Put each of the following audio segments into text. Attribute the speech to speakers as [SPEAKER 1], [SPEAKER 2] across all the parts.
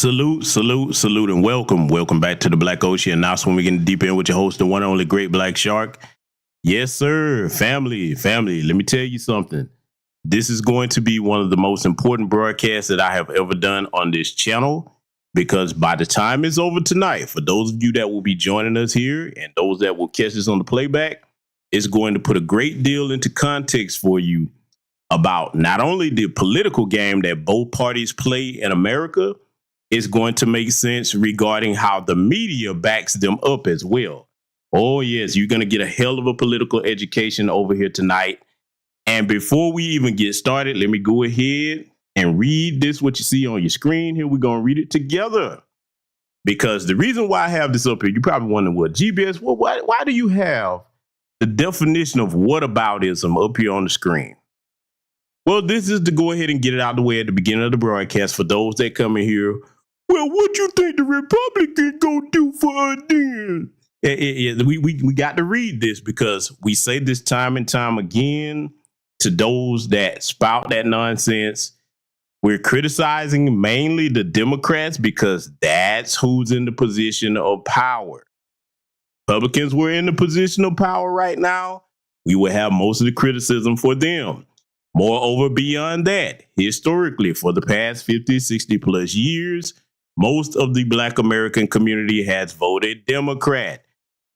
[SPEAKER 1] Salute, salute, salute, and welcome. Welcome back to the Black Ocean. Now, when we get deep in with your host, the one and only Great Black Shark. Yes, sir. Family. Let me tell you something. This is going to be one of the most important broadcasts that I have ever done on this channel, because by the time it's over tonight, for those of you that will be joining us here and those that will catch this on the playback, it's going to put a great deal into context for you about not only the political game that both parties play in America. It's going to make sense regarding how the media backs them up as well. Oh, yes, you're going to get a hell of a political education over here tonight. And before we even get started, let me go ahead and read this, what you see on your screen here. We're going to read it together. Because the reason why I have this up here, you probably wonder, what, GBS, why do you have the definition of whataboutism up here on the screen? Well, this is to go ahead and get it out of the way at the beginning of the broadcast for those that come in here. Well, what you think the Republicans gonna do for us then? We got to read this, because we say this time and time again to those that spout that nonsense. We're criticizing mainly the Democrats because that's who's in the position of power. Republicans were in the position of power right now, we would have most of the criticism for them. Moreover, beyond that, historically, for the past 50, 60 plus years, most of the Black American community has voted Democrat.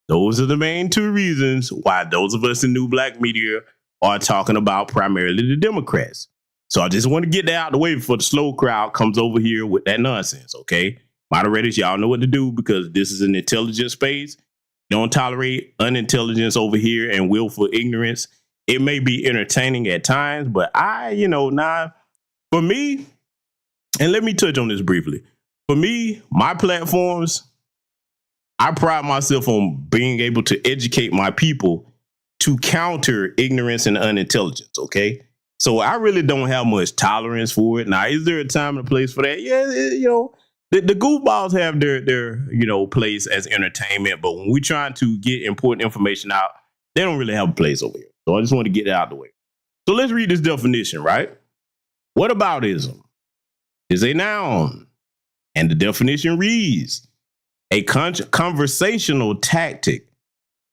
[SPEAKER 1] Those are the main two reasons why those of us in new Black media are talking about primarily the Democrats. So I just want to get that out of the way before the slow crowd comes over here with that nonsense, okay? Moderators, y'all know what to do, because this is an intelligent space. Don't tolerate unintelligence over here and willful ignorance. It may be entertaining at times, but for me, and let me touch on this briefly. For me, my platforms, I pride myself on being able to educate my people to counter ignorance and unintelligence, okay? So I really don't have much tolerance for it. Now, is there a time and a place for that? Yeah, the goofballs have their place as entertainment, but when we're trying to get important information out, they don't really have a place over here. So I just want to get that out of the way. So let's read this definition, right? Whataboutism is a noun, and the definition reads: a conversational tactic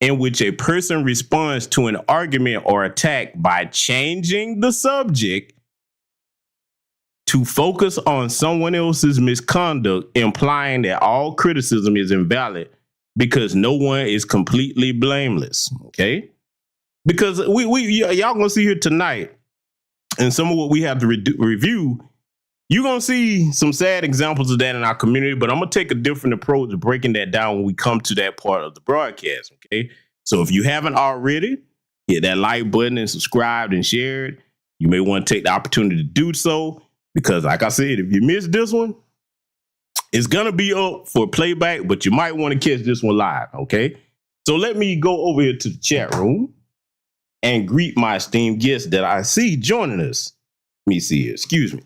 [SPEAKER 1] in which a person responds to an argument or attack by changing the subject to focus on someone else's misconduct, implying that all criticism is invalid because no one is completely blameless. Okay? Because y'all gonna see here tonight, and some of what we have to review, you're gonna see some sad examples of that in our community. But I'm gonna take a different approach to breaking that down when we come to that part of the broadcast. Okay, so if you haven't already, hit that like button and subscribed and shared. You may want to take the opportunity to do so, because, like I said, if you missed this one, it's gonna be up for playback, but you might want to catch this one live. Okay, so let me go over here to the chat room and greet my esteemed guests that I see joining us. Let me see here. Excuse me.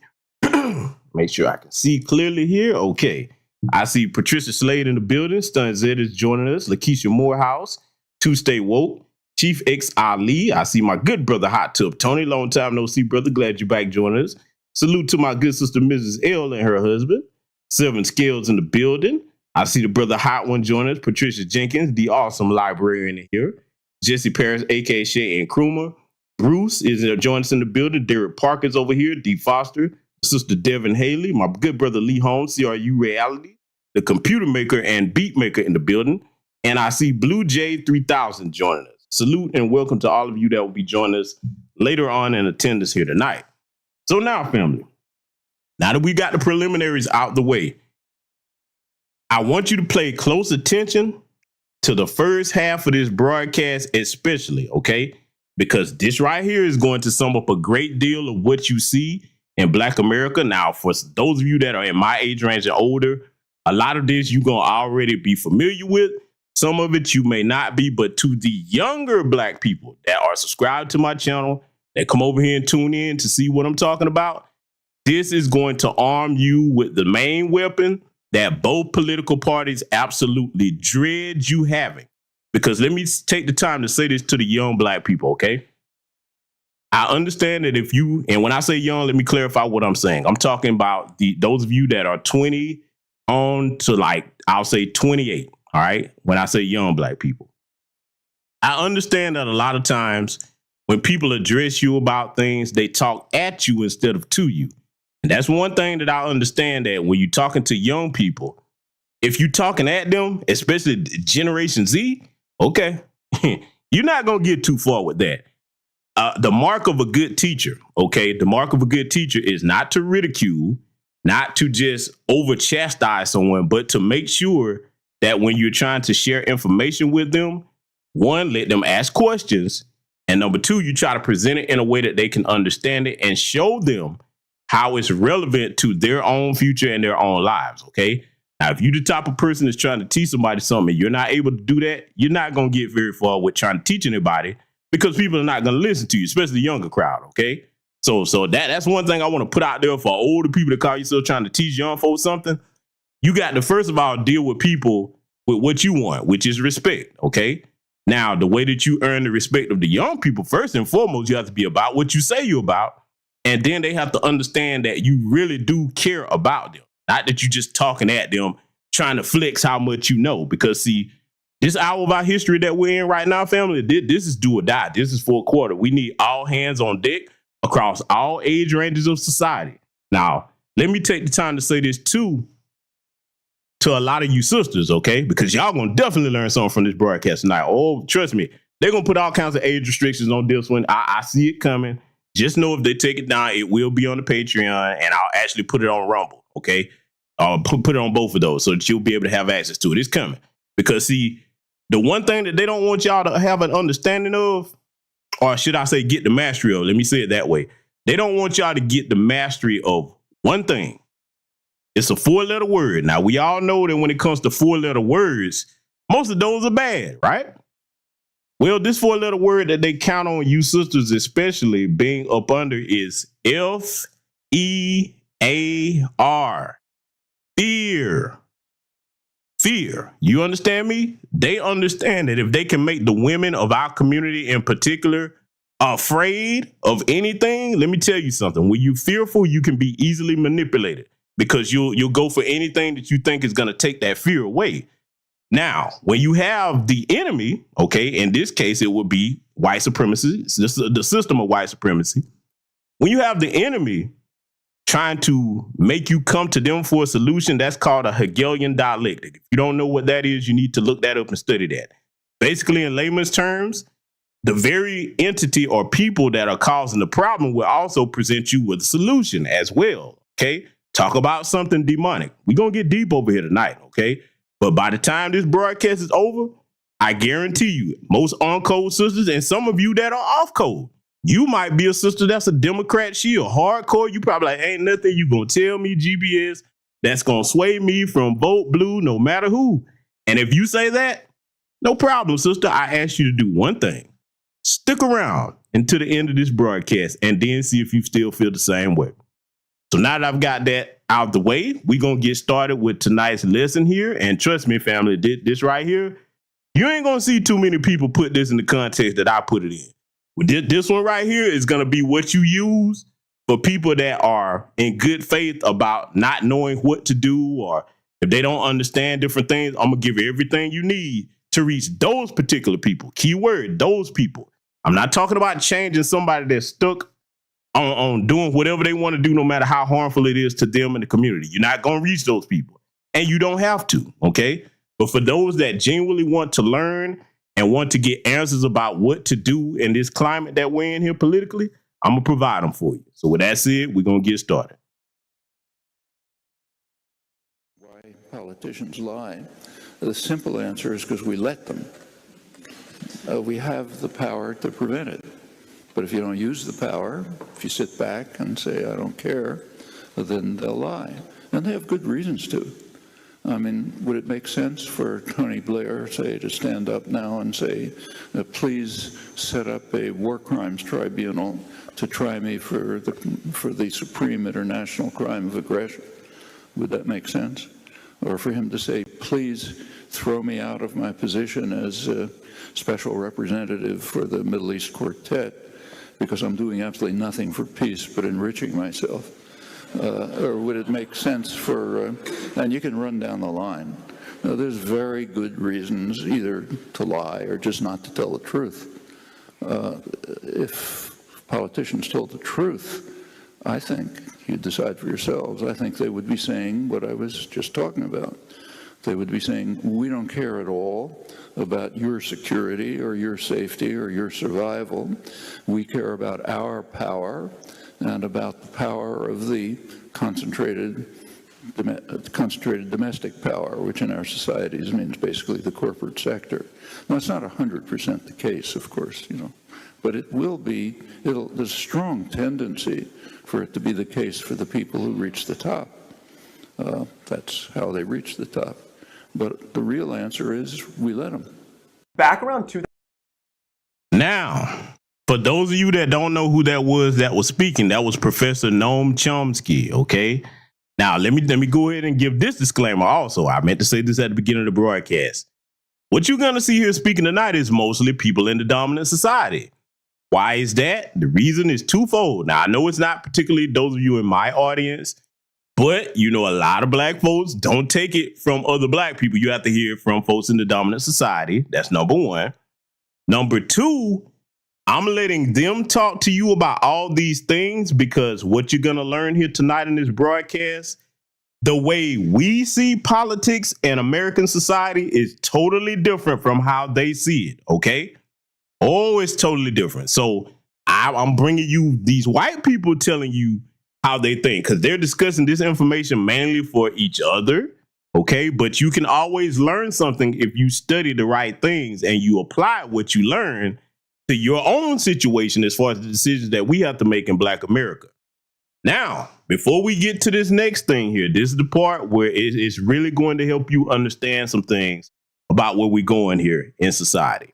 [SPEAKER 1] Make sure I can see clearly here. Okay. I see Patricia Slade in the building. Stun Zed is joining us. Lakeisha Morehouse. To Stay Woke. Chief X Ali. I see my good brother Hot Tub Tony. Long time no see, brother. Glad you're back joining us. Salute to my good sister Mrs. L and her husband. Seven Scales in the building. I see the brother Hot One joining us. Patricia Jenkins, the awesome librarian here. Jesse Paris, a.k.a. Shay and Krumer. Bruce is joining us in the building. Derek Parker's over here. D. Foster. Sister Devin Haley. My good brother Lee Holmes, CRU Reality. The computer maker and beat maker in the building. And I see Blue Jay 3000 joining us. Salute and welcome to all of you that will be joining us later on in attendance here tonight. So now, family, now that we got the preliminaries out the way, I want you to pay close attention to the first half of this broadcast especially, okay? Because this right here is going to sum up a great deal of what you see in Black America. Now, for those of you that are in my age range and older, a lot of this you're going to already be familiar with. Some of it you may not be, but to the younger Black people that are subscribed to my channel, that come over here and tune in to see what I'm talking about, this is going to arm you with the main weapon that both political parties absolutely dread you having. Because let me take the time to say this to the young Black people, okay? I understand that if you, and when I say young, let me clarify what I'm saying. I'm talking about those of you that are 20 on to like, I'll say 28, all right? When I say young black people. I understand that a lot of times when people address you about things, they talk at you instead of to you. And that's one thing that I understand, that when you're talking to young people, if you're talking at them, especially Generation Z, okay, you're not going to get too far with that. The mark of a good teacher, okay, the mark of a good teacher is not to ridicule, not to just over chastise someone, but to make sure that when you're trying to share information with them, one, let them ask questions. And number two, you try to present it in a way that they can understand it and show them how it's relevant to their own future and their own lives. OK, now, if you're the type of person that's trying to teach somebody something, you're not able to do that, you're not going to get very far with trying to teach anybody, because people are not going to listen to you, especially the younger crowd. OK, so that's one thing I want to put out there for older people that call yourself trying to teach young folks something. You got to, first of all, deal with people with what you want, which is respect. OK, now, the way that you earn the respect of the young people, first and foremost, you have to be about what you say you're about. And then they have to understand that you really do care about them. Not that you're just talking at them, trying to flex how much you know. Because, see, this hour of our history that we're in right now, family, this is do or die. This is for a quarter. We need all hands on deck across all age ranges of society. Now, let me take the time to say this, too, to a lot of you sisters, okay? Because y'all gonna definitely learn something from this broadcast tonight. Oh, trust me, they're gonna put all kinds of age restrictions on this one. I see it coming. Just know if they take it down, it will be on the Patreon, and I'll actually put it on Rumble, okay? I'll put it on both of those so that you'll be able to have access to it. It's coming. Because, see, the one thing that they don't want y'all to have an understanding of, or should I say get the mastery of, let me say it that way. They don't want y'all to get the mastery of one thing. It's a 4-letter word. Now, we all know that when it comes to 4-letter words, most of those are bad, right? Well, this 4-letter word that they count on you sisters especially being up under is F-E-A-R. Fear. Fear. You understand me? They understand that if they can make the women of our community in particular afraid of anything, let me tell you something. When you're fearful, you can be easily manipulated, because you'll go for anything that you think is going to take that fear away. Now, when you have the enemy, okay, in this case, it would be white supremacy, the system of white supremacy. When you have the enemy trying to make you come to them for a solution, that's called a Hegelian dialectic. If you don't know what that is, you need to look that up and study that. Basically, in layman's terms, the very entity or people that are causing the problem will also present you with a solution as well, okay? Talk about something demonic. We're going to get deep over here tonight, okay? But by the time this broadcast is over, I guarantee you, most on-code sisters and some of you that are off-code, you might be a sister that's a Democrat. She a hardcore. You probably like, ain't nothing you going to tell me, GBS, that's going to sway me from vote blue no matter who. And if you say that, no problem, sister. I ask you to do one thing. Stick around until the end of this broadcast and then see if you still feel the same way. So now that I've got that out of the way, we're going to get started with tonight's lesson here. And trust me, family, this right here, you ain't going to see too many people put this in the context that I put it in. This one right here is going to be what you use for people that are in good faith about not knowing what to do, or if they don't understand different things. I'm going to give you everything you need to reach those particular people. Keyword, those people. I'm not talking about changing somebody that's stuck on doing whatever they want to do, no matter how harmful it is to them and the community. You're not going to reach those people, and you don't have to, okay? But for those that genuinely want to learn and want to get answers about what to do in this climate that we're in here politically, I'm going to provide them for you. So with that said, we're going to get started.
[SPEAKER 2] Why politicians lie? The simple answer is because we let them. We have the power to prevent it. But if you don't use the power, if you sit back and say, I don't care, then they'll lie. And they have good reasons to. I mean, would it make sense for Tony Blair, say, to stand up now and say, please set up a war crimes tribunal to try me for the supreme international crime of aggression? Would that make sense? Or for him to say, please throw me out of my position as a special representative for the Middle East Quartet, because I'm doing absolutely nothing for peace but enriching myself. Or would it make sense for, and you can run down the line. Now, there's very good reasons either to lie or just not to tell the truth. If politicians told the truth, I think, you decide for yourselves, I think they would be saying what I was just talking about. They would be saying, we don't care at all about your security or your safety or your survival. We care about our power and about the power of the concentrated domestic power, which in our societies means basically the corporate sector. Now, it's not 100% the case, of course, but it will be, there's a strong tendency for it to be the case for the people who reach the top. That's how they reach the top. But the real answer is we let them.
[SPEAKER 3] Back around 2000.
[SPEAKER 1] Now, for those of you that don't know who that was speaking, that was Professor Noam Chomsky, okay? Now, let me go ahead and give this disclaimer also. I meant to say this at the beginning of the broadcast. What you're going to see here speaking tonight is mostly people in the dominant society. Why is that? The reason is twofold. Now, I know it's not particularly those of you in my audience, but a lot of black folks don't take it from other black people. You have to hear it from folks in the dominant society. That's number one. Number two, I'm letting them talk to you about all these things because what you're going to learn here tonight in this broadcast, the way we see politics and American society is totally different from how they see it, okay? Oh, it's totally different. So I'm bringing you these white people telling you how they think because they're discussing this information mainly for each other, okay? But you can always learn something if you study the right things and you apply what you learn to your own situation as far as the decisions that we have to make in Black America. Now, before we get to this next thing here, this is the part where it's really going to help you understand some things about where we're going here in society.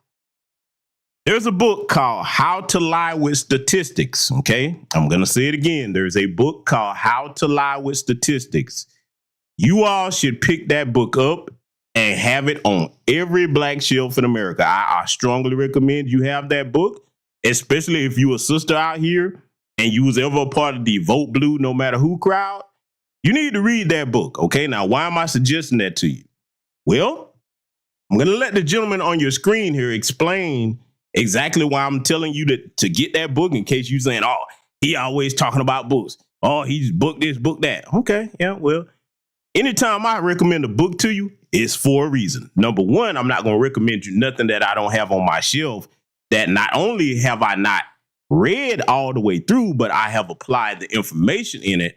[SPEAKER 1] There's a book called How to Lie with Statistics, okay? I'm going to say it again. There's a book called How to Lie with Statistics. You all should pick that book up and have it on every black shelf in America. I strongly recommend you have that book, especially if you're a sister out here and you was ever a part of the Vote Blue No Matter Who crowd. You need to read that book, okay? Now, why am I suggesting that to you? Well, I'm going to let the gentleman on your screen here explain exactly why I'm telling you to get that book in case you're saying, oh, he always talking about books. Oh, he's book this, book that. Okay, yeah, well, anytime I recommend a book to you, it's for a reason. Number one, I'm not going to recommend you nothing that I don't have on my shelf that not only have I not read all the way through, but I have applied the information in it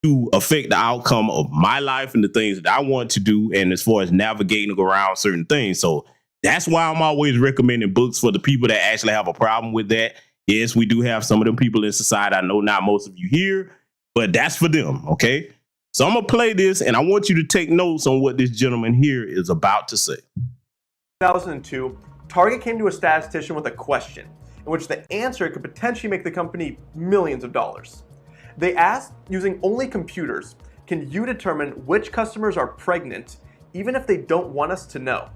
[SPEAKER 1] to affect the outcome of my life and the things that I want to do. And as far as navigating around certain things. So that's why I'm always recommending books for the people that actually have a problem with that. Yes, we do have some of them people in society. I know not most of you here, but that's for them. OK, so I'm going to play this and I want you to take notes on what this gentleman here is about to say.
[SPEAKER 3] 2002, Target came to a statistician with a question in which the answer could potentially make the company millions of dollars. They asked, using only computers, can you determine which customers are pregnant even if they don't want us to know?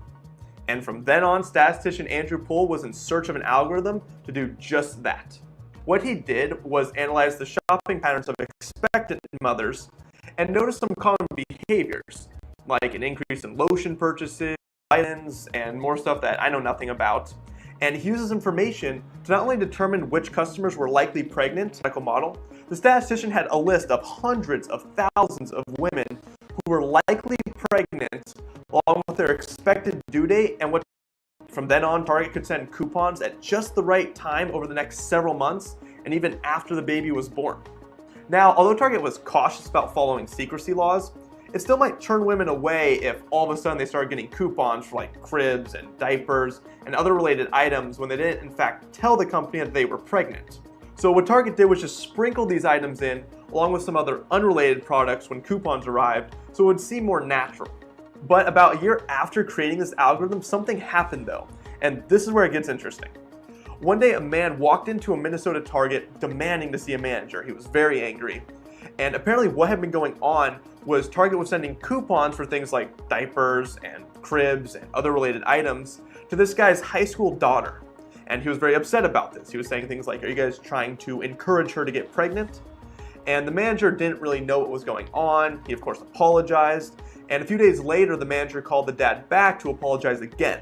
[SPEAKER 3] And from then on, statistician Andrew Poole was in search of an algorithm to do just that. What he did was analyze the shopping patterns of expectant mothers and notice some common behaviors, like an increase in lotion purchases, vitamins, and more stuff that I know nothing about. And he uses information to not only determine which customers were likely pregnant, medical model, the statistician had a list of hundreds of thousands of women who were likely pregnant along with their expected due date and what. From then on, Target could send coupons at just the right time over the next several months and even after the baby was born. Now, although Target was cautious about following secrecy laws, it still might turn women away if all of a sudden they started getting coupons for like cribs and diapers and other related items when they didn't in fact tell the company that they were pregnant. So what Target did was just sprinkle these items in along with some other unrelated products when coupons arrived so it would seem more natural. But about a year after creating this algorithm, something happened though, and this is where it gets interesting. One day a man walked into a Minnesota Target demanding to see a manager. He was very angry. And apparently what had been going on was Target was sending coupons for things like diapers and cribs and other related items to this guy's high school daughter. And he was very upset about this. He was saying things like, are you guys trying to encourage her to get pregnant? and the manager didn't really know what was going on. He of course apologized, and a few days later the manager called the dad back to apologize again.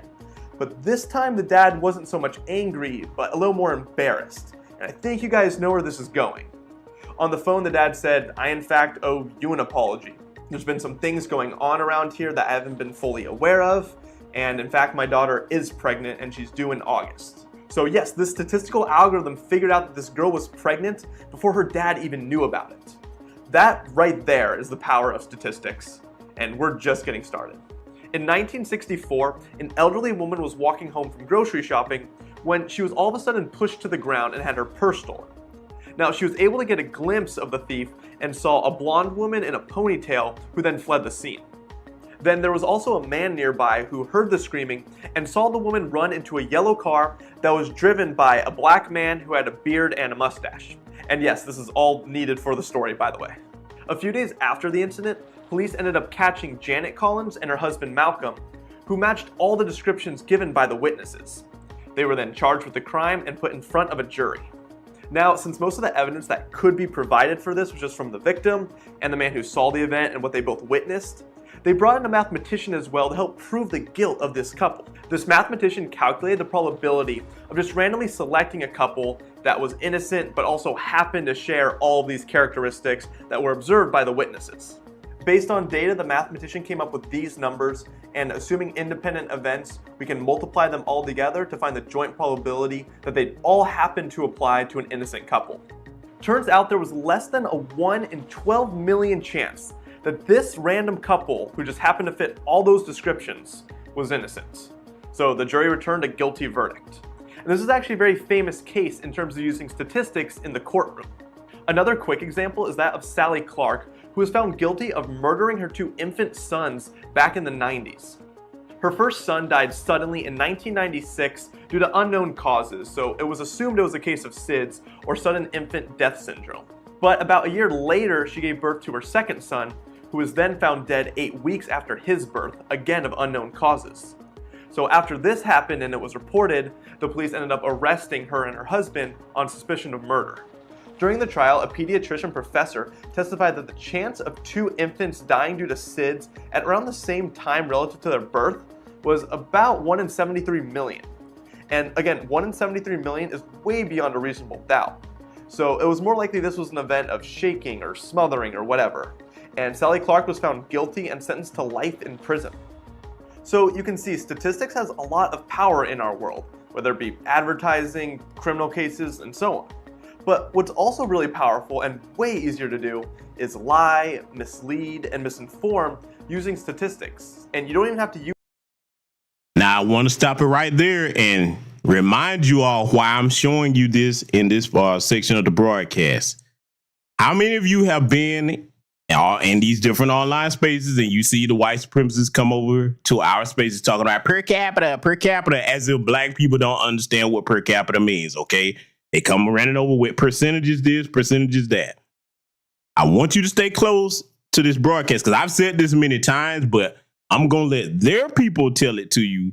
[SPEAKER 3] But this time the dad wasn't so much angry, but a little more embarrassed. And I think you guys know where this is going. On the phone, the dad said, "I in fact owe you an apology. There's been some things going on around here that I haven't been fully aware of, and in fact my daughter is pregnant and she's due in August." So yes, this statistical algorithm figured out that this girl was pregnant before her dad even knew about it. That right there is the power of statistics, and we're just getting started. In 1964, an elderly woman was walking home from grocery shopping when she was all of a sudden pushed to the ground and had her purse stolen. Now, she was able to get a glimpse of the thief and saw a blonde woman in a ponytail who then fled the scene. Then there was also a man nearby who heard the screaming and saw the woman run into a yellow car that was driven by a black man who had a beard and a mustache. And yes, this is all needed for the story, by the way. A few days after the incident, police ended up catching Janet Collins and her husband Malcolm, who matched all the descriptions given by the witnesses. They were then charged with the crime and put in front of a jury. Now, since most of the evidence that could be provided for this was just from the victim and the man who saw the event and what they both witnessed, they brought in a mathematician as well to help prove the guilt of this couple. This mathematician calculated the probability of just randomly selecting a couple that was innocent but also happened to share all of these characteristics that were observed by the witnesses. Based on data, the mathematician came up with these numbers, and assuming independent events, we can multiply them all together to find the joint probability that they'd all happen to apply to an innocent couple. Turns out there was less than a 1 in 12 million chance that this random couple, who just happened to fit all those descriptions, was innocent. So the jury returned a guilty verdict. And this is actually a very famous case in terms of using statistics in the courtroom. Another quick example is that of Sally Clark, who was found guilty of murdering her 2 infant sons back in the 90s. Her first son died suddenly in 1996 due to unknown causes, so it was assumed it was a case of SIDS, or sudden infant death syndrome. But about a year later, she gave birth to her second son, who was then found dead 8 weeks after his birth, again of unknown causes. So after this happened and it was reported, the police ended up arresting her and her husband on suspicion of murder. During the trial, a pediatrician professor testified that the chance of 2 infants dying due to SIDS at around the same time relative to their birth was about 1 in 73 million. And again, 1 in 73 million is way beyond a reasonable doubt. So it was more likely this was an event of shaking or smothering or whatever. And Sally Clark was found guilty and sentenced to life in prison. So you can see statistics has a lot of power in our world, whether it be advertising, criminal cases, and so on. But what's also really powerful and way easier to do is lie, mislead, and misinform using statistics. And you don't even have to use.
[SPEAKER 1] Now I want to stop it right there and remind you all why I'm showing you this in this section of the broadcast. How many of you have been in these different online spaces and you see the white supremacists come over to our spaces talking about per capita, as if black people don't understand what per capita means, okay? They come running over with percentages this, percentages that. I want you to stay close to this broadcast because I've said this many times, but I'm going to let their people tell it to you.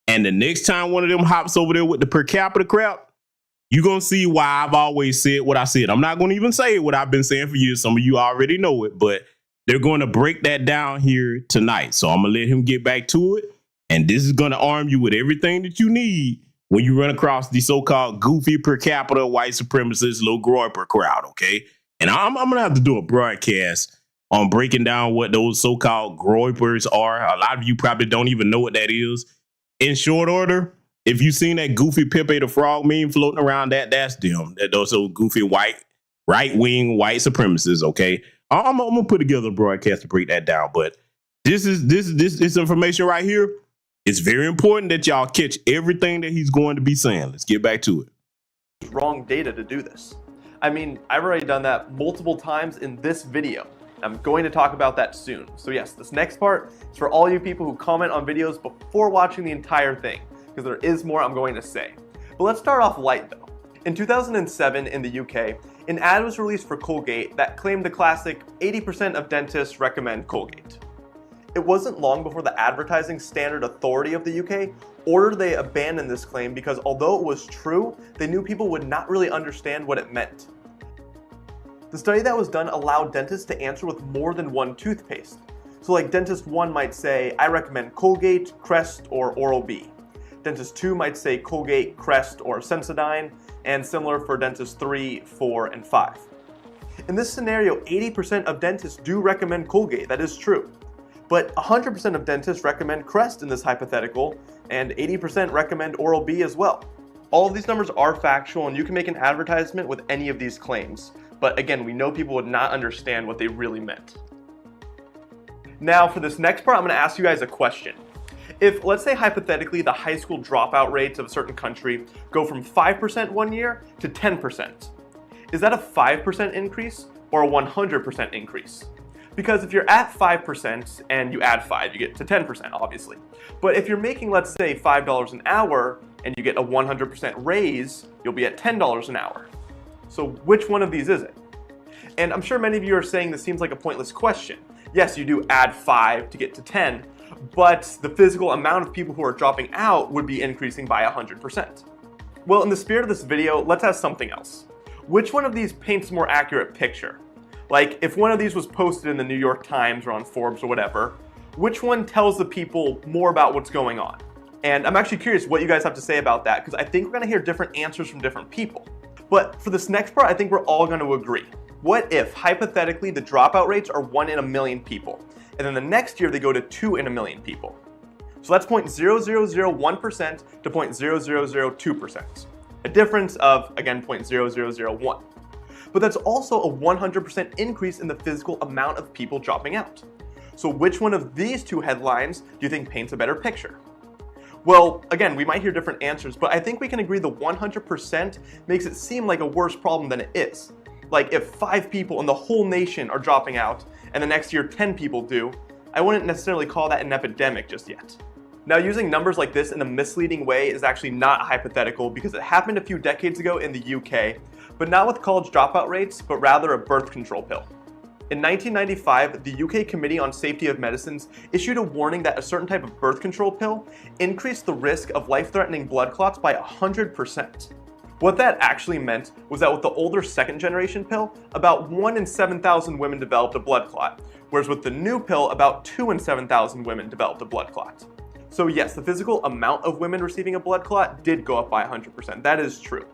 [SPEAKER 1] And the next time one of them hops over there with the per capita crap, you're going to see why I've always said what I said. I'm not going to even say what I've been saying for years. Some of you already know it, but they're going to break that down here tonight. So I'm going to let him get back to it. And this is going to arm you with everything that you need when you run across the so-called goofy per capita white supremacist low groiper crowd, okay? And I'm going to have to do a broadcast on breaking down what those so-called groipers are. A lot of you probably don't even know what that is. In short order, if you've seen that goofy Pepe the Frog meme floating around, that's them. Those old goofy white, right-wing white supremacists, okay? I'm going to put together a broadcast to break that down. But this information right here, it's very important that y'all catch everything that he's going to be saying. Let's get back to it.
[SPEAKER 3] Wrong data to do this. I mean, I've already done that multiple times in this video. I'm going to talk about that soon. So yes, this next part is for all you people who comment on videos before watching the entire thing, because there is more I'm going to say. But let's start off light though. In 2007 in the UK, an ad was released for Colgate that claimed the classic 80% of dentists recommend Colgate. It wasn't long before the Advertising Standard Authority of the UK ordered they abandon this claim because although it was true, they knew people would not really understand what it meant. The study that was done allowed dentists to answer with more than one toothpaste. So like dentist 1 might say, I recommend Colgate, Crest, or Oral-B. Dentist 2 might say Colgate, Crest, or Sensodyne, and similar for dentist 3, 4, and 5. In this scenario, 80% of dentists do recommend Colgate, that is true. But 100% of dentists recommend Crest in this hypothetical, and 80% recommend Oral-B as well. All of these numbers are factual, and you can make an advertisement with any of these claims. But again, we know people would not understand what they really meant. Now, for this next part, I'm going to ask you guys a question. If, let's say hypothetically, the high school dropout rates of a certain country go from 5% one year to 10%, is that a 5% increase or a 100% increase? Because if you're at 5% and you add 5, you get to 10%, obviously. But if you're making, let's say, $5 an hour and you get a 100% raise, you'll be at $10 an hour. So which one of these is it? And I'm sure many of you are saying this seems like a pointless question. Yes, you do add 5 to get to 10, but the physical amount of people who are dropping out would be increasing by 100%. Well, in the spirit of this video, let's ask something else. Which one of these paints a more accurate picture? Like, if one of these was posted in the New York Times or on Forbes or whatever, which one tells the people more about what's going on? And I'm actually curious what you guys have to say about that, because I think we're going to hear different answers from different people. But for this next part, I think we're all going to agree. What if, hypothetically, the dropout rates are 1 in a million people, and then the next year they go to 2 in a million people? So that's 0.0001% to 0.0002%. A difference of, again, 0.0001. But that's also a 100% increase in the physical amount of people dropping out. So which one of these two headlines do you think paints a better picture? Well, again, we might hear different answers, but I think we can agree the 100% makes it seem like a worse problem than it is. Like if 5 people in the whole nation are dropping out, and the next year 10 people do, I wouldn't necessarily call that an epidemic just yet. Now, using numbers like this in a misleading way is actually not hypothetical because it happened a few decades ago in the UK, but not with college dropout rates, but rather a birth control pill. In 1995, the UK Committee on Safety of Medicines issued a warning that a certain type of birth control pill increased the risk of life-threatening blood clots by 100%. What that actually meant was that with the older second-generation pill, about 1 in 7,000 women developed a blood clot, whereas with the new pill, about 2 in 7,000 women developed a blood clot. So yes, the physical amount of women receiving a blood clot did go up by 100%, that is true.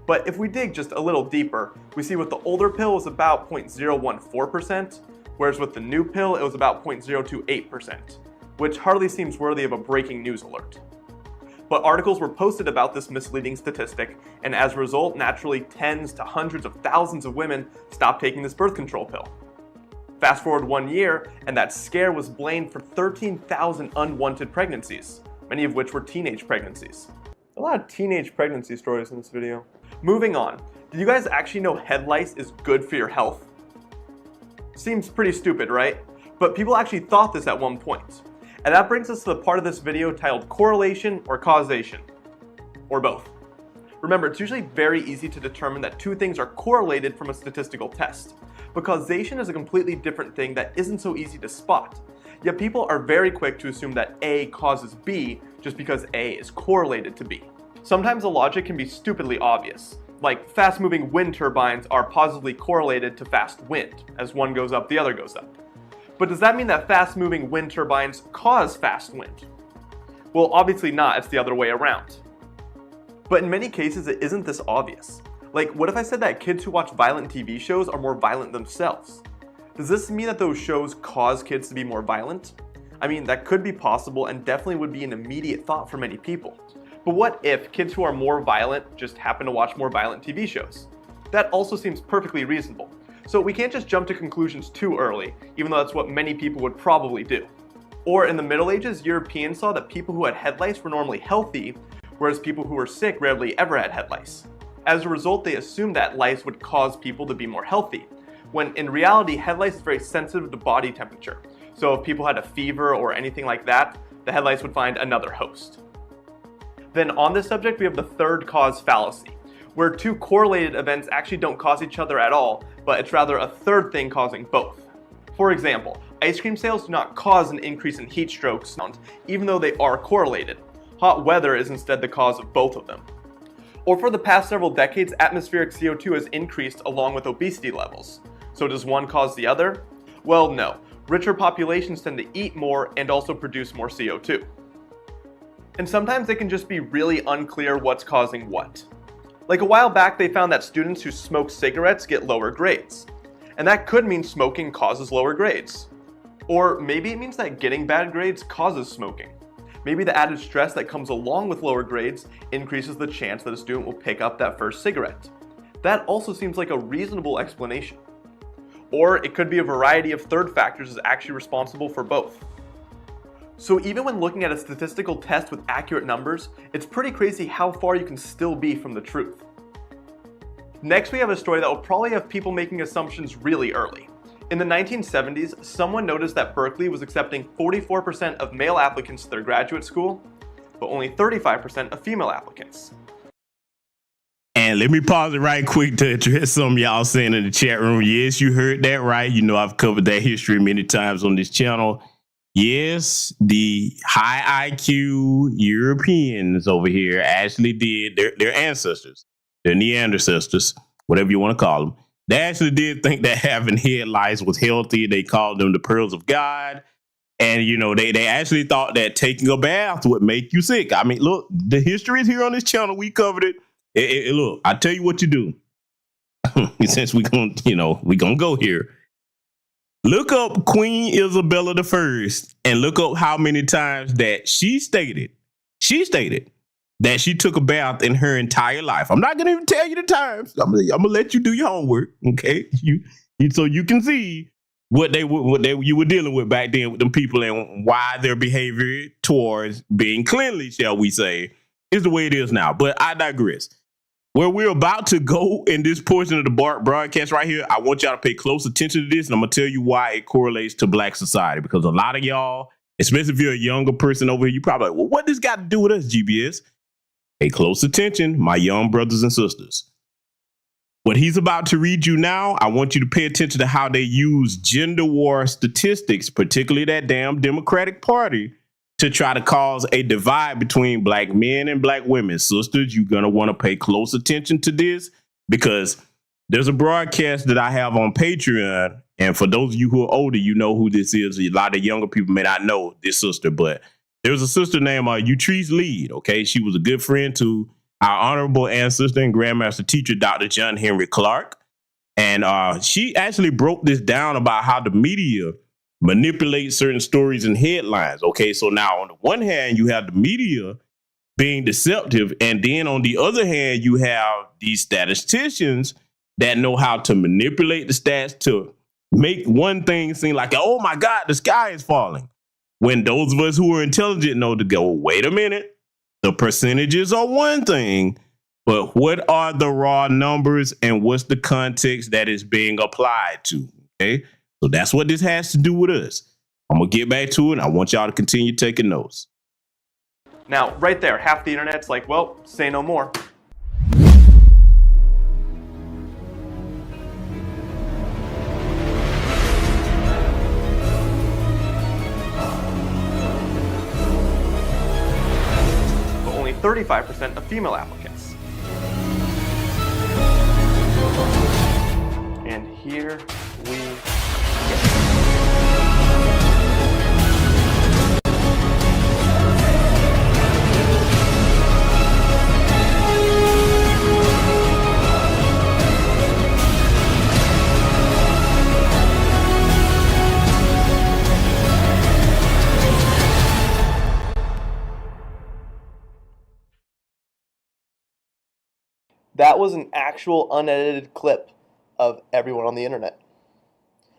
[SPEAKER 3] But if we dig just a little deeper, we see with the older pill was about 0.014%, whereas with the new pill it was about 0.028%, which hardly seems worthy of a breaking news alert. But articles were posted about this misleading statistic, and as a result, naturally tens to hundreds of thousands of women stopped taking this birth control pill. Fast forward 1 year, and that scare was blamed for 13,000 unwanted pregnancies, many of which were teenage pregnancies. A lot of teenage pregnancy stories in this video. Moving on, did you guys actually know head lice is good for your health? Seems pretty stupid, right? But people actually thought this at one point. And that brings us to the part of this video titled correlation or causation, or both. Remember, it's usually very easy to determine that two things are correlated from a statistical test, but causation is a completely different thing that isn't so easy to spot. Yet people are very quick to assume that A causes B just because A is correlated to B. Sometimes the logic can be stupidly obvious, like fast-moving wind turbines are positively correlated to fast wind. As one goes up, the other goes up. But does that mean that fast-moving wind turbines cause fast wind? Well, obviously not, it's the other way around. But in many cases, it isn't this obvious. Like, what if I said that kids who watch violent TV shows are more violent themselves? Does this mean that those shows cause kids to be more violent? I mean, that could be possible and definitely would be an immediate thought for many people. But what if kids who are more violent just happen to watch more violent TV shows? That also seems perfectly reasonable. So we can't just jump to conclusions too early, even though that's what many people would probably do. Or in the Middle Ages, Europeans saw that people who had head lice were normally healthy, whereas people who were sick rarely ever had head lice. As a result, they assumed that lice would cause people to be more healthy, when in reality, head lice is very sensitive to body temperature. So if people had a fever or anything like that, the head lice would find another host. Then on this subject, we have the third cause fallacy, where two correlated events actually don't cause each other at all, but it's rather a third thing causing both. For example, ice cream sales do not cause an increase in heat strokes, even though they are correlated. Hot weather is instead the cause of both of them. Or for the past several decades, atmospheric CO2 has increased along with obesity levels. So does one cause the other? Well, no. Richer populations tend to eat more and also produce more CO2. And sometimes it can just be really unclear what's causing what. Like a while back, they found that students who smoke cigarettes get lower grades. And that could mean smoking causes lower grades. Or maybe it means that getting bad grades causes smoking. Maybe the added stress that comes along with lower grades increases the chance that a student will pick up that first cigarette. That also seems like a reasonable explanation. Or it could be a variety of third factors is actually responsible for both. So even when looking at a statistical test with accurate numbers, it's pretty crazy how far you can still be from the truth. Next, we have a story that will probably have people making assumptions really early. In the 1970s, someone noticed that Berkeley was accepting 44% of male applicants to their graduate school, but only 35% of female applicants.
[SPEAKER 1] And let me pause it right quick to address some of y'all saying in the chat room. Yes, you heard that right. You know, I've covered that history many times on this channel. Yes, the high IQ Europeans over here actually did, their ancestors, their Neanderthals, whatever you want to call them, they actually did think that having headlights was healthy. They called them the pearls of God. And, you know, they actually thought that taking a bath would make you sick. I mean, look, the history is here on this channel. We covered it. Look, I tell you what you do. Since we're going to go here. Look up Queen Isabella I and look up how many times that she stated that she took a bath in her entire life. I'm not going to even tell you the times. I'm going to let you do your homework, okay? So you can see what you were dealing with back then with them people and why their behavior towards being cleanly, shall we say, is the way it is now. But I digress. Where we're about to go in this portion of the broadcast right here, I want y'all to pay close attention to this, and I'm going to tell you why it correlates to Black society. Because a lot of y'all, especially if you're a younger person over here, you probably like, well, what this got to do with us, GBS? Pay close attention, my young brothers and sisters. What he's about to read you now, I want you to pay attention to how they use gender war statistics, particularly that damn Democratic Party, to try to cause a divide between Black men and Black women. Sisters, you're going to want to pay close attention to this because there's a broadcast that I have on Patreon. And for those of you who are older, you know who this is. A lot of younger people may not know this sister, but there's a sister named Utrice Lead. Okay, she was a good friend to our honorable ancestor and Grandmaster teacher, Dr. John Henry Clark. And she actually broke this down about how the media manipulate certain stories and headlines. Okay, so now on the one hand, you have the media being deceptive. And then on the other hand, you have these statisticians that know how to manipulate the stats to make one thing seem like, oh my God, the sky is falling. When those of us who are intelligent know to go, wait a minute, the percentages are one thing, but what are the raw numbers and what's the context that is being applied to? Okay, so that's what this has to do with us. I'm going to get back to it. I want y'all to continue taking notes.
[SPEAKER 3] Now, right there, half the internet's like, well, say no more. But only 35% of female applicants. And here we go. That was an actual unedited clip of everyone on the internet.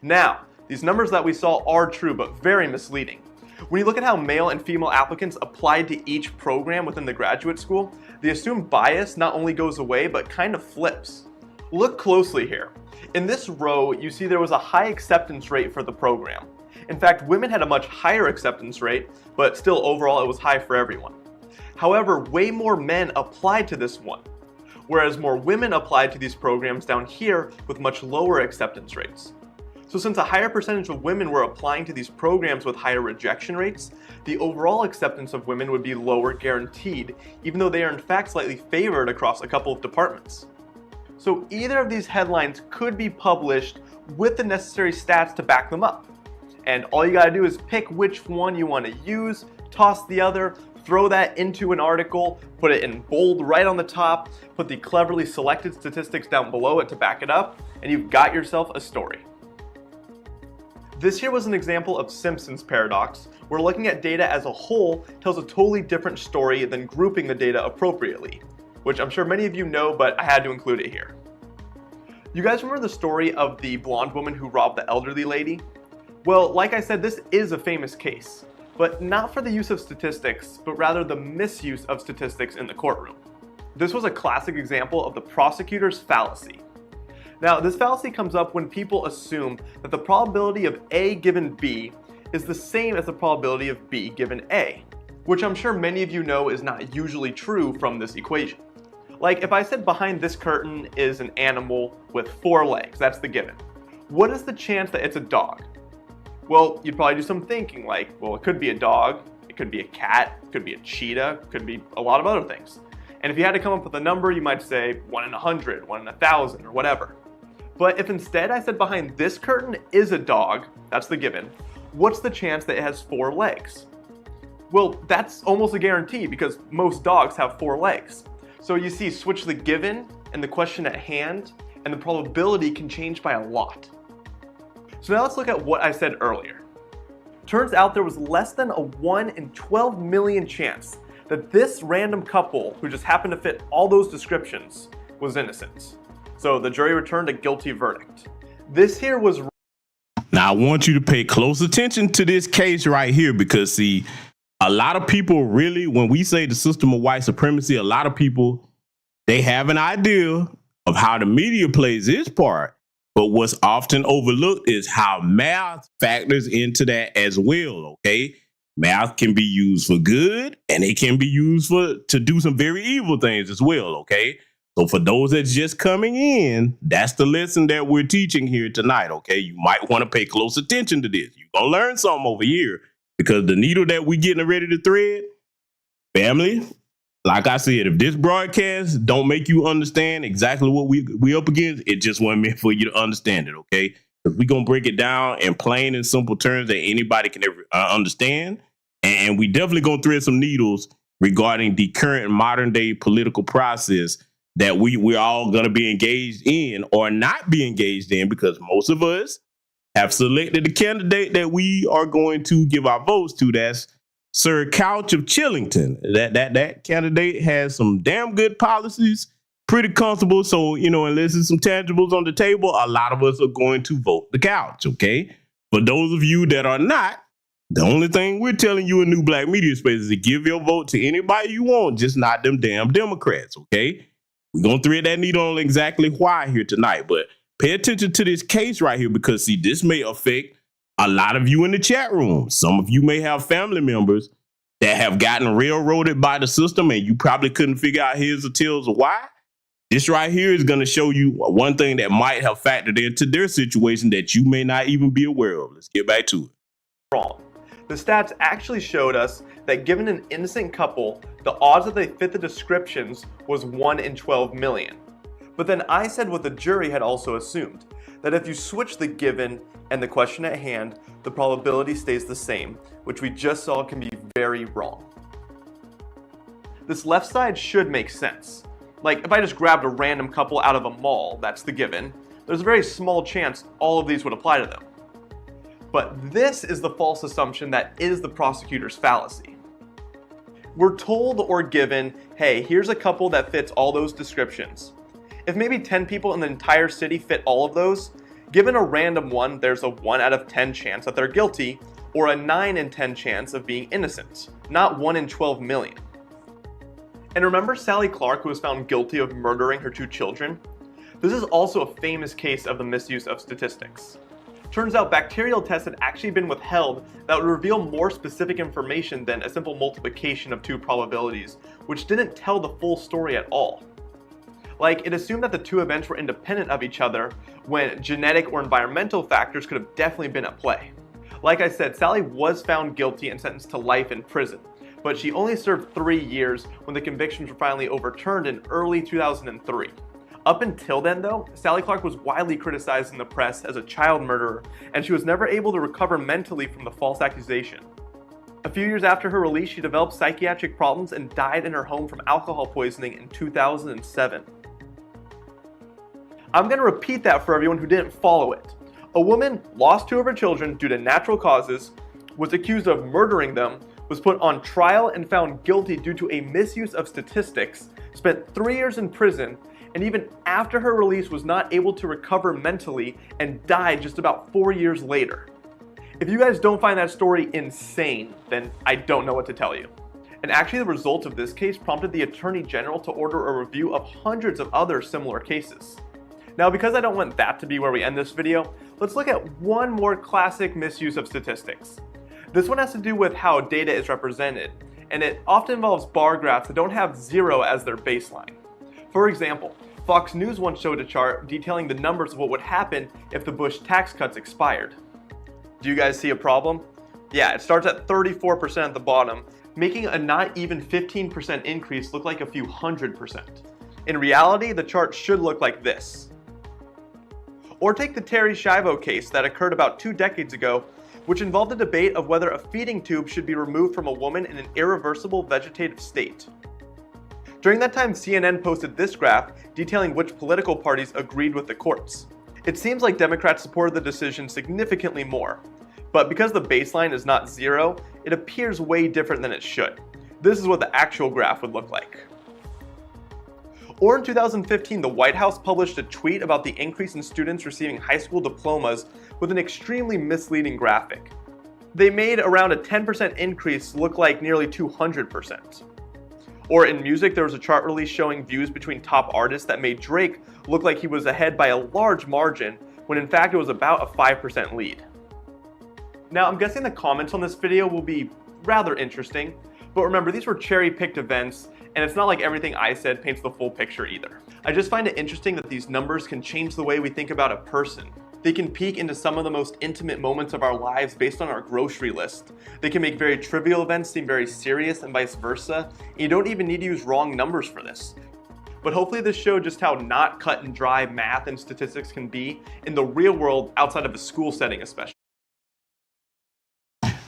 [SPEAKER 3] Now, these numbers that we saw are true, but very misleading. When you look at how male and female applicants applied to each program within the graduate school, the assumed bias not only goes away, but kind of flips. Look closely here. In this row, you see there was a high acceptance rate for the program. In fact, women had a much higher acceptance rate, but still overall it was high for everyone. However, way more men applied to this one, whereas more women applied to these programs down here with much lower acceptance rates. So since a higher percentage of women were applying to these programs with higher rejection rates, the overall acceptance of women would be lower guaranteed, even though they are in fact slightly favored across a couple of departments. So either of these headlines could be published with the necessary stats to back them up. And all you gotta do is pick which one you wanna use, toss the other, throw that into an article, put it in bold right on the top, put the cleverly selected statistics down below it to back it up, and you've got yourself a story. This here was an example of Simpson's paradox, where looking at data as a whole tells a totally different story than grouping the data appropriately, which I'm sure many of you know, but I had to include it here. You guys remember the story of the blonde woman who robbed the elderly lady? Well, like I said, this is a famous case, but not for the use of statistics, but rather the misuse of statistics in the courtroom. This was a classic example of the prosecutor's fallacy. Now, this fallacy comes up when people assume that the probability of A given B is the same as the probability of B given A, which I'm sure many of you know is not usually true from this equation. Like if I said behind this curtain is an animal with 4 legs, that's the given. What is the chance that it's a dog? Well, you'd probably do some thinking like, well, it could be a dog, it could be a cat, it could be a cheetah, it could be a lot of other things. And if you had to come up with a number, you might say 1 in 100, 1 in 1,000, or whatever. But if instead I said behind this curtain is a dog, that's the given, what's the chance that it has 4 legs? Well, that's almost a guarantee because most dogs have 4 legs. So you see, switch the given and the question at hand, and the probability can change by a lot. So now let's look at what I said earlier. Turns out there was less than a 1 in 12 million chance that this random couple who just happened to fit all those descriptions was innocent. So the jury returned a guilty verdict. This here was...
[SPEAKER 1] Now, I want you to pay close attention to this case right here because, see, a lot of people really, when we say the system of white supremacy, a lot of people, they have an idea of how the media plays its part. But what's often overlooked is how math factors into that as well, okay? Math can be used for good and it can be used to do some very evil things as well, okay? So for those that's just coming in, that's the lesson that we're teaching here tonight, okay? You might want to pay close attention to this. You're going to learn something over here because the needle that we're getting ready to thread, family, like I said, if this broadcast don't make you understand exactly what we up against, it just wasn't meant for you to understand it, okay? Because we're going to break it down in plain and simple terms that anybody can ever understand. And we definitely going to thread some needles regarding the current modern day political process that we're all going to be engaged in or not be engaged in, because most of us have selected the candidate that we are going to give our votes to. That's Sir Couch of Chillington. That candidate has some damn good policies, pretty comfortable. So, you know, unless there's some tangibles on the table, a lot of us are going to vote the couch, okay? For those of you that are not, the only thing we're telling you in New Black Media Space is to give your vote to anybody you want, just not them damn Democrats, okay? We're going to thread that needle on exactly why here tonight, but pay attention to this case right here because, see, this may affect a lot of you in the chat room. Some of you may have family members that have gotten railroaded by the system and you probably couldn't figure out here's or tails of why. This right here is going to show you one thing that might have factored into their situation that you may not even be aware of. Let's get back to it.
[SPEAKER 3] Wrong. The stats actually showed us that given an innocent couple, the odds that they fit the descriptions was 1 in 12 million. But then I said what the jury had also assumed, that if you switch the given and the question at hand, the probability stays the same, which we just saw can be very wrong. This left side should make sense. Like if I just grabbed a random couple out of a mall, that's the given, there's a very small chance all of these would apply to them. But this is the false assumption that is the prosecutor's fallacy. We're told or given, hey, here's a couple that fits all those descriptions. If maybe 10 people in the entire city fit all of those, given a random one, there's a 1 out of 10 chance that they're guilty, or a 9 in 10 chance of being innocent, not 1 in 12 million. And remember Sally Clark, who was found guilty of murdering her 2 children? This is also a famous case of the misuse of statistics. Turns out bacterial tests had actually been withheld that would reveal more specific information than a simple multiplication of 2 probabilities, which didn't tell the full story at all. Like, it assumed that the two events were independent of each other when genetic or environmental factors could have definitely been at play. Like I said, Sally was found guilty and sentenced to life in prison, but she only served 3 years when the convictions were finally overturned in early 2003. Up until then, though, Sally Clark was widely criticized in the press as a child murderer, and she was never able to recover mentally from the false accusation. A few years after her release, she developed psychiatric problems and died in her home from alcohol poisoning in 2007. I'm going to repeat that for everyone who didn't follow it. A woman lost 2 of her children due to natural causes, was accused of murdering them, was put on trial and found guilty due to a misuse of statistics, spent 3 years in prison, and even after her release was not able to recover mentally and died just about 4 years later. If you guys don't find that story insane, then I don't know what to tell you. And actually, the results of this case prompted the Attorney General to order a review of hundreds of other similar cases. Now, because I don't want that to be where we end this video, let's look at one more classic misuse of statistics. This one has to do with how data is represented, and it often involves bar graphs that don't have 0 as their baseline. For example, Fox News once showed a chart detailing the numbers of what would happen if the Bush tax cuts expired. Do you guys see a problem? Yeah, it starts at 34% at the bottom, making a not even 15% increase look like a few 100%. In reality, the chart should look like this. Or take the Terry Schiavo case that occurred about 2 decades ago, which involved a debate of whether a feeding tube should be removed from a woman in an irreversible vegetative state. During that time, CNN posted this graph detailing which political parties agreed with the courts. It seems like Democrats supported the decision significantly more, but because the baseline is not 0, it appears way different than it should. This is what the actual graph would look like. Or in 2015, the White House published a tweet about the increase in students receiving high school diplomas with an extremely misleading graphic. They made around a 10% increase look like nearly 200%. Or in music, there was a chart release showing views between top artists that made Drake look like he was ahead by a large margin, when in fact it was about a 5% lead. Now, I'm guessing the comments on this video will be rather interesting, but remember, these were cherry-picked events, and it's not like everything I said paints the full picture either. I just find it interesting that these numbers can change the way we think about a person. They can peek into some of the most intimate moments of our lives based on our grocery list. They can make very trivial events seem very serious and vice versa, and you don't even need to use wrong numbers for this. But hopefully this showed just how not cut and dry math and statistics can be in the real world outside of a school setting especially.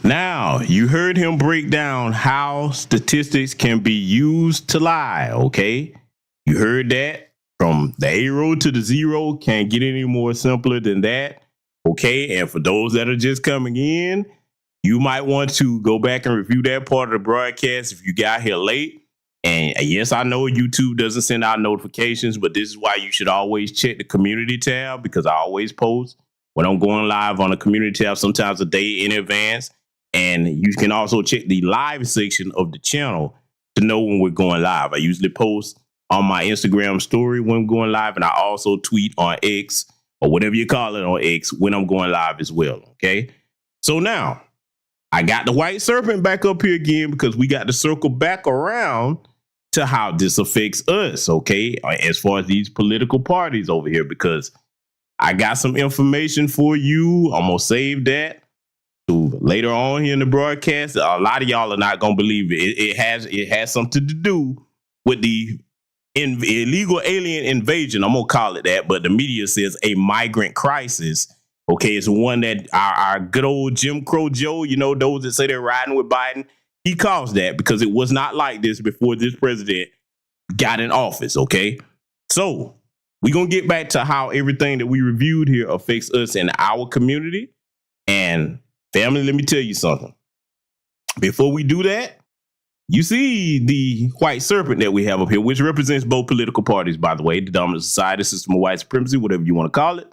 [SPEAKER 1] Now, you heard him break down how statistics can be used to lie, okay? You heard that from the 0 to the 0. Can't get any more simpler than that, okay? And for those that are just coming in, you might want to go back and review that part of the broadcast if you got here late. And yes, I know YouTube doesn't send out notifications, but this is why you should always check the community tab, because I always post when I'm going live on the community tab, sometimes a day in advance. And you can also check the live section of the channel to know when we're going live. I usually post on my Instagram story when I'm going live, and I also tweet on X, or whatever you call it on X, when I'm going live as well, okay? So now, I got the white serpent back up here again because we got to circle back around to how this affects us, okay? As far as these political parties over here, because I got some information for you. I'm going to save that to later on here in the broadcast. A lot of y'all are not going to believe it. It has something to do with the illegal alien invasion. I'm going to call it that, but the media says a migrant crisis. Okay, it's one that our good old Jim Crow Joe, you know, those that say they're riding with Biden, he caused that because it was not like this before this president got in office, okay? So we're going to get back to how everything that we reviewed here affects us in our community. And family, let me tell you something. Before we do that, you see the white serpent that we have up here, which represents both political parties, by the way, the dominant society, system of white supremacy, whatever you want to call it.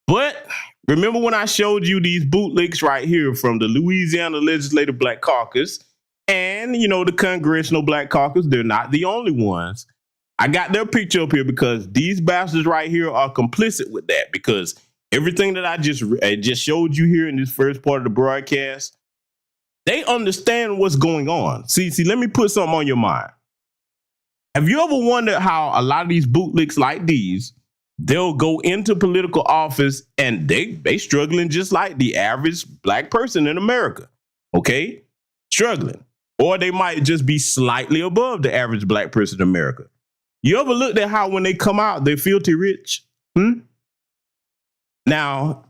[SPEAKER 1] But remember when I showed you these bootlegs right here from the Louisiana Legislative Black Caucus and, you know, the Congressional Black Caucus, they're not the only ones. I got their picture up here because these bastards right here are complicit with that, because everything that I just showed you here in this first part of the broadcast, they understand what's going on. See, let me put something on your mind. Have you ever wondered how a lot of these bootlicks like these, they'll go into political office and they struggling just like the average black person in America, okay? Struggling. Or they might just be slightly above the average black person in America. You ever looked at how when they come out, they're filthy rich? Now,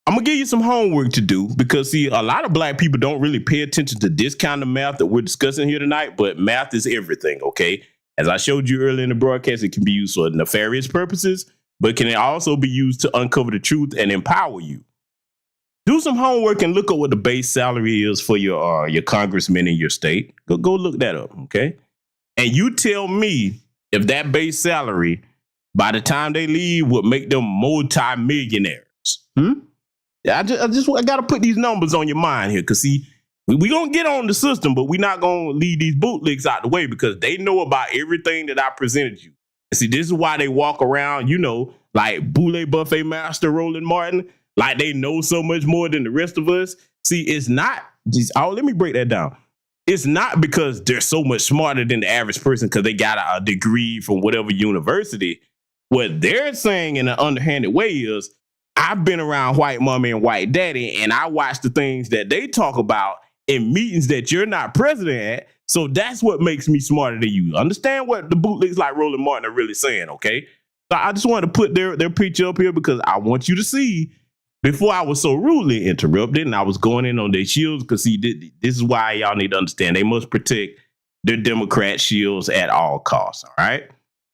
[SPEAKER 1] I'm going to give you some homework to do because, see, a lot of black people don't really pay attention to this kind of math that we're discussing here tonight, but math is everything, okay? As I showed you earlier in the broadcast, it can be used for nefarious purposes, but can also be used to uncover the truth and empower you. Do some homework and look at what the base salary is for your congressman in your state. Go look that up, okay? And you tell me if that base salary, by the time they leave, would make them multi-millionaires. I got to put these numbers on your mind here, because, see, we going to get on the system, but we're not going to leave these bootlicks out the way because they know about everything that I presented you. And see, this is why they walk around, you know, like Boule Buffet Master Roland Martin, like they know so much more than the rest of us. See, it's not just, let me break that down. It's not because they're so much smarter than the average person because they got a degree from whatever university. What they're saying in an underhanded way is, I've been around white mommy and white daddy, and I watch the things that they talk about in meetings that you're not president at. So that's what makes me smarter than you. Understand what the bootlegs like Roland Martin are really saying, okay? So I just wanted to put their picture up here because I want you to see, before I was so rudely interrupted and I was going in on their shields, because see, this is why y'all need to understand they must protect their Democrat shields at all costs, all right?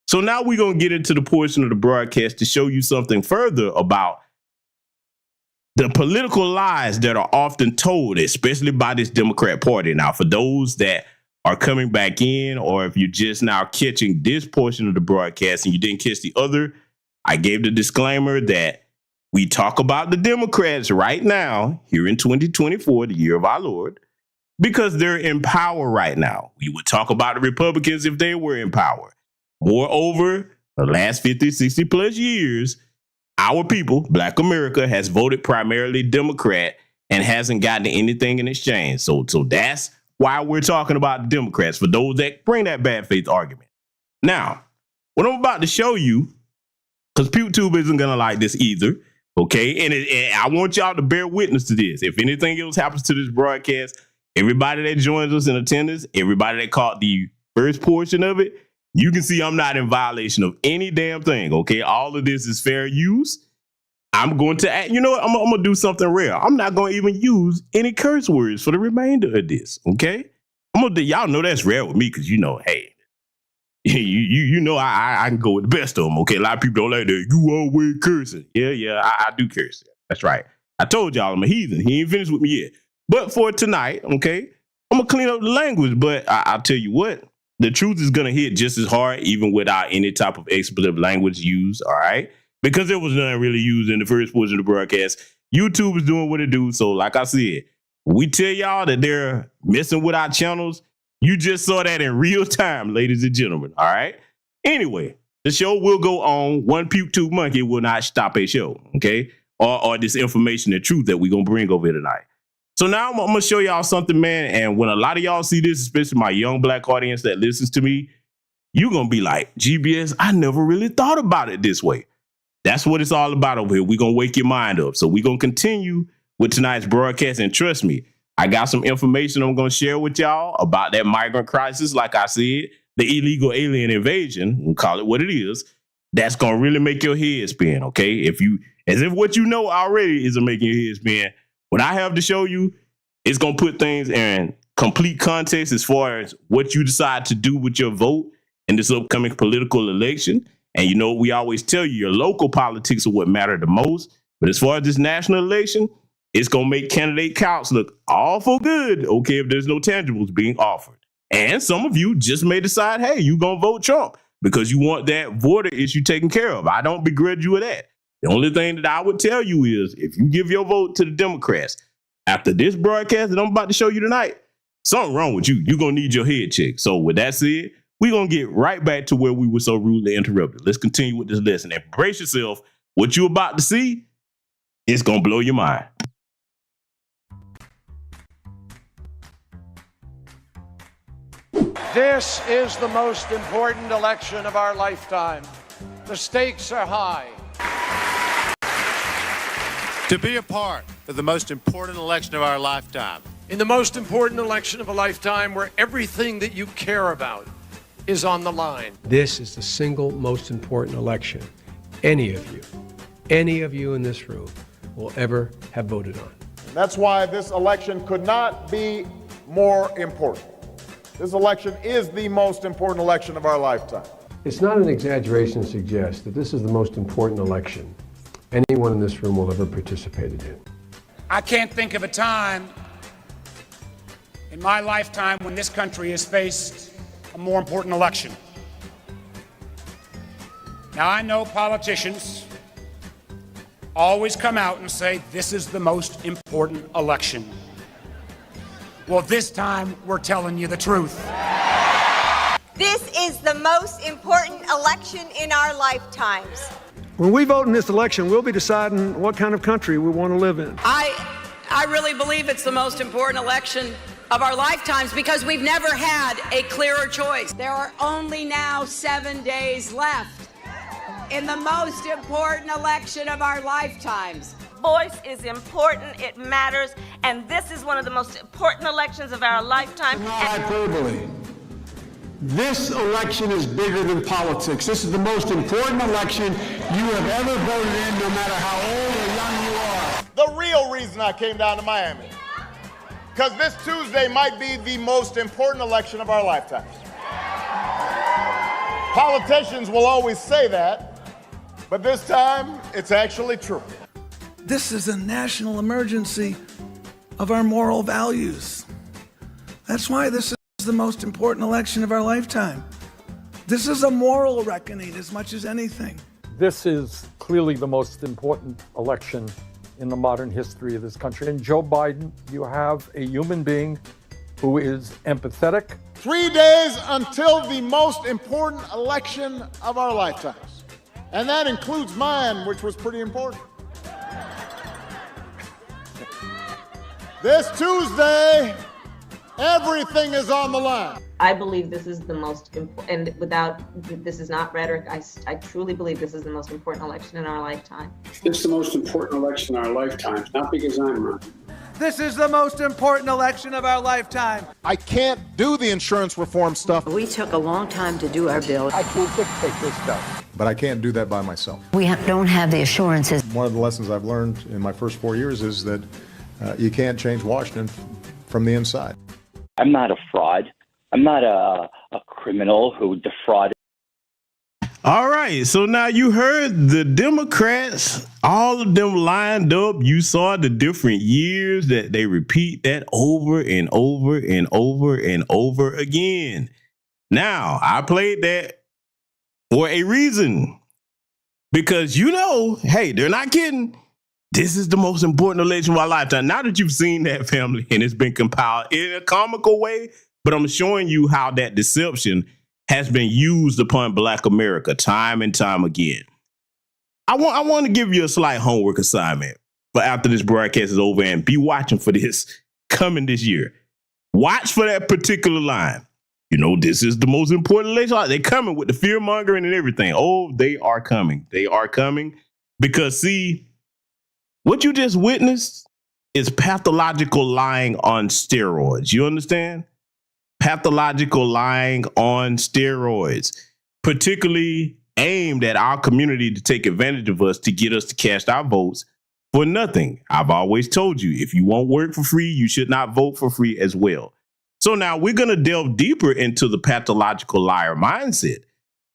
[SPEAKER 1] So now we're going to get into the portion of the broadcast to show you something further about the political lies that are often told, especially by this Democrat Party. Now, for those that are coming back in, or if you're just now catching this portion of the broadcast and you didn't catch the other, I gave the disclaimer that we talk about the Democrats right now, here in 2024, the year of our Lord, because they're in power right now. We would talk about the Republicans if they were in power. Moreover, the last 50, 60 plus years, our people, Black America, has voted primarily Democrat and hasn't gotten anything in exchange. So that's why we're talking about the Democrats, for those that bring that bad faith argument. Now, what I'm about to show you, because PewTube isn't going to like this either, okay? And I want y'all to bear witness to this. If anything else happens to this broadcast, everybody that joins us in attendance, everybody that caught the first portion of it, you can see I'm not in violation of any damn thing, okay? All of this is fair use. I'm going to add, you know what? I'm going to do something rare. I'm not going to even use any curse words for the remainder of this, okay? Y'all know that's rare with me because, you know, hey, you know I can go with the best of them, okay? A lot of people don't like that. You always cursing. Yeah, I do curse. That's right. I told y'all I'm a heathen. He ain't finished with me yet. But for tonight, okay, I'm going to clean up the language. But I'll tell you what, the truth is going to hit just as hard even without any type of expletive language used, all right? Because there was none really used in the first portion of the broadcast. YouTube is doing what it do. So like I said, we tell y'all that they're messing with our channels. You just saw that in real time, ladies and gentlemen, all right? Anyway, the show will go on. One PewTube monkey will not stop a show, okay? Or this information and truth that we're going to bring over here tonight. So now I'm going to show y'all something, man. And when a lot of y'all see this, especially my young Black audience that listens to me, you're going to be like, GBS, I never really thought about it this way. That's what it's all about over here. We're going to wake your mind up. So we're going to continue with tonight's broadcast. And trust me, I got some information I'm going to share with y'all about that migrant crisis. Like I said, the illegal alien invasion, we'll call it what it is. That's going to really make your head spin, okay? As if what you know already isn't making your head spin. What I have to show you, it's going to put things in complete context as far as what you decide to do with your vote in this upcoming political election. And you know, we always tell you your local politics are what matter the most. But as far as this national election, it's going to make candidate counts look awful good, okay, if there's no tangibles being offered. And some of you just may decide, hey, you're going to vote Trump because you want that voter issue taken care of. I don't begrudge you of that. The only thing that I would tell you is if you give your vote to the Democrats after this broadcast that I'm about to show you tonight, something wrong with you. You're going to need your head checked. So with that said, we're going to get right back to where we were so rudely interrupted. Let's continue with this lesson and brace yourself. What you're about to see, it's going to blow your mind.
[SPEAKER 4] This is the most important election of our lifetime. The stakes are high.
[SPEAKER 5] To be a part of the most important election of our lifetime.
[SPEAKER 4] In the most important election of a lifetime, where everything that you care about is on the line.
[SPEAKER 6] This is the single most important election any of you in this room will ever have voted on.
[SPEAKER 7] That's why this election could not be more important. This election is the most important election of our lifetime.
[SPEAKER 6] It's not an exaggeration to suggest that this is the most important election anyone in this room will ever participate in.
[SPEAKER 8] I can't think of a time in my lifetime when this country has faced a more important election. Now, I know politicians always come out and say, this is the most important election. Well, this time, we're telling you the truth.
[SPEAKER 9] This is the most important election in our lifetimes.
[SPEAKER 10] When we vote in this election, we'll be deciding what kind of country we want to live in.
[SPEAKER 11] I really believe it's the most important election of our lifetimes because we've never had a clearer choice.
[SPEAKER 9] There are only now 7 days left in the most important election of our lifetimes.
[SPEAKER 12] Voice is important, it matters, and this is one of the most important elections of our lifetime.
[SPEAKER 10] Not hyperbole. This election is bigger than politics. This is the most important election you have ever voted in, no matter how old or young you are.
[SPEAKER 7] The real reason I came down to Miami, because this Tuesday might be the most important election of our lifetimes. Politicians will always say that, but this time it's actually true.
[SPEAKER 10] This is a national emergency of our moral values. That's why this is the most important election of our lifetime. This is a moral reckoning as much as anything.
[SPEAKER 13] This is clearly the most important election in the modern history of this country. And Joe Biden, you have a human being who is empathetic.
[SPEAKER 7] 3 days until the most important election of our lifetimes. And that includes mine, which was pretty important. This Tuesday, everything is on the line.
[SPEAKER 14] I believe this is the most important, and this is not rhetoric, I truly believe this is the most important election in our lifetime.
[SPEAKER 10] It's the most important election in our lifetimes, not because I'm running.
[SPEAKER 4] This is the most important election of our lifetime.
[SPEAKER 7] I can't do the insurance reform stuff.
[SPEAKER 11] We took a long time to do our bill.
[SPEAKER 13] I can't dictate this stuff.
[SPEAKER 7] But I can't do that by myself.
[SPEAKER 11] We don't have the assurances.
[SPEAKER 7] One of the lessons I've learned in my first 4 years is that you can't change Washington from the inside.
[SPEAKER 15] I'm not a fraud. I'm not a criminal who defrauded.
[SPEAKER 1] All right. So now you heard the Democrats, all of them lined up. You saw the different years that they repeat that over and over and over and over again. Now, I played that for a reason, because, hey, they're not kidding. This is the most important election of our lifetime. Now that you've seen that, family, and it's been compiled in a comical way, but I'm showing you how that deception has been used upon Black America time and time again. I want to give you a slight homework assignment for after this broadcast is over, and be watching for this coming this year. Watch for that particular line. This is the most important election. They're coming with the fear mongering and everything. Oh, they are coming. They are coming because, see, what you just witnessed is pathological lying on steroids. You understand? Pathological lying on steroids, particularly aimed at our community to take advantage of us, to get us to cast our votes for nothing. I've always told you, if you won't work for free, you should not vote for free as well. So now we're going to delve deeper into the pathological liar mindset.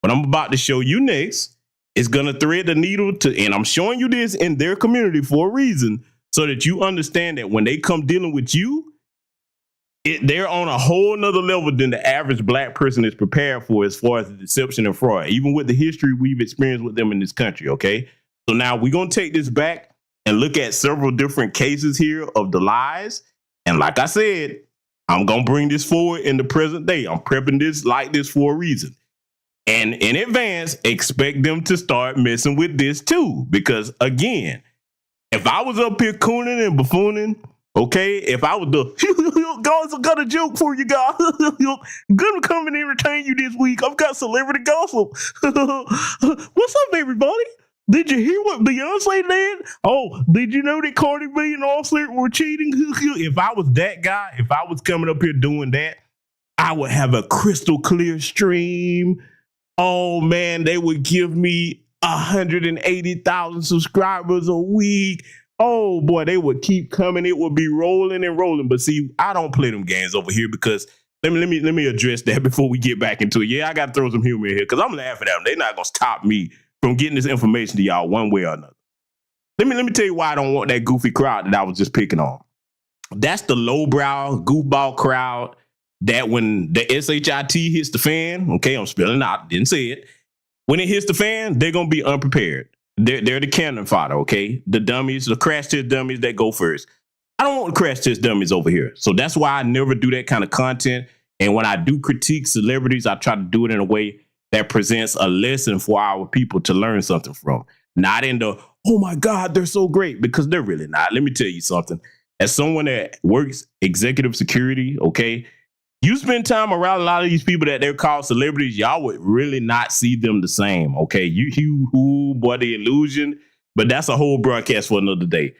[SPEAKER 1] What I'm about to show you next is going to thread the needle and I'm showing you this in their community for a reason, so that you understand that when they come dealing with you, they're on a whole nother level than the average Black person is prepared for, as far as the deception and fraud, even with the history we've experienced with them in this country. Okay. So now we're going to take this back and look at several different cases here of the lies. And like I said, I'm going to bring this forward in the present day. I'm prepping this like this for a reason. And in advance, expect them to start messing with this too. Because again, if I was up here cooning and buffooning Okay, if I was the guys, I got a joke for you guys. Gonna come and entertain you this week. I've got celebrity gossip. What's up, everybody? Did you hear what Beyonce did? Oh, did you know that Cardi B and Offset were cheating? If I was that guy, if I was coming up here doing that, I would have a crystal clear stream. Oh man, they would give me 180,000 subscribers a week. Oh boy, they would keep coming. It would be rolling and rolling. But see, I don't play them games over here because let me address that before we get back into it. Yeah, I got to throw some humor in here because I'm laughing at them. They're not gonna stop me from getting this information to y'all one way or another. Let me tell you why I don't want that goofy crowd that I was just picking on. That's the lowbrow goofball crowd that when the SHIT hits the fan, okay, I'm spelling out, didn't say it. When it hits the fan, they're gonna be unprepared. They're the cannon fodder, okay? The dummies, the crash test dummies that go first. I don't want crash test dummies over here. So that's why I never do that kind of content. And when I do critique celebrities, I try to do it in a way that presents a lesson for our people to learn something from. Not in the, oh my God, they're so great, because they're really not. Let me tell you something. As someone that works executive security, okay, you spend time around a lot of these people that they're called celebrities, y'all would really not see them the same, okay? Boy, the illusion, but that's a whole broadcast for another day.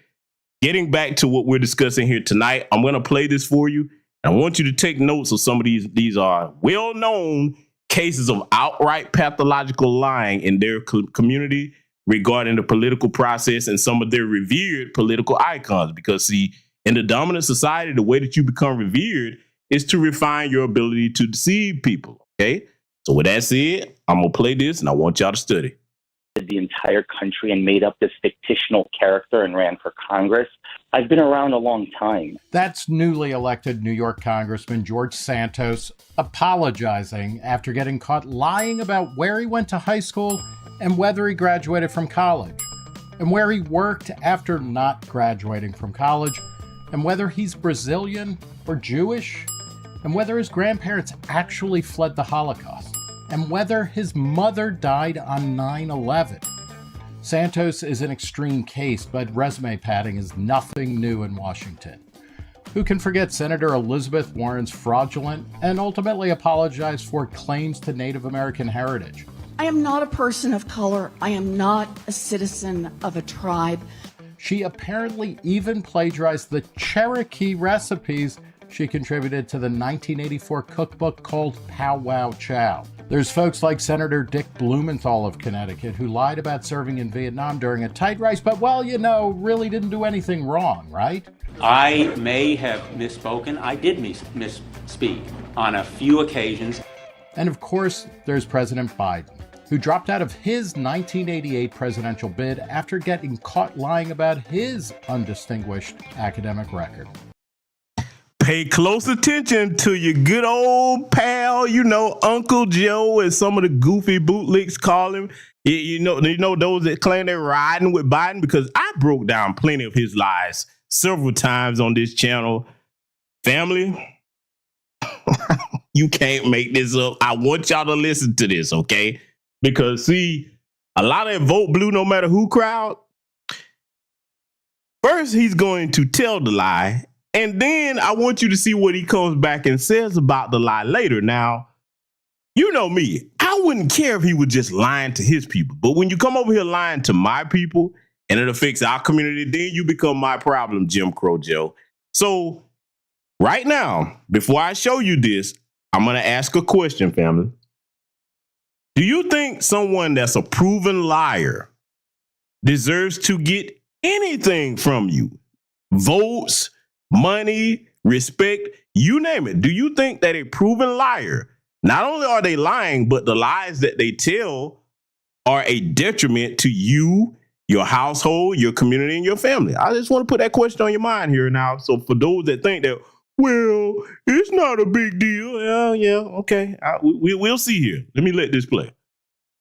[SPEAKER 1] Getting back to what we're discussing here tonight, I'm going to play this for you. And I want you to take notes of some of these are well-known cases of outright pathological lying in their community regarding the political process and some of their revered political icons. Because see, in the dominant society, the way that you become revered is to refine your ability to deceive people, okay? So with that said, I'm going to play this and I want y'all to study.
[SPEAKER 15] The entire country and made up this fictional character and ran for Congress. I've been around a long time.
[SPEAKER 16] That's newly elected New York Congressman George Santos apologizing after getting caught lying about where he went to high school and whether he graduated from college, and where he worked after not graduating from college, and whether he's Brazilian or Jewish, and whether his grandparents actually fled the Holocaust, and whether his mother died on 9/11. Santos is an extreme case, but resume padding is nothing new in Washington. Who can forget Senator Elizabeth Warren's fraudulent and ultimately apologized for claims to Native American heritage?
[SPEAKER 17] I am not a person of color. I am not a citizen of a tribe.
[SPEAKER 16] She apparently even plagiarized the Cherokee recipes she contributed to the 1984 cookbook called Pow Wow Chow. There's folks like Senator Dick Blumenthal of Connecticut who lied about serving in Vietnam during a tight race, but, well, you know, really didn't do anything wrong, right?
[SPEAKER 18] I may have misspoken. I did misspeak on a few occasions.
[SPEAKER 16] And of course, there's President Biden, who dropped out of his 1988 presidential bid after getting caught lying about his undistinguished academic record.
[SPEAKER 1] Pay close attention to your good old pal, you know, Uncle Joe, as some of the goofy bootlicks call him. You know those that claim they're riding with Biden, because I broke down plenty of his lies several times on this channel. Family, you can't make this up. I want y'all to listen to this, okay? Because see, a lot of vote blue no matter who crowd, first he's going to tell the lie, and then I want you to see what he comes back and says about the lie later. Now, you know me, I wouldn't care if he was just lying to his people. But when you come over here lying to my people and it affects our community, then you become my problem, Jim Crow Joe. So right now, before I show you this, I'm going to ask a question, family. Do you think someone that's a proven liar deserves to get anything from you? Votes, money, respect, you name it. Do you think that a proven liar, not only are they lying, but the lies that they tell are a detriment to you, your household, your community, and your family? I just want to put that question on your mind here now. So for those that think that, well, it's not a big deal. Yeah, okay. We'll see here. Let me let this play.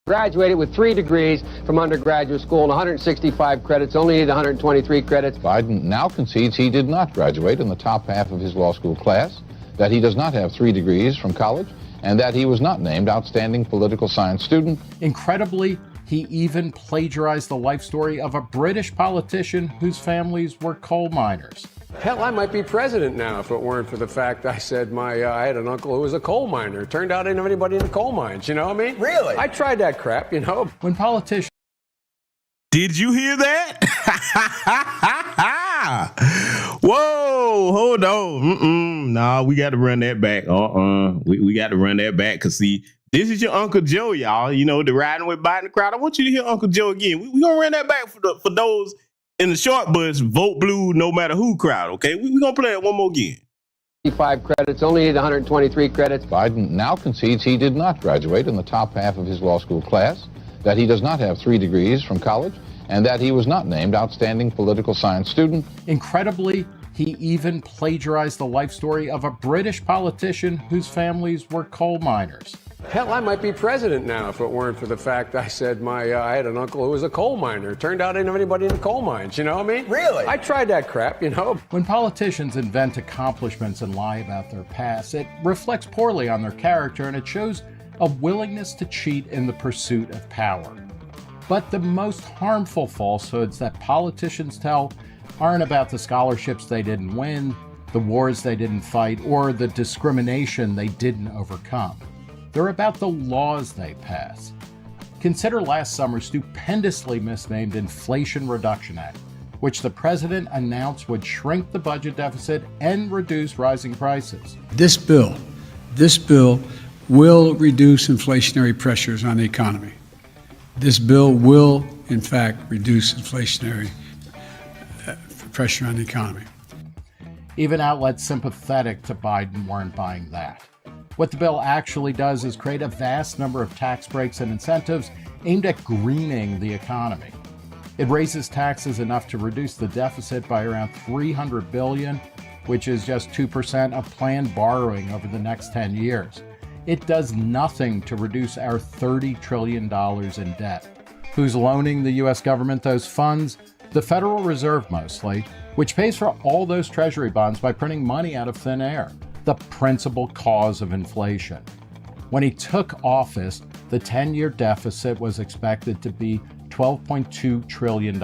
[SPEAKER 19] Graduated with 3 degrees from undergraduate school and 165 credits, only need 123 credits.
[SPEAKER 20] Biden now concedes he did not graduate in the top half of his law school class, that he does not have 3 degrees from college, and that he was not named outstanding political science student.
[SPEAKER 16] Incredibly, he even plagiarized the life story of a British politician whose families were coal miners.
[SPEAKER 6] Hell, I might be president now if it weren't for the fact I said I had an uncle who was a coal miner. Turned out I didn't have anybody in the coal mines, you know what I mean?
[SPEAKER 21] Really?
[SPEAKER 6] I tried that crap, you know.
[SPEAKER 16] When politicians...
[SPEAKER 1] Did you hear that? Whoa, hold on. Nah, we got to run that back. We got to run that back because, see, this is your Uncle Joe, y'all. You know, the riding with Biden crowd. I want you to hear Uncle Joe again. We going to run that back for those in the short bus, vote blue, no matter who crowd, okay? We going to play it one more again.
[SPEAKER 19] 5 credits, only need 123 credits.
[SPEAKER 20] Biden now concedes he did not graduate in the top half of his law school class, that he does not have 3 degrees from college, and that he was not named outstanding political science student.
[SPEAKER 16] Incredibly, he even plagiarized the life story of a British politician whose families were coal miners.
[SPEAKER 6] Hell, I might be president now if it weren't for the fact I said I had an uncle who was a coal miner. Turned out I didn't have anybody in the coal mines, you know what I mean?
[SPEAKER 21] Really?
[SPEAKER 6] I tried that crap, you know.
[SPEAKER 16] When politicians invent accomplishments and lie about their past, it reflects poorly on their character and it shows a willingness to cheat in the pursuit of power. But the most harmful falsehoods that politicians tell aren't about the scholarships they didn't win, the wars they didn't fight, or the discrimination they didn't overcome. They're about the laws they pass. Consider last summer's stupendously misnamed Inflation Reduction Act, which the president announced would shrink the budget deficit and reduce rising prices.
[SPEAKER 22] This bill will reduce inflationary pressures on the economy. This bill will, in fact, reduce inflationary pressure on the economy.
[SPEAKER 16] Even outlets sympathetic to Biden weren't buying that. What the bill actually does is create a vast number of tax breaks and incentives aimed at greening the economy. It raises taxes enough to reduce the deficit by around $300 billion, which is just 2% of planned borrowing over the next 10 years. It does nothing to reduce our $30 trillion in debt. Who's loaning the U.S. government those funds? The Federal Reserve mostly, which pays for all those treasury bonds by printing money out of thin air, the principal cause of inflation. When he took office, the 10-year deficit was expected to be $12.2 trillion.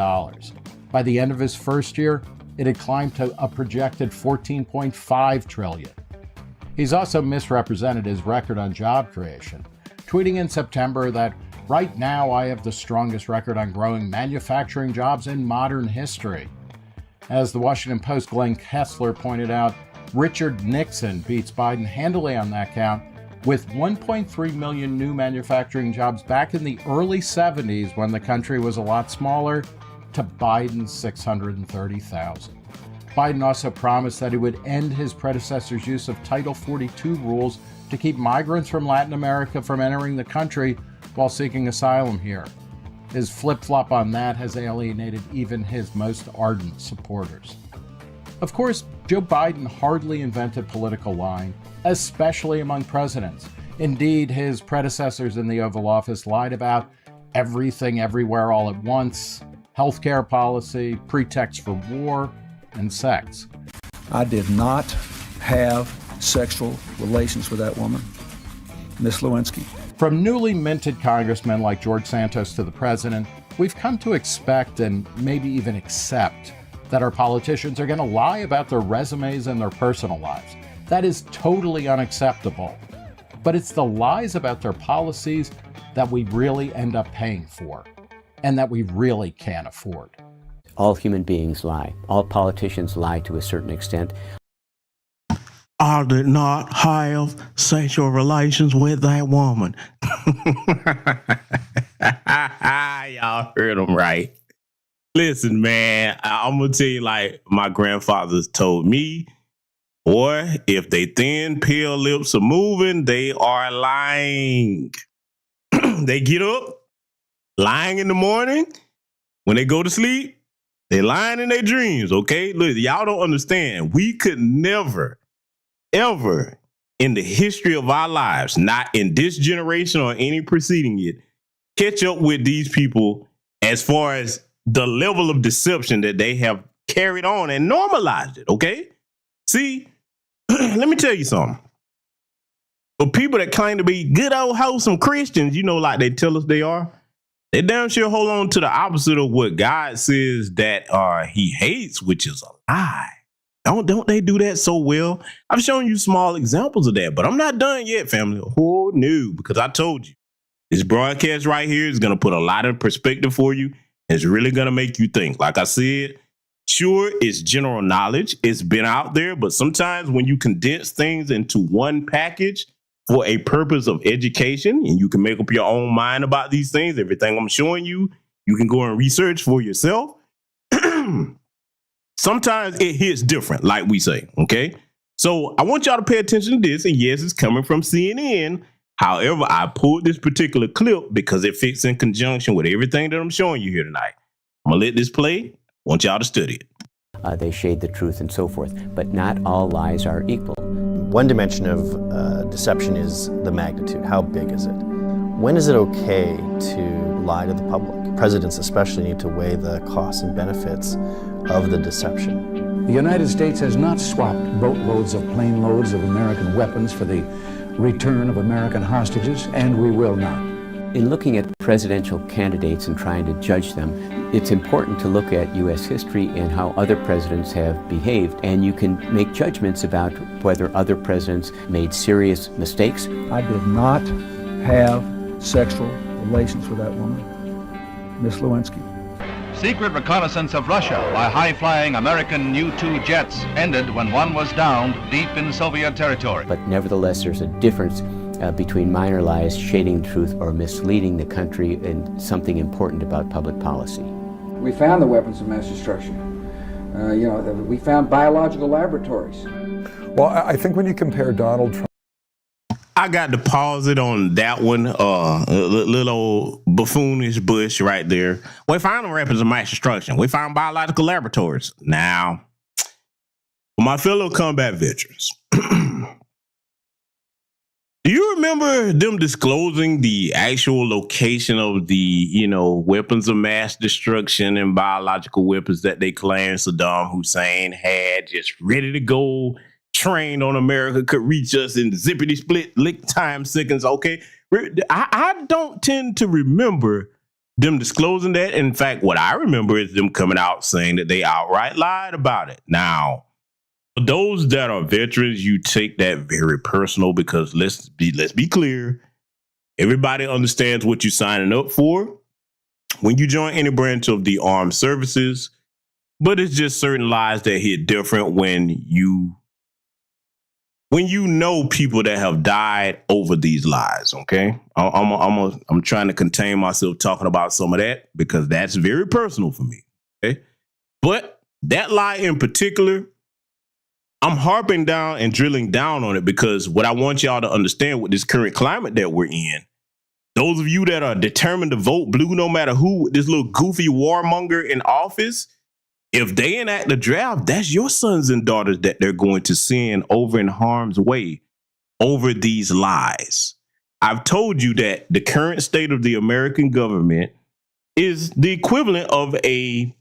[SPEAKER 16] By the end of his first year, it had climbed to a projected $14.5 trillion. He's also misrepresented his record on job creation, tweeting in September that right now I have the strongest record on growing manufacturing jobs in modern history. As the Washington Post's Glenn Kessler pointed out, Richard Nixon beats Biden handily on that count, with 1.3 million new manufacturing jobs back in the early 70s when the country was a lot smaller, to Biden's 630,000. Biden also promised that he would end his predecessor's use of Title 42 rules to keep migrants from Latin America from entering the country while seeking asylum here. His flip-flop on that has alienated even his most ardent supporters. Of course, Joe Biden hardly invented political lying, especially among presidents. Indeed, his predecessors in the Oval Office lied about everything everywhere all at once, healthcare policy, pretext for war, and sex.
[SPEAKER 21] I did not have sexual relations with that woman, Miss Lewinsky.
[SPEAKER 16] From newly minted congressmen like George Santos to the president, we've come to expect and maybe even accept that our politicians are going to lie about their resumes and their personal lives. That is totally unacceptable. But it's the lies about their policies that we really end up paying for, and that we really can't afford.
[SPEAKER 23] All human beings lie. All politicians lie to a certain extent.
[SPEAKER 1] I did not have sexual relations with that woman. Y'all heard him right. Listen, man, I'm going to tell you like my grandfathers told me, boy, if they thin, pale lips are moving, they are lying. They get up, lying in the morning. When they go to sleep, they lying in their dreams, okay? Look, y'all don't understand. We could never, ever in the history of our lives, not in this generation or any preceding it, catch up with these people as far as the level of deception that they have carried on and normalized it, okay? See, let me tell you something. For people that claim to be good old wholesome Christians, you know, like they tell us they are, they damn sure hold on to the opposite of what God says that he hates, which is a lie. Don't they do that so well? I've shown you small examples of that, but I'm not done yet, family. Oh, no, because I told you. This broadcast right here is going to put a lot of perspective for you. It's really going to make you think. Like I said, sure, it's general knowledge. It's been out there, but sometimes when you condense things into one package for a purpose of education, and you can make up your own mind about these things, everything I'm showing you, you can go and research for yourself. Sometimes it hits different, like we say, okay? So I want y'all to pay attention to this, and yes, it's coming from CNN. However, I pulled this particular clip because it fits in conjunction with everything that I'm showing you here tonight. I'm gonna let this play. I want y'all to study it.
[SPEAKER 23] They shade the truth and so forth, but not all lies are equal.
[SPEAKER 2] One dimension of deception is the magnitude. How big is it? When is it okay to lie to the public? Presidents especially need to weigh the costs and benefits of the deception.
[SPEAKER 3] The United States has not swapped boatloads of plane loads of American weapons for the return of American hostages, and we will not.
[SPEAKER 23] In looking at presidential candidates and trying to judge them, it's important to look at U.S. history and how other presidents have behaved, and you can make judgments about whether other presidents made serious mistakes.
[SPEAKER 21] I did not have sexual relations with that woman, Miss Lewinsky.
[SPEAKER 5] Secret reconnaissance of Russia by high-flying American U-2 jets ended when one was downed deep in Soviet territory.
[SPEAKER 23] But nevertheless, there's a difference between minor lies, shading the truth, or misleading the country in something important about public policy.
[SPEAKER 24] We found the weapons of mass destruction. We found biological laboratories.
[SPEAKER 25] Well, I think when you compare Donald Trump,
[SPEAKER 1] I got to pause it on that one. Little buffoonish Bush right there. We found weapons of mass destruction. We found biological laboratories. Now, for my fellow combat veterans, do you remember them disclosing the actual location of the, weapons of mass destruction and biological weapons that they claimed Saddam Hussein had just ready to go? Trained on America, could reach us in zippity split lick time seconds. Okay, I don't tend to remember them disclosing that. In fact, what I remember is them coming out saying that they outright lied about it. Now, for those that are veterans, you take that very personal because let's be clear. Everybody understands what you're signing up for when you join any branch of the armed services, but it's just certain lies that hit different when you know people that have died over these lies, okay? I'm trying to contain myself talking about some of that because that's very personal for me, okay? But that lie in particular, I'm harping down and drilling down on it because what I want y'all to understand with this current climate that we're in, those of you that are determined to vote blue no matter who, this little goofy warmonger in office, if they enact the draft, that's your sons and daughters that they're going to send over in harm's way over these lies. I've told you that the current state of the American government is the equivalent of a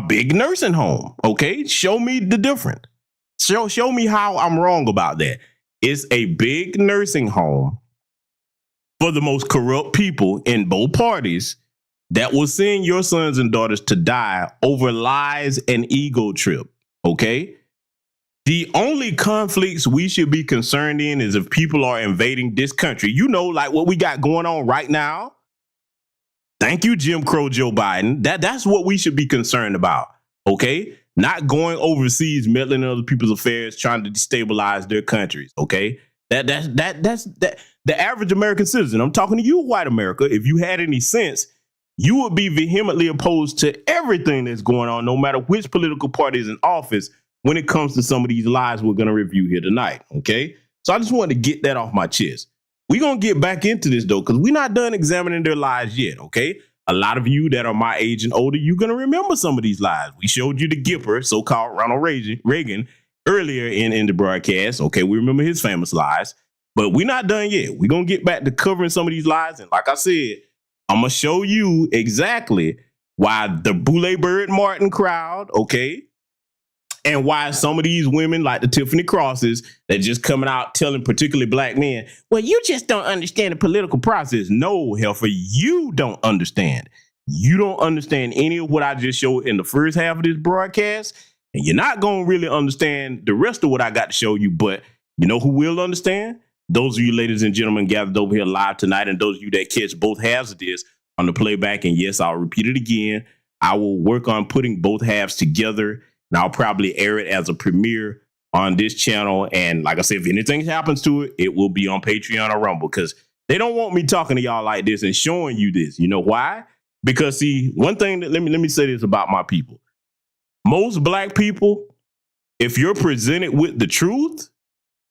[SPEAKER 1] big nursing home. Okay, show me the difference. Show me how I'm wrong about that. It's a big nursing home for the most corrupt people in both parties that will send your sons and daughters to die over lies and ego trip, okay? The only conflicts we should be concerned in is if people are invading this country. Like what we got going on right now. Thank you, Jim Crow Joe Biden. That's what we should be concerned about, okay? Not going overseas, meddling in other people's affairs, trying to destabilize their countries, okay? That's the average American citizen. I'm talking to you, white America. If you had any sense, you would be vehemently opposed to everything that's going on, no matter which political party is in office, when it comes to some of these lies we're going to review here tonight, okay? So I just wanted to get that off my chest. We're going to get back into this, though, because we're not done examining their lies yet, okay? A lot of you that are my age and older, you're going to remember some of these lies. We showed you the Gipper, so-called Ronald Reagan, earlier in the broadcast. Okay, we remember his famous lies, but we're not done yet. We're going to get back to covering some of these lies, and like I said, I'm going to show you exactly why the Boule Bird Martin crowd, okay, and why some of these women like the Tiffany Crosses that just coming out telling particularly black men, well, you just don't understand the political process. No, Helfer, you don't understand. You don't understand any of what I just showed in the first half of this broadcast. And you're not going to really understand the rest of what I got to show you, but you know who will understand? Those of you ladies and gentlemen gathered over here live tonight, and those of you that catch both halves of this on the playback. And yes, I'll repeat it again. I will work on putting both halves together, and I'll probably air it as a premiere on this channel. And like I said, if anything happens to it, it will be on Patreon or Rumble, because they don't want me talking to y'all like this and showing you this. You know why? Because see, one thing that let me say this about my people. Most black people, if you're presented with the truth,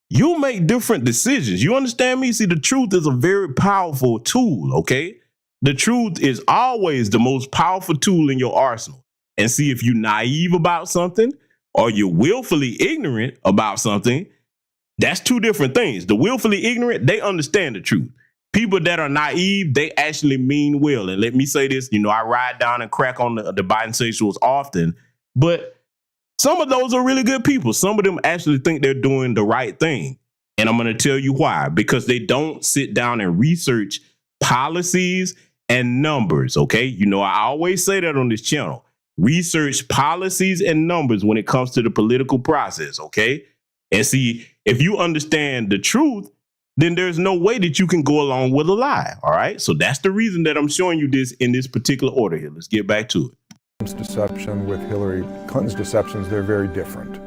[SPEAKER 1] you'll make different decisions. You understand me? See, the truth is a very powerful tool, okay? The truth is always the most powerful tool in your arsenal. And see, if you're naive about something or you're willfully ignorant about something, that's two different things. The willfully ignorant, they understand the truth. People that are naive, they actually mean well. And let me say this, you know, I ride down and crack on the bisexuals often, but some of those are really good people. Some of them actually think they're doing the right thing. And I'm going to tell you why. Because they don't sit down and research policies and numbers, okay? You know, I always say that on this channel. Research policies and numbers when it comes to the political process, okay? And see, if you understand the truth, then there's no way that you can go along with a lie, all right? So that's the reason that I'm showing you this in this particular order here. Let's get back to it.
[SPEAKER 25] Deception with Hillary Clinton's deceptions, they're very different.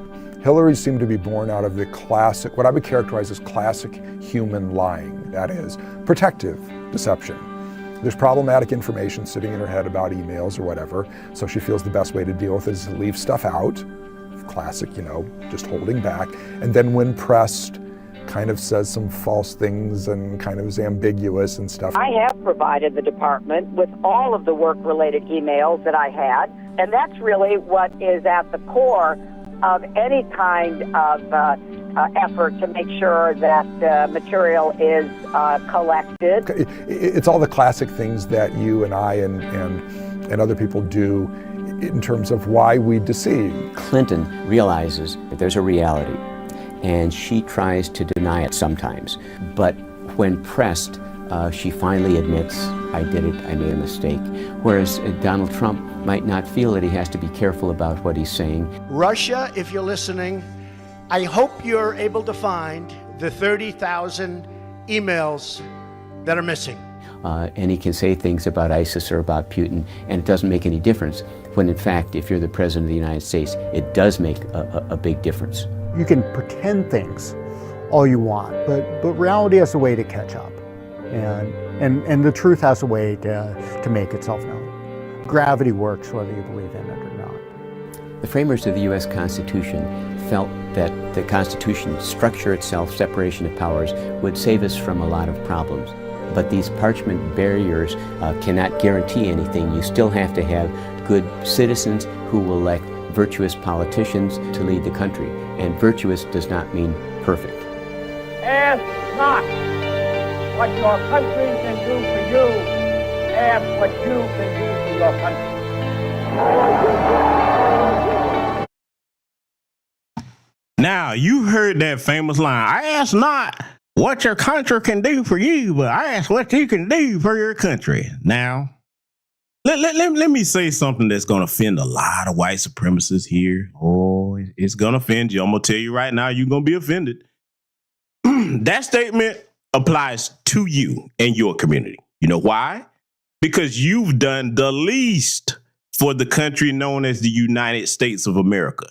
[SPEAKER 25] Hillary seemed to be born out of the classic, what I would characterize as classic human lying, that is, protective deception. There's problematic information sitting in her head about emails or whatever, so she feels the best way to deal with it is to leave stuff out. Classic, you know, just holding back. And then when pressed, kind of says some false things and kind of is ambiguous and stuff.
[SPEAKER 8] I have provided the department with all of the work-related emails that I had, and that's really what is at the core of any kind of effort to make sure that material is collected.
[SPEAKER 25] It's all the classic things that you and I and other people do in terms of why we deceive.
[SPEAKER 23] Clinton realizes that there's a reality, and she tries to deny it sometimes. But when pressed, she finally admits, I did it, I made a mistake. Whereas Donald Trump might not feel that he has to be careful about what he's saying.
[SPEAKER 9] Russia, if you're listening, I hope you're able to find the 30,000 emails that are missing.
[SPEAKER 23] And he can say things about ISIS or about Putin, and it doesn't make any difference. When in fact, if you're the President of the United States, it does make a big difference.
[SPEAKER 10] You can pretend things all you want, but reality has a way to catch up, and the truth has a way to make itself known. Gravity works whether you believe in it or not.
[SPEAKER 23] The framers of the U.S. Constitution felt that the Constitution structure itself, separation of powers, would save us from a lot of problems. But these parchment barriers cannot guarantee anything. You still have to have good citizens who will elect virtuous politicians to lead the country. And virtuous does not mean perfect.
[SPEAKER 8] Ask not what your country can do for you. Ask what you can do for your country.
[SPEAKER 1] Now, you heard that famous line. I ask not what your country can do for you, but I ask what you can do for your country. Now, let me say something that's going to offend a lot of white supremacists here. Oh, it's going to offend you. I'm going to tell you right now, you're going to be offended. That statement applies to you and your community. You know why? Because you've done the least for the country known as the United States of America.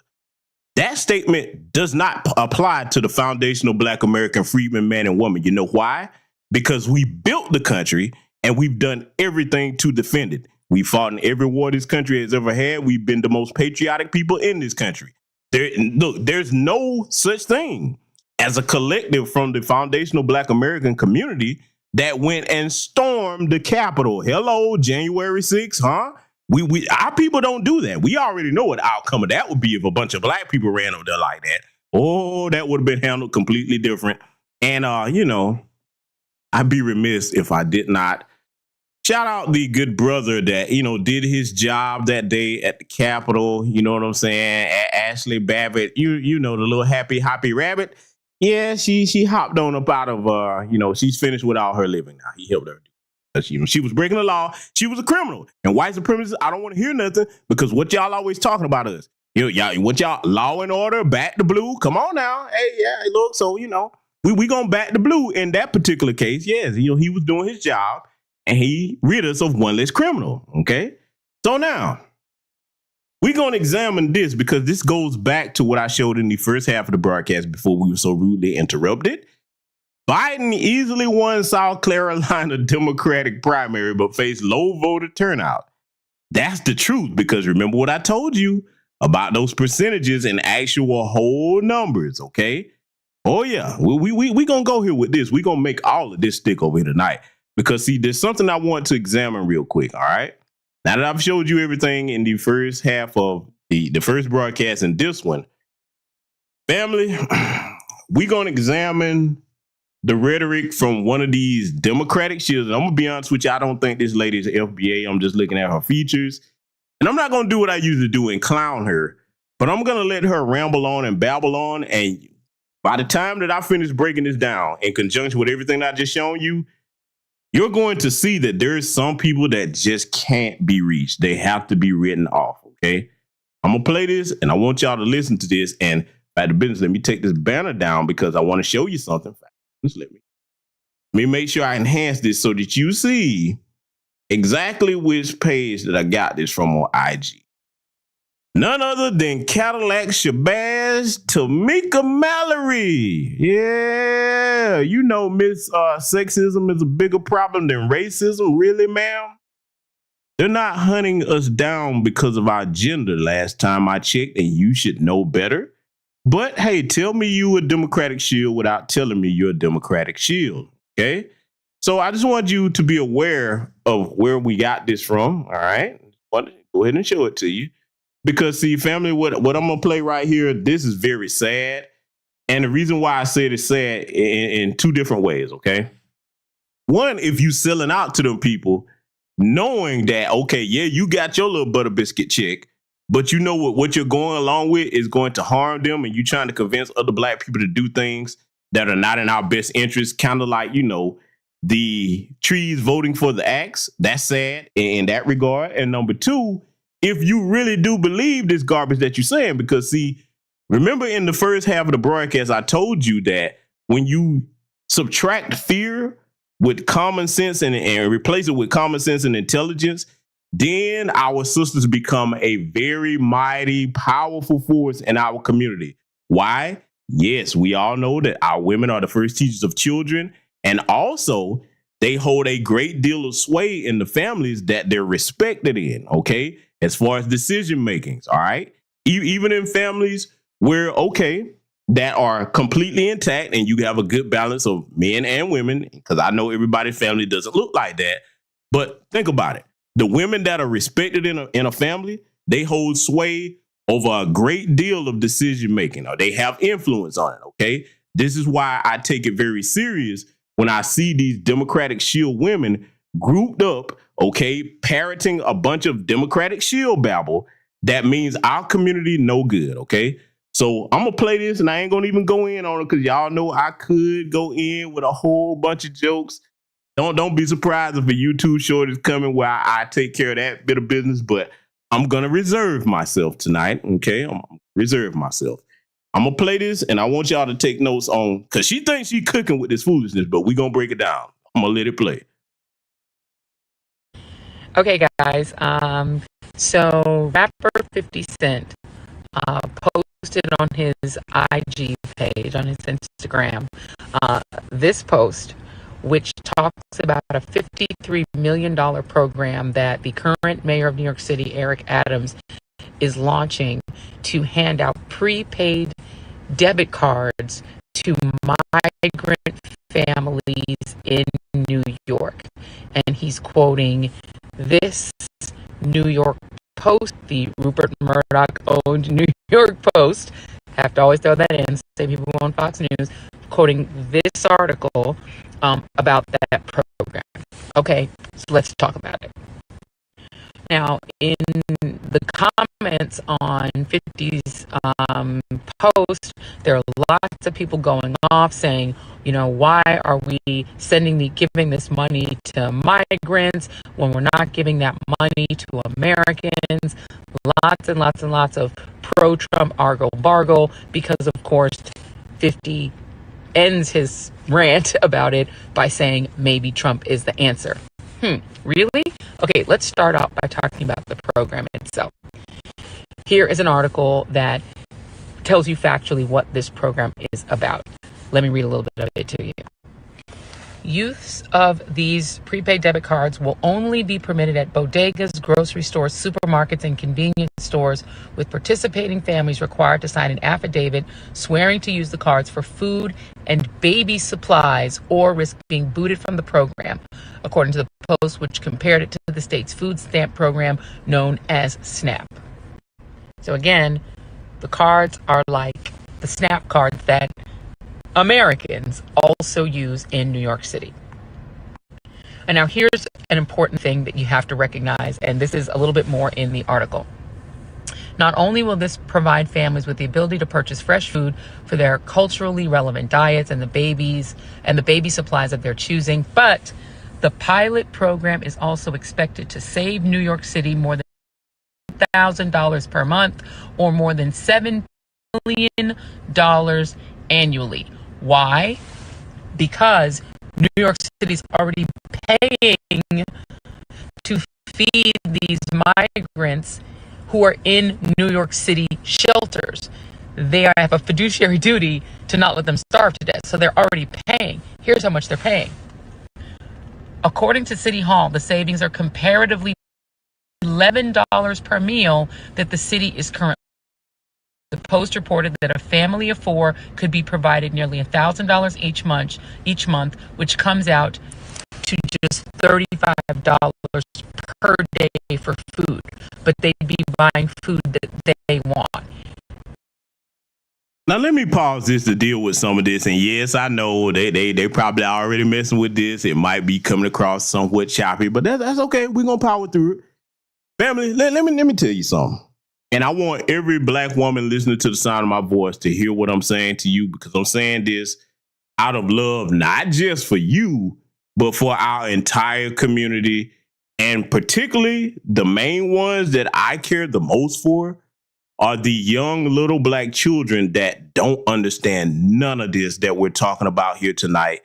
[SPEAKER 1] That statement does not apply to the foundational Black American freedman, man and woman. You know why? Because we built the country and we've done everything to defend it. We fought in every war this country has ever had. We've been the most patriotic people in this country. There's no such thing as a collective from the foundational Black American community that went and stormed the Capitol. Hello, January 6th, huh? Our people don't do that. We already know what the outcome of that would be if a bunch of black people ran over there like that. Oh, that would have been handled completely different. And, you know, I'd be remiss if I did not shout out the good brother that, you know, did his job that day at the Capitol. You know what I'm saying? Ashley Babbitt, you know, the little happy hoppy rabbit. Yeah, she hopped on up out of, you know, she's finished with all her living now. He helped her. She was breaking the law. She was a criminal. And white supremacists, I don't want to hear nothing, because what y'all always talking about us. Y'all, what y'all, Law and Order, back the blue? Come on now. Hey, yeah, look, so, we gonna back the blue in that particular case. Yes, he was doing his job and he rid us of one less criminal, okay? So now, we're going to examine this because this goes back to what I showed in the first half of the broadcast before we were so rudely interrupted. Biden easily won South Carolina Democratic primary but faced low voter turnout. That's the truth, because remember what I told you about those percentages and actual whole numbers, okay? Oh, yeah, we going to go here with this. We're going to make all of this stick over here tonight because, see, there's something I want to examine real quick, all right? Now that I've showed you everything in the first half of the first broadcast and this one, family, we're going to examine the rhetoric from one of these Democratic shields. And I'm going to be honest with you, I don't think this lady is FBA. I'm just looking at her features. And I'm not going to do what I usually do and clown her, but I'm going to let her ramble on and babble on. And by the time that I finish breaking this down in conjunction with everything I just shown you, you're going to see that there's some people that just can't be reached. They have to be written off, okay? I'm going to play this, and I want y'all to listen to this. And by the business, let me take this banner down because I want to show you something. Just let me make sure I enhance this so that you see exactly which page that I got this from on IG. None other than Cadillac Shabazz Tamika Mallory. Yeah, Miss sexism is a bigger problem than racism. Really, ma'am? They're not hunting us down because of our gender last time I checked, and you should know better. But hey, tell me you a Democratic shield without telling me you're a Democratic shield, okay? So I just want you to be aware of where we got this from, all right? Go ahead and show it to you. Because, see, family, what I'm going to play right here, this is very sad. And the reason why I said it's sad in two different ways, okay? One, if you selling out to them people, knowing that, okay, yeah, you got your little butter biscuit check, but you know what you're going along with is going to harm them, and you trying to convince other black people to do things that are not in our best interest, kind of like, the trees voting for the axe. That's sad in that regard. And number two, if you really do believe this garbage that you're saying, because, see, remember in the first half of the broadcast, I told you that when you subtract fear with common sense and replace it with common sense and intelligence, then our sisters become a very mighty, powerful force in our community. Why? Yes, we all know that our women are the first teachers of children, and also they hold a great deal of sway in the families that they're respected in, okay? As far as decision makings, all right? Even in families where, okay, that are completely intact and you have a good balance of men and women, because I know everybody's family doesn't look like that. But think about it. The women that are respected in a family, they hold sway over a great deal of decision making, or they have influence on it, okay? This is why I take it very serious when I see these Democratic shield women grouped up, okay, parroting a bunch of Democratic shield babble. That means our community no good, okay? So I'm going to play this, and I ain't going to even go in on it because y'all know I could go in with a whole bunch of jokes. Don't be surprised if a YouTube short is coming where I take care of that bit of business, but I'm going to reserve myself tonight, okay? I'm gonna reserve myself. I'm going to play this, and I want y'all to take notes on, because she thinks she's cooking with this foolishness, but we're going to break it down. I'm going to let it play.
[SPEAKER 4] Okay, guys. So rapper 50 Cent posted on his IG page, on his Instagram, this post, which talks about a $53 million program that the current mayor of New York City, Eric Adams, is launching to hand out prepaid debit cards to migrant families in New York. And he's quoting this New York Post, the Rupert Murdoch-owned New York Post. Have to always throw that in, same people on Fox News, quoting this article about that program. Okay, so let's talk about it. Now, in the comments on 50's post, there are lots of people going off saying, why are we giving this money to migrants when we're not giving that money to Americans? Lots and lots and lots of pro-Trump argle-bargle because, of course, 50 ends his rant about it by saying maybe Trump is the answer. Really? Okay, let's start out by talking about the program itself. Here is an article that tells you factually what this program is about. Let me read a little bit of it to you. Use of these prepaid debit cards will only be permitted at bodegas, grocery stores, supermarkets, and convenience stores, with participating families required to sign an affidavit swearing to use the cards for food and baby supplies or risk being booted from the program, according to the Post, which compared it to the state's food stamp program known as SNAP. So again, the cards are like the SNAP cards that Americans also use in New York City. And now here's an important thing that you have to recognize, and this is a little bit more in the article. Not only will this provide families with the ability to purchase fresh food for their culturally relevant diets and the baby supplies of their choosing, but the pilot program is also expected to save New York City more than $1,000 per month, or more than $7 million annually. Why? Because New York City is already paying to feed these migrants who are in New York City shelters. They have a fiduciary duty to not let them starve to death. So they're already paying. Here's how much they're paying. According to City Hall, the savings are comparatively $11 per meal that the city is currently. The Post reported that a family of 4 could be provided nearly $1,000 each month, which comes out to just $35 per day for food. But they'd be buying food that they want.
[SPEAKER 1] Now let me pause this to deal with some of this. And yes, I know they probably already messing with this. It might be coming across somewhat choppy, but that's okay. We're gonna power through it. Family, let me tell you something. And I want every black woman listening to the sound of my voice to hear what I'm saying to you, because I'm saying this out of love, not just for you, but for our entire community, and particularly the main ones that I care the most for are the young little black children that don't understand none of this that we're talking about here tonight.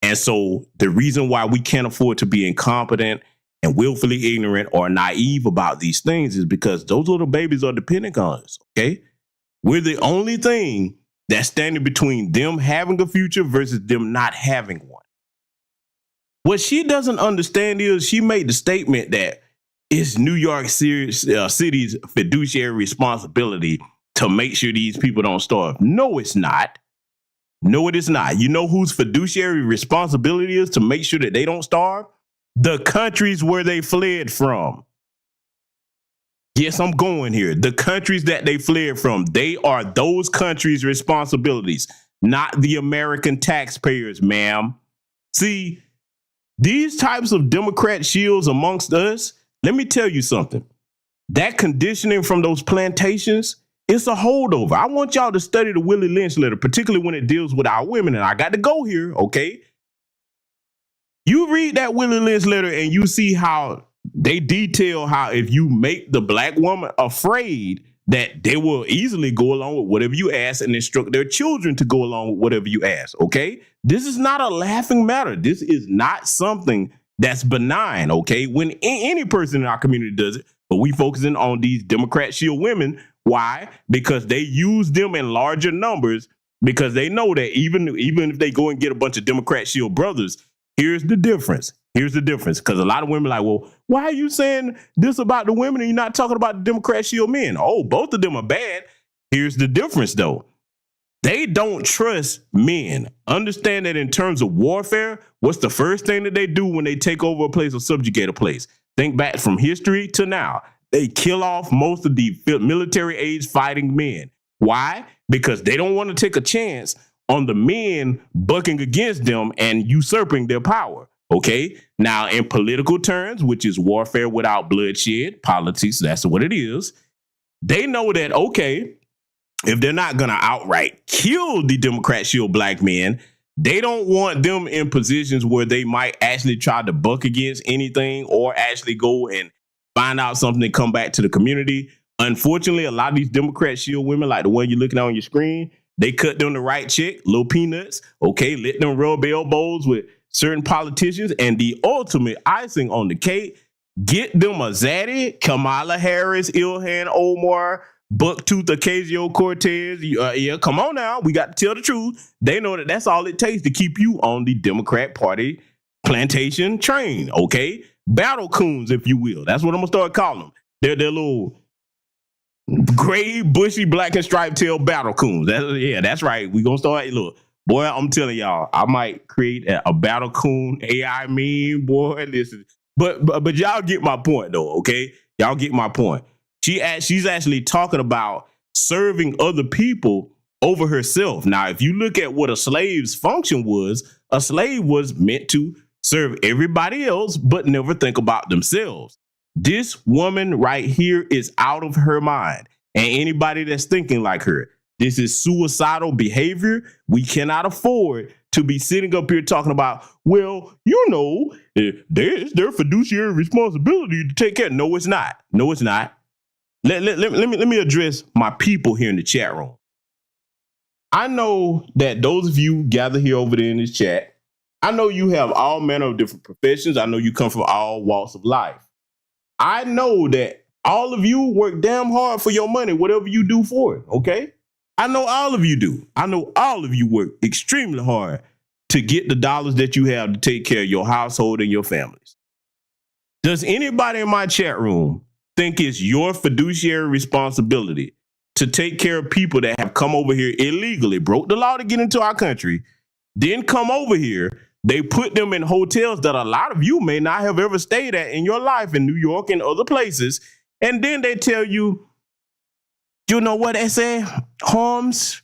[SPEAKER 1] And so the reason why we can't afford to be incompetent and willfully ignorant or naive about these things is because those little babies are dependent on us, okay? We're the only thing that's standing between them having a future versus them not having one. What she doesn't understand is she made the statement that it's New York City's fiduciary responsibility to make sure these people don't starve. No, it's not. No, it is not. You know whose fiduciary responsibility is to make sure that they don't starve? The countries where they fled from. Yes, I'm going here. The countries that they fled from, they are those countries' responsibilities, not the American taxpayers, ma'am. See, these types of Democrat shields amongst us, let me tell you something. That conditioning from those plantations, it's a holdover. I want y'all to study the Willie Lynch letter, particularly when it deals with our women. And I got to go here, okay? You read that Willie Lynch letter and you see how they detail how if you make the black woman afraid, that they will easily go along with whatever you ask and instruct their children to go along with whatever you ask, okay? This is not a laughing matter. This is not something that's benign, okay? When any person in our community does it, but we focusing on these Democrat shield women. Why? Because they use them in larger numbers, because they know that even if they go and get a bunch of Democrat shield brothers, here's the difference. Here's the difference. Because a lot of women are like, well, why are you saying this about the women and you're not talking about the Democrat shield men? Oh, both of them are bad. Here's the difference, though. They don't trust men. Understand that in terms of warfare, what's the first thing that they do when they take over a place or subjugate a place? Think back from history to now. They kill off most of the military-age fighting men. Why? Because they don't want to take a chance on the men bucking against them and usurping their power. Okay, now in political terms, which is warfare without bloodshed, politics, that's what it is. They know that, okay, if they're not going to outright kill the Democrat shield black men, they don't want them in positions where they might actually try to buck against anything or actually go and find out something and come back to the community. Unfortunately, a lot of these Democrat shield women, like the one you're looking at on your screen, they cut them the right check, little peanuts. Okay, let them rub elbows with certain politicians. And the ultimate icing on the cake, get them a zaddy, Kamala Harris, Ilhan Omar, Bucktooth Ocasio-Cortez. Yeah, come on now. We got to tell the truth. They know that that's all it takes to keep you on the Democrat Party plantation train, okay? Battle coons, if you will. That's what I'm going to start calling them. They're little gray, bushy, black and striped tail battle coons. That's right. We gonna start. Look, boy, I'm telling y'all, I might create a battle coon AI meme. Boy, listen, but y'all get my point though. Okay, y'all get my point. She's actually talking about serving other people over herself. Now, if you look at what a slave's function was, a slave was meant to serve everybody else, but never think about themselves. This woman right here is out of her mind. And anybody that's thinking like her, this is suicidal behavior. We cannot afford to be sitting up here talking about, well, you know, there's their fiduciary responsibility to take care. No, it's not. No, it's not. Let me address my people here in the chat room. I know that those of you gather here over there in this chat, I know you have all manner of different professions. I know you come from all walks of life. I know that all of you work damn hard for your money, whatever you do for it, okay? I know all of you do. I know all of you work extremely hard to get the dollars that you have to take care of your household and your families. Does anybody in my chat room think it's your fiduciary responsibility to take care of people that have come over here illegally, broke the law to get into our country, then come over here? They put them in hotels that a lot of you may not have ever stayed at in your life in New York and other places. And then they tell you, you know what they say, Holmes,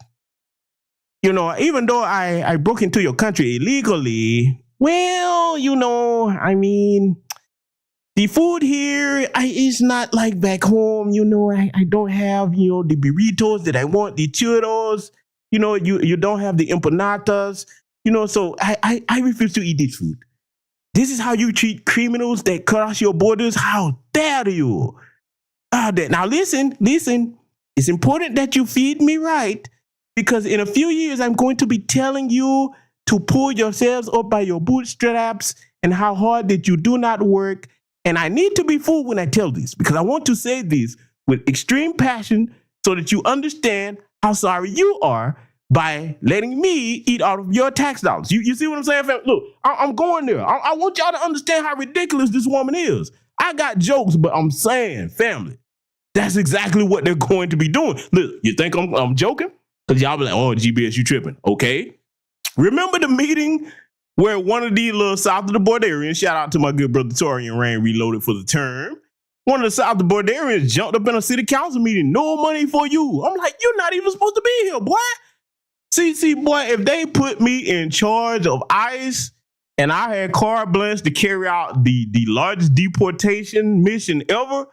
[SPEAKER 1] you know, even though I broke into your country illegally, well, you know, I mean, the food here is not like back home. You know, I don't have, you know, the burritos that I want, the churros, you know, you don't have the empanadas. You know, so I refuse to eat this food. This is how you treat criminals that cross your borders? How dare you? Now listen. It's important that you feed me right, because in a few years, I'm going to be telling you to pull yourselves up by your bootstraps and how hard that you do not work. And I need to be full when I tell this, because I want to say this with extreme passion so that you understand how sorry you are by letting me eat out of your tax dollars. You see what I'm saying, fam? Look, I'm going there. I want y'all to understand how ridiculous this woman is. I got jokes, but I'm saying, family, that's exactly what they're going to be doing. Look, you think I'm joking? Because y'all be like, oh, GBS, you tripping. Okay. Remember the meeting where one of these little South of the Bordarians, shout out to my good brother Torian Rain Reloaded for the term, one of the South of the Bordarians jumped up in a city council meeting, no money for you. I'm like, you're not even supposed to be here, boy. See, boy, if they put me in charge of ICE and I had carte blanche to carry out the largest deportation mission ever,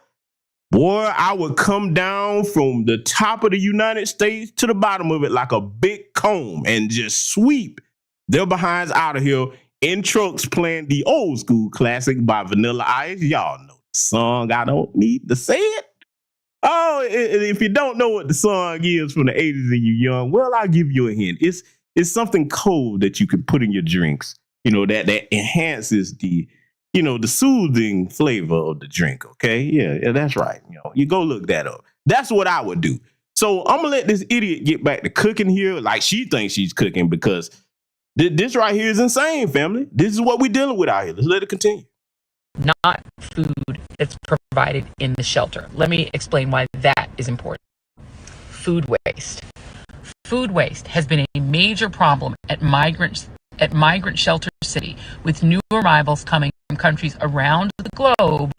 [SPEAKER 1] boy, I would come down from the top of the United States to the bottom of it like a big comb and just sweep their behinds out of here in trucks playing the old school classic by Vanilla Ice. Y'all know the song. I don't need to say it. Oh, if you don't know what the song is from the 80s and you're young, well, I'll give you a hint. It's something cold that you can put in your drinks, you know, that enhances the, you know, the soothing flavor of the drink. Okay. Yeah, that's right. You know, you go look that up. That's what I would do. So I'm gonna let this idiot get back to cooking here like she thinks she's cooking, because this right here is insane, family. This is what we're dealing with out here. Let's let it continue.
[SPEAKER 4] Not food that's provided in the shelter. Let me explain why that is important. Food waste. Food waste has been a major problem at migrant shelter city, with new arrivals coming from countries around the globe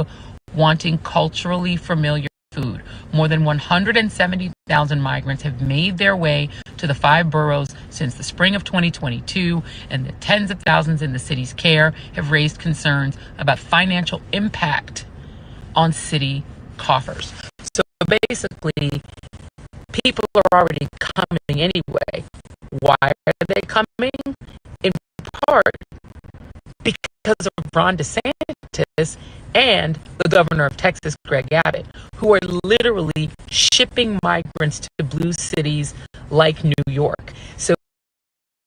[SPEAKER 4] wanting culturally familiar food. More than 170,000 migrants have made their way to the 5 boroughs since the spring of 2022, and the tens of thousands in the city's care have raised concerns about financial impact on city coffers. So basically, people are already coming anyway. Why are they coming? In part because of Ron DeSantis. DeSantis and the governor of Texas, Greg Abbott, who are literally shipping migrants to blue cities like New York. So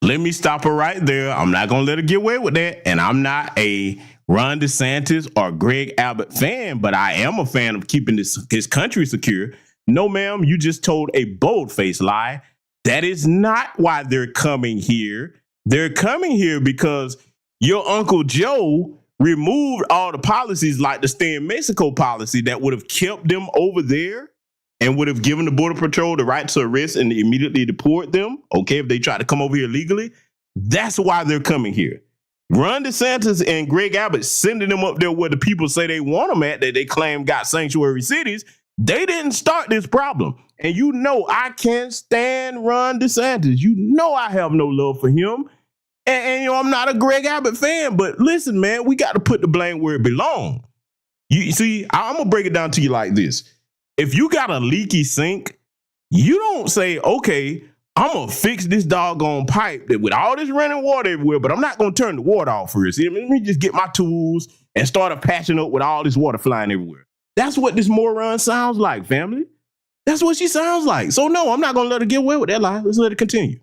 [SPEAKER 1] let me stop her right there. I'm not going to let her get away with that. And I'm not a Ron DeSantis or Greg Abbott fan, but I am a fan of keeping his country secure. No, ma'am, you just told a bold-faced lie. That is not why they're coming here. They're coming here because your Uncle Joe removed all the policies like the Stay in Mexico policy that would have kept them over there and would have given the Border Patrol the right to arrest and immediately deport them, okay, if they try to come over here legally. That's why they're coming here. Ron DeSantis and Greg Abbott sending them up there where the people say they want them at, that they claim got sanctuary cities. They didn't start this problem. And you know I can't stand Ron DeSantis. You know I have no love for him. And you know, I'm not a Greg Abbott fan, but listen, man, we got to put the blame where it belongs. You see, I'm going to break it down to you like this. If you got a leaky sink, you don't say, okay, I'm going to fix this doggone pipe that with all this running water everywhere, but I'm not going to turn the water off first. Let me just get my tools and start patching up with all this water flying everywhere. That's what this moron sounds like, family. That's what she sounds like. So no, I'm not going to let her get away with that lie. Let's let it continue.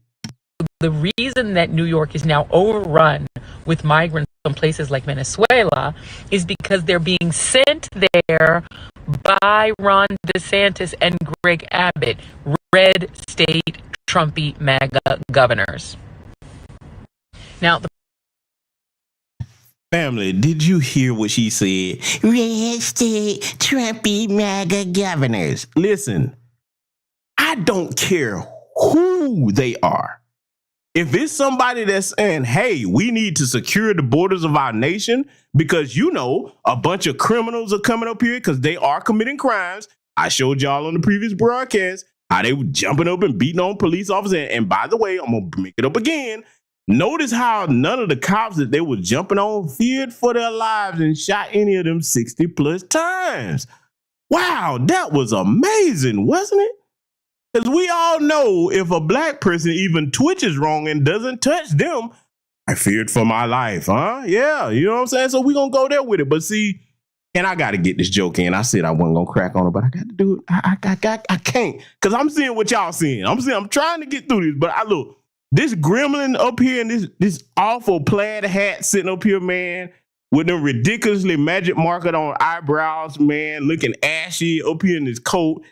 [SPEAKER 4] The reason that New York is now overrun with migrants from places like Venezuela is because they're being sent there by Ron DeSantis and Greg Abbott, red state Trumpy MAGA governors. Now,
[SPEAKER 1] family, did you hear what she said? Red state Trumpy MAGA governors. Listen, I don't care who they are. If it's somebody that's saying, hey, we need to secure the borders of our nation because, you know, a bunch of criminals are coming up here because they are committing crimes. I showed y'all on the previous broadcast how they were jumping up and beating on police officers. And by the way, I'm going to make it up again. Notice how none of the cops that they were jumping on feared for their lives and shot any of them 60 plus times. Wow, that was amazing, wasn't it? Because we all know if a black person even twitches wrong and doesn't touch them, I feared for my life, huh? Yeah, you know what I'm saying? So we're going to go there with it. But see, and I got to get this joke in. I said I wasn't going to crack on it, but I got to do it. I can't because I'm seeing what y'all seeing. I'm trying to get through this, but I look, this gremlin up here and this awful plaid hat sitting up here, man, with them ridiculously magic marker on eyebrows, man, looking ashy up here in his coat.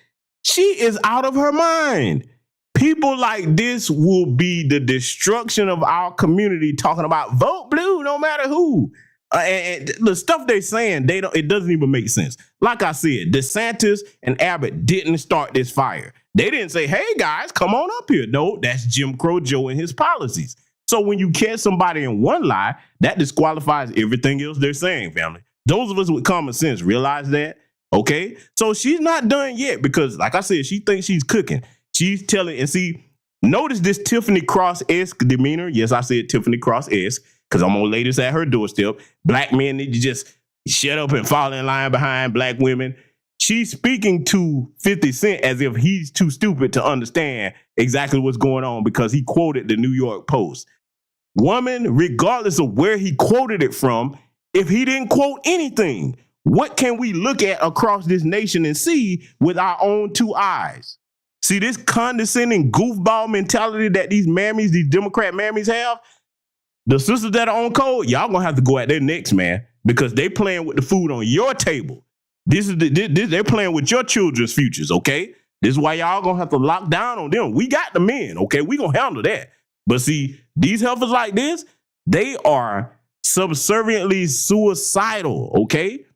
[SPEAKER 1] She is out of her mind. People like this will be the destruction of our community, talking about vote blue no matter who. And the stuff they're saying, it doesn't even make sense. Like I said, DeSantis and Abbott didn't start this fire. They didn't say, hey, guys, come on up here. No, that's Jim Crow Joe and his policies. So when you catch somebody in one lie, that disqualifies everything else they're saying, family. Those of us with common sense realize that. Okay, so she's not done yet because, like I said, she thinks she's cooking. She's telling, and see, notice this Tiffany Cross-esque demeanor. Yes, I said Tiffany Cross-esque because I'm gonna lay this at her doorstep. Black men need to just shut up and fall in line behind black women. She's speaking to 50 Cent as if he's too stupid to understand exactly what's going on because he quoted the New York Post. Woman, regardless of where he quoted it from, if he didn't quote anything, what can we look at across this nation and see with our own two eyes? See this condescending goofball mentality that these mammies, these Democrat mammies have? The sisters that are on code, y'all gonna have to go at their necks, man, because they playing with the food on your table. They're playing with your children's futures, okay? This is why y'all gonna have to lock down on them. We got the men, okay? We gonna handle that. But see, these heifers like this, they are subserviently suicidal, okay?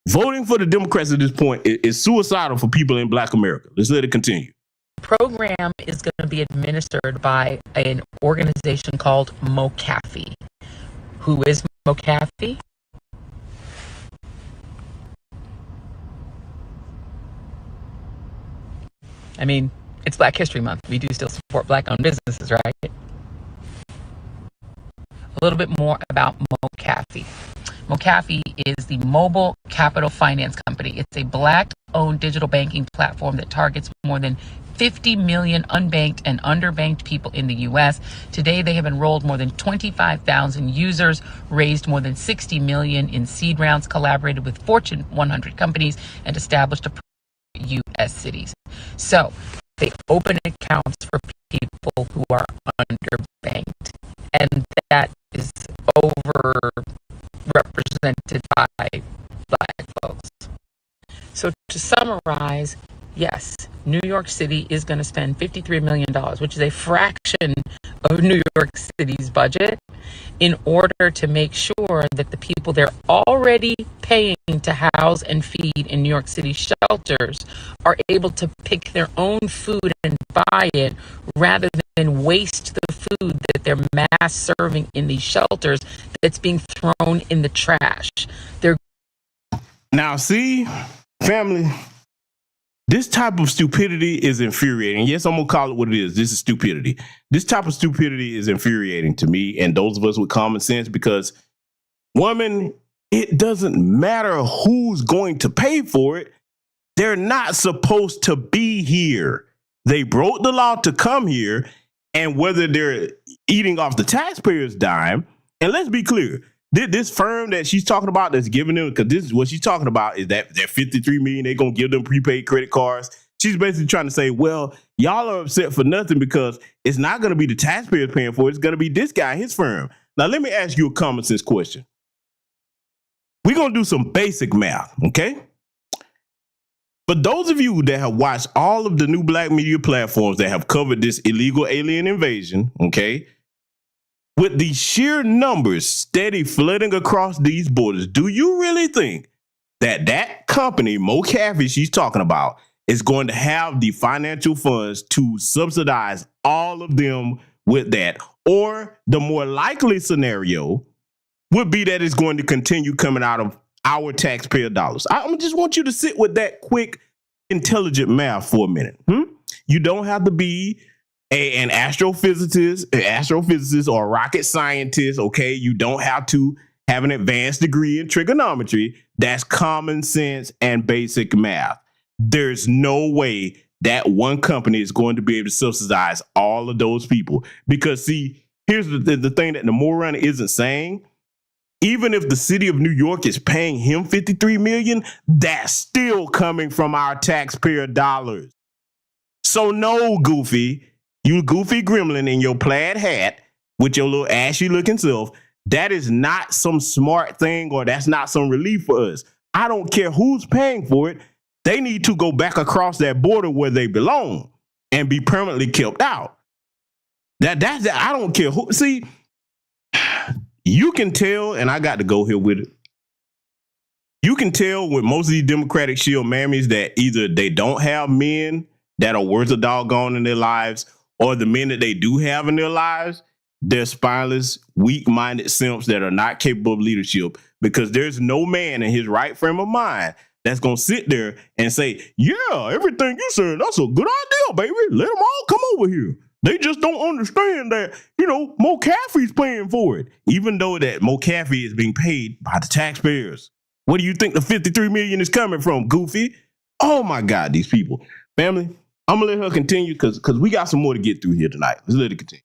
[SPEAKER 1] Voting for the Democrats at this point is suicidal for people in Black America. Let's let it continue.
[SPEAKER 4] The program is going to be administered by an organization called MoCaFi. Who is MoCaFi? I mean, it's Black History Month. We do still support Black-owned businesses, right? A little bit more about MoCaFi. MoCaFi is the Mobile Capital Finance Company. It's a Black-owned digital banking platform that targets more than 50 million unbanked and underbanked people in the U.S. Today, they have enrolled more than 25,000 users, raised more than 60 million in seed rounds, collaborated with Fortune 100 companies, and established a U.S. cities. So they open accounts for people who are underbanked, and that is overrepresented by Black folks. So to summarize, yes, New York City is going to spend $53 million, which is a fraction of New York City's budget, in order to make sure that the people they're already paying to house and feed in New York City shelters are able to pick their own food and buy it, rather than waste the food that they're mass serving in these shelters that's being thrown in the trash.
[SPEAKER 1] Now, see, family, this type of stupidity is infuriating. Yes, I'm going to call it what it is. This is stupidity. This type of stupidity is infuriating to me and those of us with common sense, because, woman, it doesn't matter who's going to pay for it. They're not supposed to be here. They broke the law to come here, and whether they're eating off the taxpayer's dime, and let's be clear, this firm that she's talking about that's giving them, because this is what she's talking about, is that they're $53 million, they're going to give them prepaid credit cards. She's basically trying to say, well, y'all are upset for nothing because it's not going to be the taxpayers paying for it. It's going to be this guy, his firm. Now, let me ask you a common sense question. We're going to do some basic math, okay? For those of you that have watched all of the new black media platforms that have covered this illegal alien invasion, okay, with the sheer numbers steady flooding across these borders, do you really think that that company, Mo Caffey, she's talking about, is going to have the financial funds to subsidize all of them with that? Or the more likely scenario would be that it's going to continue coming out of our taxpayer dollars. I just want you to sit with that quick, intelligent math for a minute. You don't have to be an astrophysicist or a rocket scientist, okay? You don't have to have an advanced degree in trigonometry. That's common sense and basic math. There's no way that one company is going to be able to subsidize all of those people. Because, see, here's the thing that the moron isn't saying. Even if the city of New York is paying him $53 million, that's still coming from our taxpayer dollars. So no, Goofy, you goofy gremlin in your plaid hat with your little ashy looking self, that is not some smart thing, or that's not some relief for us. I don't care who's paying for it. They need to go back across that border where they belong and be permanently kept out. That's I don't care who. See, you can tell, and I got to go here with it. You can tell with most of these Democratic shield mammies that either they don't have men that are worth a doggone in their lives, or the men that they do have in their lives, they're spineless, weak-minded simps that are not capable of leadership, because there's no man in his right frame of mind that's going to sit there and say, yeah, everything you said, that's a good idea, baby. Let them all come over here. They just don't understand that, Mo Caffey's paying for it, even though that Mo Caffey is being paid by the taxpayers. Where do you think the $53 million is coming from, Goofy? Oh, my God, these people. Family, I'm going to let her continue because we got some more to get through here tonight. Let's let it continue.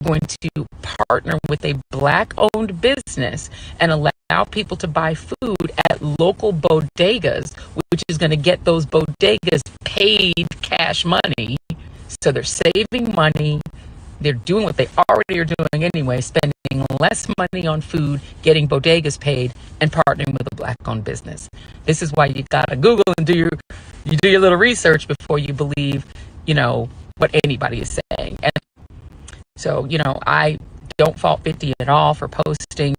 [SPEAKER 4] Going to partner with a Black-owned business and allow people to buy food at local bodegas, which is going to get those bodegas paid cash money. So they're saving money. They're doing what they already are doing anyway, spending less money on food, getting bodegas paid, and partnering with a Black-owned business. This is why you gotta Google and do your little research before you believe, what anybody is saying. And so, I don't fault 50 at all for posting,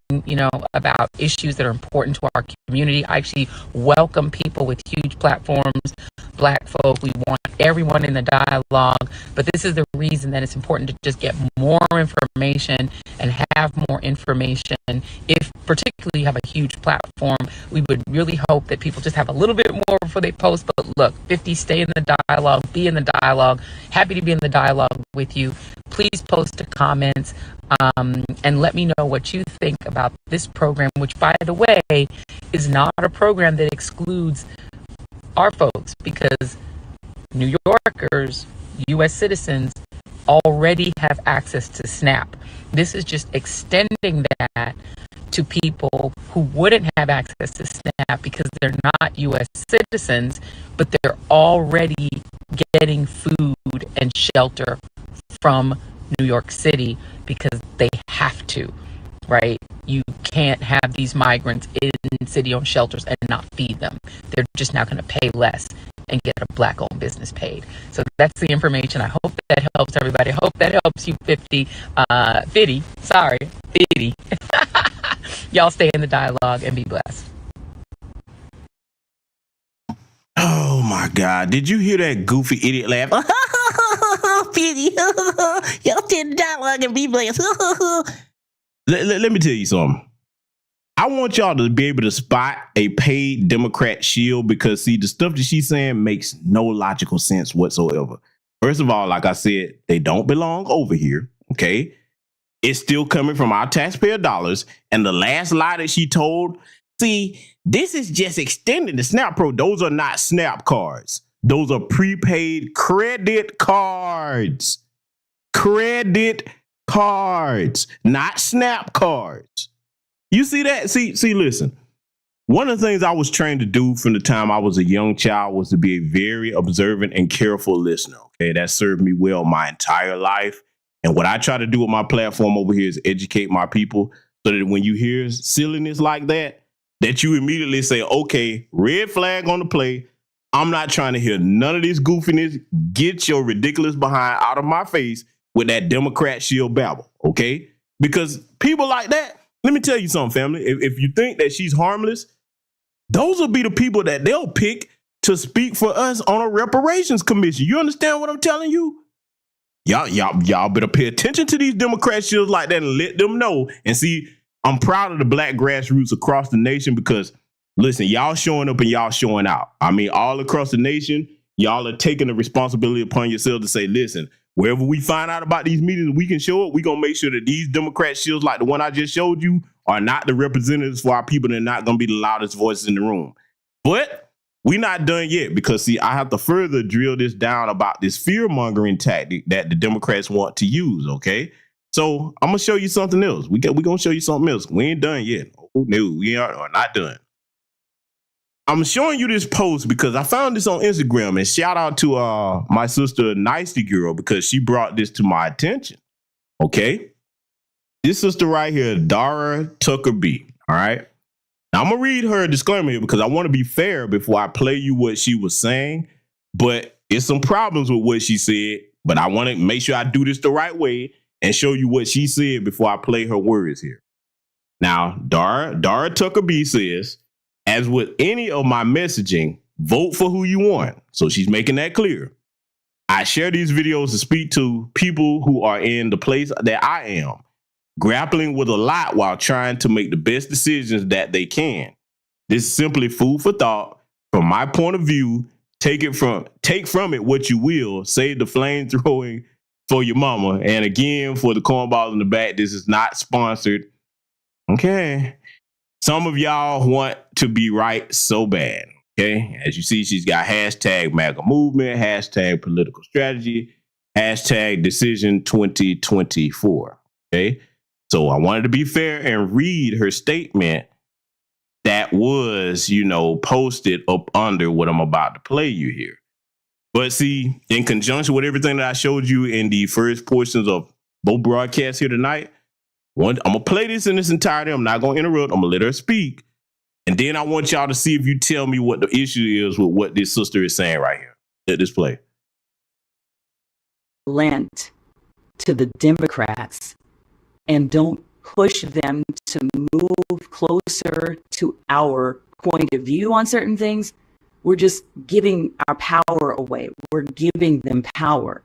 [SPEAKER 4] about issues that are important to our community. I actually welcome people with huge platforms, Black folk. We want everyone in the dialogue, but this is the reason that it's important to just get more information and have more information. If particularly you have a huge platform, we would really hope that people just have a little bit more before they post. But look, 50, stay in the dialogue, be in the dialogue. Happy to be in the dialogue with you. Please post the comments and let me know what you think about this program, which, by the way, is not a program that excludes our folks, because New Yorkers, U.S. citizens already have access to SNAP. This is just extending that to people who wouldn't have access to SNAP because they're not U.S. citizens, but they're already getting food and shelter from New York City because they have to, right? You can't have these migrants in city-owned shelters and not feed them. They're just now going to pay less and get a Black-owned business paid. So that's the information. I hope that helps everybody. I hope that helps you, 50. Y'all stay in the dialogue and be blessed.
[SPEAKER 1] Oh my God. Did you hear that goofy idiot laugh? Pity. Y'all stay in the dialogue and be blessed. Let me tell you something. I want y'all to be able to spot a paid Democrat shield because, see, the stuff that she's saying makes no logical sense whatsoever. First of all, like I said, they don't belong over here, okay? It's still coming from our taxpayer dollars. And the last lie that she told, see, this is just extending the SNAP Pro. Those are not SNAP cards. Those are prepaid credit cards. Credit cards, not SNAP cards. You see that? See, listen. One of the things I was trained to do from the time I was a young child was to be a very observant and careful listener. Okay, that served me well my entire life. And what I try to do with my platform over here is educate my people so that when you hear silliness like that, that you immediately say, okay, red flag on the play. I'm not trying to hear none of this goofiness. Get your ridiculous behind out of my face with that Democrat shield babble, okay? Because people like that, let me tell you something, family. If you think that she's harmless, those will be the people that they'll pick to speak for us on a reparations commission. You understand what I'm telling you? Y'all better pay attention to these Democrat shields like that and let them know. And see, I'm proud of the Black grassroots across the nation because, listen, y'all showing up and y'all showing out. I mean, all across the nation, y'all are taking the responsibility upon yourself to say, listen, wherever we find out about these meetings, we can show up. We're going to make sure that these Democrat shields like the one I just showed you are not the representatives for our people. They're not going to be the loudest voices in the room. But we're not done yet because, see, I have to further drill this down about this fear-mongering tactic that the Democrats want to use, okay? So I'm going to show you something else. We're going to show you something else. We ain't done yet. Oh, no, we are not done. I'm showing you this post because I found this on Instagram, and shout out to my sister, Nicey Girl, because she brought this to my attention. Okay. This sister right here, Dara Tucker B. All right. Now I'm going to read her disclaimer here because I want to be fair before I play you what she was saying, but it's some problems with what she said, but I want to make sure I do this the right way and show you what she said before I play her words here. Now, Dara Tucker B says, as with any of my messaging, vote for who you want. So she's making that clear. I share these videos to speak to people who are in the place that I am, grappling with a lot while trying to make the best decisions that they can. This is simply food for thought. From my point of view, take from it what you will. Save the flamethrowing for your mama. And again, for the cornballs in the back, this is not sponsored. Okay. Some of y'all want to be right so bad, okay? As you see, she's got hashtag MAGA movement, hashtag political strategy, hashtag decision 2024, okay? So I wanted to be fair and read her statement that was, posted up under what I'm about to play you here. But see, in conjunction with everything that I showed you in the first portions of both broadcasts here tonight, I'm going to play this in its entirety. I'm not going to interrupt. I'm going to let her speak. And then I want y'all to see if you tell me what the issue is with what this sister is saying right here. Let this play.
[SPEAKER 7] Lent to the Democrats and don't push them to move closer to our point of view on certain things, we're just giving our power away. We're giving them power.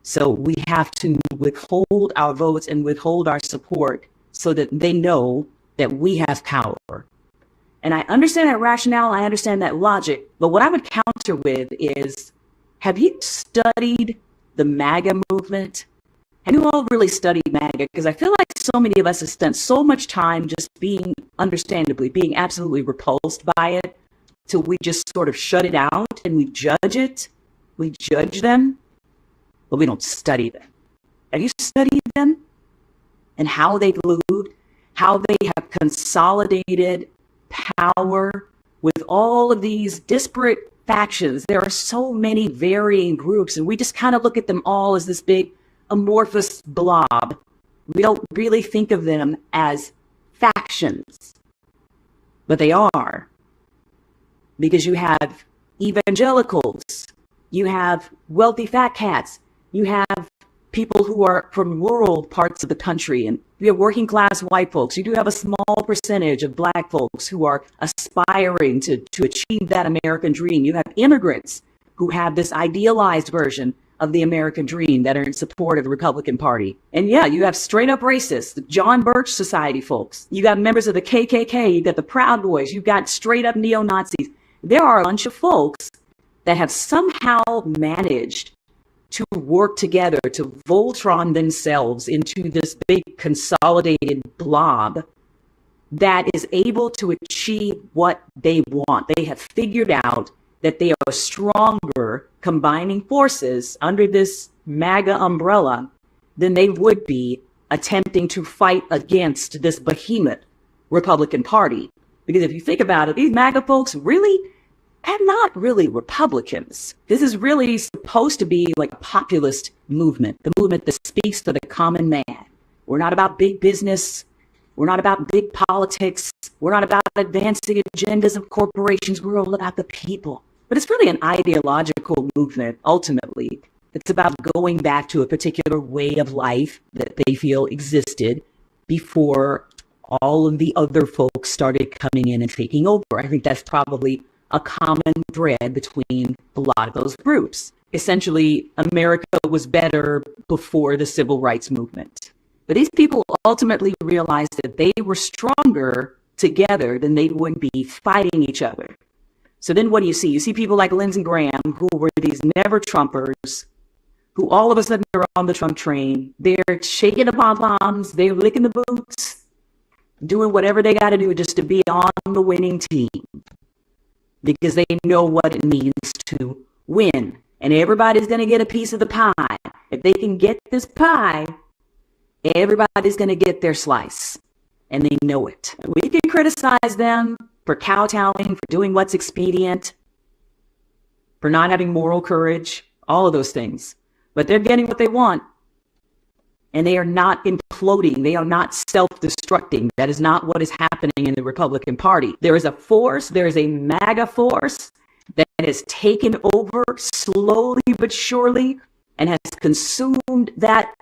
[SPEAKER 7] So we have to withhold our votes and withhold our support so that they know that we have power. And I understand that rationale, I understand that logic, but what I would counter with is, have you studied the MAGA movement? Have you all really studied MAGA? Because I feel like so many of us have spent so much time just being absolutely repulsed by it, till we just sort of shut it out and we judge it. We judge them. but we don't study them. Have you studied them and how they collude, how they have consolidated power with all of these disparate factions? There are so many varying groups, and we just kind of look at them all as this big amorphous blob. We don't really think of them as factions, but they are, because you have evangelicals, you have wealthy fat cats, you have people who are from rural parts of the country, and you have working class white folks. You do have a small percentage of black folks who are aspiring to achieve that American dream. You have immigrants who have this idealized version of the American dream that are in support of the Republican Party. And yeah, you have straight up racists, the John Birch Society folks. You got members of the KKK, you got the Proud Boys, you've got straight up neo-Nazis. There are a bunch of folks that have somehow managed to work together, to Voltron themselves into this big consolidated blob that is able to achieve what they want. They have figured out that they are stronger combining forces under this MAGA umbrella than they would be attempting to fight against this behemoth Republican Party. Because if you think about it, these MAGA folks really are not really Republicans. This is really supposed to be like a populist movement, the movement that speaks to the common man. We're not about big business. We're not about big politics. We're not about advancing agendas of corporations. We're all about the people. But it's really an ideological movement, ultimately. It's about going back to a particular way of life that they feel existed before all of the other folks started coming in and taking over. I think that's probably a common thread between a lot of those groups. Essentially, America was better before the civil rights movement. But these people ultimately realized that they were stronger together than they would be fighting each other. So then what do you see? You see people like Lindsey Graham, who were these never-Trumpers, who all of a sudden are on the Trump train. They're shaking the pom-poms, they're licking the boots, doing whatever they got to do just to be on the winning team, because they know what it means to win. And everybody's going to get a piece of the pie. If they can get this pie, everybody's going to get their slice. And they know it. We can criticize them for kowtowing, for doing what's expedient, for not having moral courage, all of those things. But they're getting what they want. And they are not imploding. They are not self-destructing. That is not what is happening in the Republican Party. There is a force, there is a MAGA force that has taken over slowly but surely and has consumed that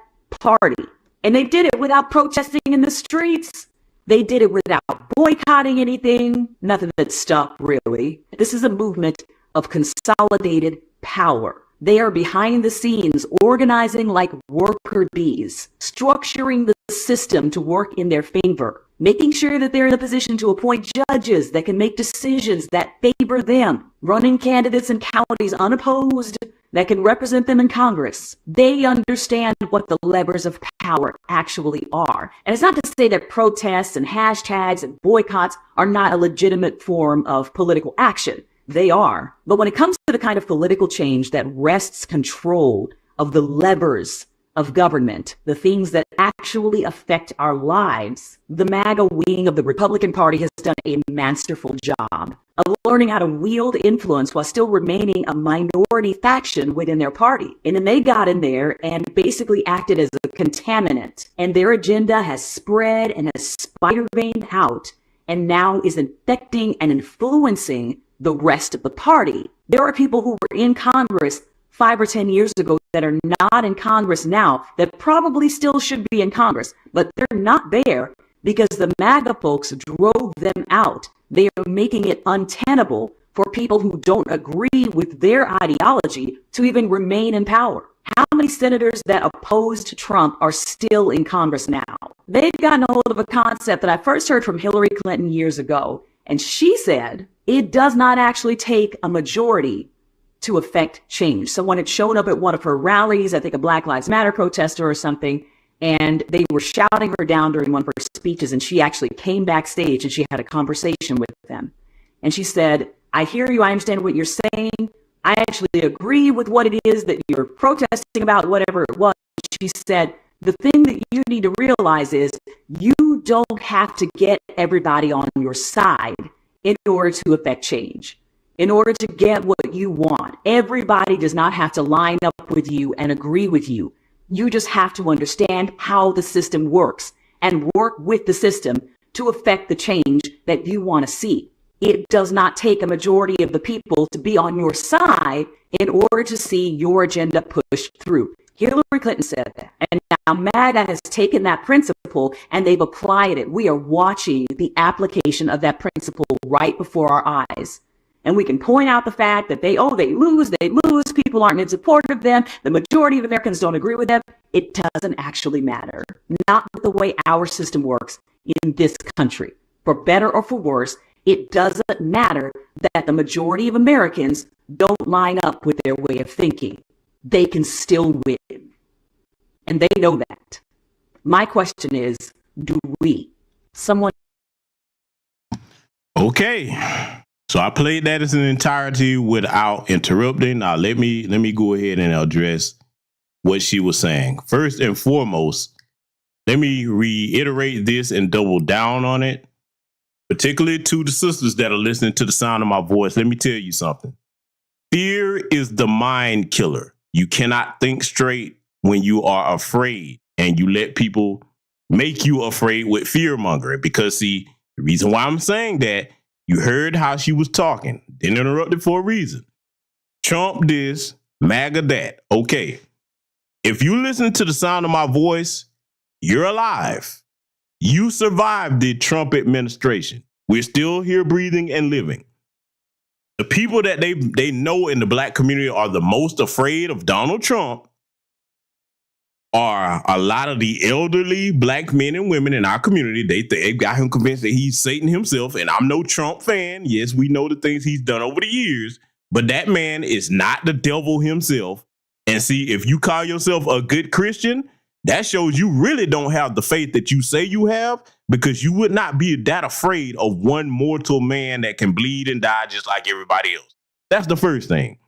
[SPEAKER 7] party. And they did it without protesting in the streets. They did it without boycotting anything. Nothing that stuck, really. This is a movement of consolidated power. They are behind the scenes, organizing like worker bees, structuring the system to work in their favor, making sure that they're in a position to appoint judges that can make decisions that favor them, running candidates in counties unopposed that can represent them in Congress. They understand what the levers of power actually are. And it's not to say that protests and hashtags and boycotts are not a legitimate form of political action. They are. But when it comes to the kind of political change that wrests control of the levers of government, the things that actually affect our lives, the MAGA wing of the Republican Party has done a masterful job of learning how to wield influence while still remaining a minority faction within their party. And then they got in there and basically acted as a contaminant. And their agenda has spread and has spider-veined out and now is infecting and influencing the rest of the party. There are people who were in Congress 5 or 10 years ago that are not in Congress now that probably still should be in Congress, but they're not there because the MAGA folks drove them out. They are making it untenable for people who don't agree with their ideology to even remain in power. How many senators that opposed Trump are still in Congress now? They've gotten a hold of a concept that I first heard from Hillary Clinton years ago, and she said it does not actually take a majority to affect change. Someone had shown up at one of her rallies, I think a Black Lives Matter protester or something, and they were shouting her down during one of her speeches, and she actually came backstage and she had a conversation with them. And she said, I hear you, I understand what you're saying, I actually agree with what it is that you're protesting about, whatever it was. She said, the thing that you need to realize is you don't have to get everybody on your side in order to affect change, in order to get what you want. Everybody does not have to line up with you and agree with you. You just have to understand how the system works and work with the system to affect the change that you want to see. It does not take a majority of the people to be on your side in order to see your agenda pushed through. Hillary Clinton said that. And now MAGA has taken that principle and they've applied it. We are watching the application of that principle right before our eyes. And we can point out the fact that they lose, people aren't in support of them, the majority of Americans don't agree with them. It doesn't actually matter. Not the way our system works in this country. For better or for worse, it doesn't matter that the majority of Americans don't line up with their way of thinking. They can still win. And they know that. My question is, do we?
[SPEAKER 1] Okay. So I played that as an entirety without interrupting. Now let me go ahead and address what she was saying. First and foremost, let me reiterate this and double down on it, particularly to the sisters that are listening to the sound of my voice. Let me tell you something. Fear is the mind killer. You cannot think straight when you are afraid, and you let people make you afraid with fear mongering. Because see, the reason why I'm saying that, you heard how she was talking. Didn't interrupt it for a reason. Trump this, MAGA that. Okay. If you listen to the sound of my voice, you're alive. You survived the Trump administration. We're still here breathing and living. The people that they know in the black community are the most afraid of Donald Trump are a lot of the elderly black men and women in our community. They got him convinced that he's Satan himself. And I'm no Trump fan. Yes, we know the things he's done over the years, but that man is not the devil himself. And see, if you call yourself a good Christian, that shows you really don't have the faith that you say you have, because you would not be that afraid of one mortal man that can bleed and die just like everybody else. That's the first thing.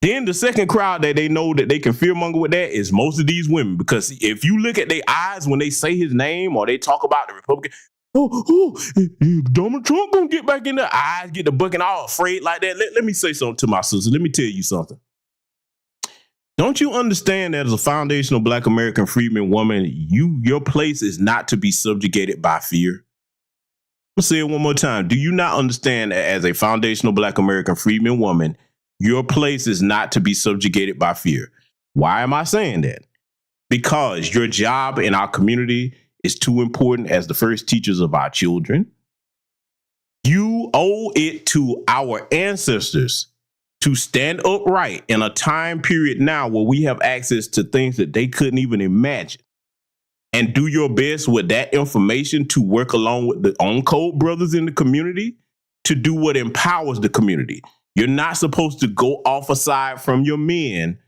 [SPEAKER 1] Then the second crowd that they know that they can fearmonger with that is most of these women. Because if you look at their eyes when they say his name or they talk about the Republican, Donald Trump gonna get back in their eyes, get the bucket all afraid like that. Let me say something to my sister. Let me tell you something. Don't you understand that as a foundational black American freedman woman, your place is not to be subjugated by fear? I'm gonna say it one more time. Do you not understand that as a foundational black American freedman woman, your place is not to be subjugated by fear? Why am I saying that? Because your job in our community is too important as the first teachers of our children. You owe it to our ancestors to stand upright in a time period now where we have access to things that they couldn't even imagine, and do your best with that information to work along with the on-code brothers in the community to do what empowers the community. You're not supposed to go off aside from your men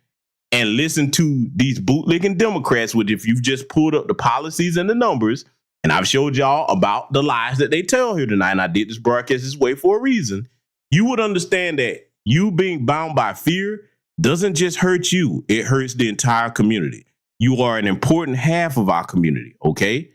[SPEAKER 1] and listen to these bootlicking Democrats, which if you've just pulled up the policies and the numbers, and I've showed y'all about the lies that they tell here tonight, and I did this broadcast this way for a reason, you would understand that you being bound by fear doesn't just hurt you, it hurts the entire community. You are an important half of our community, okay?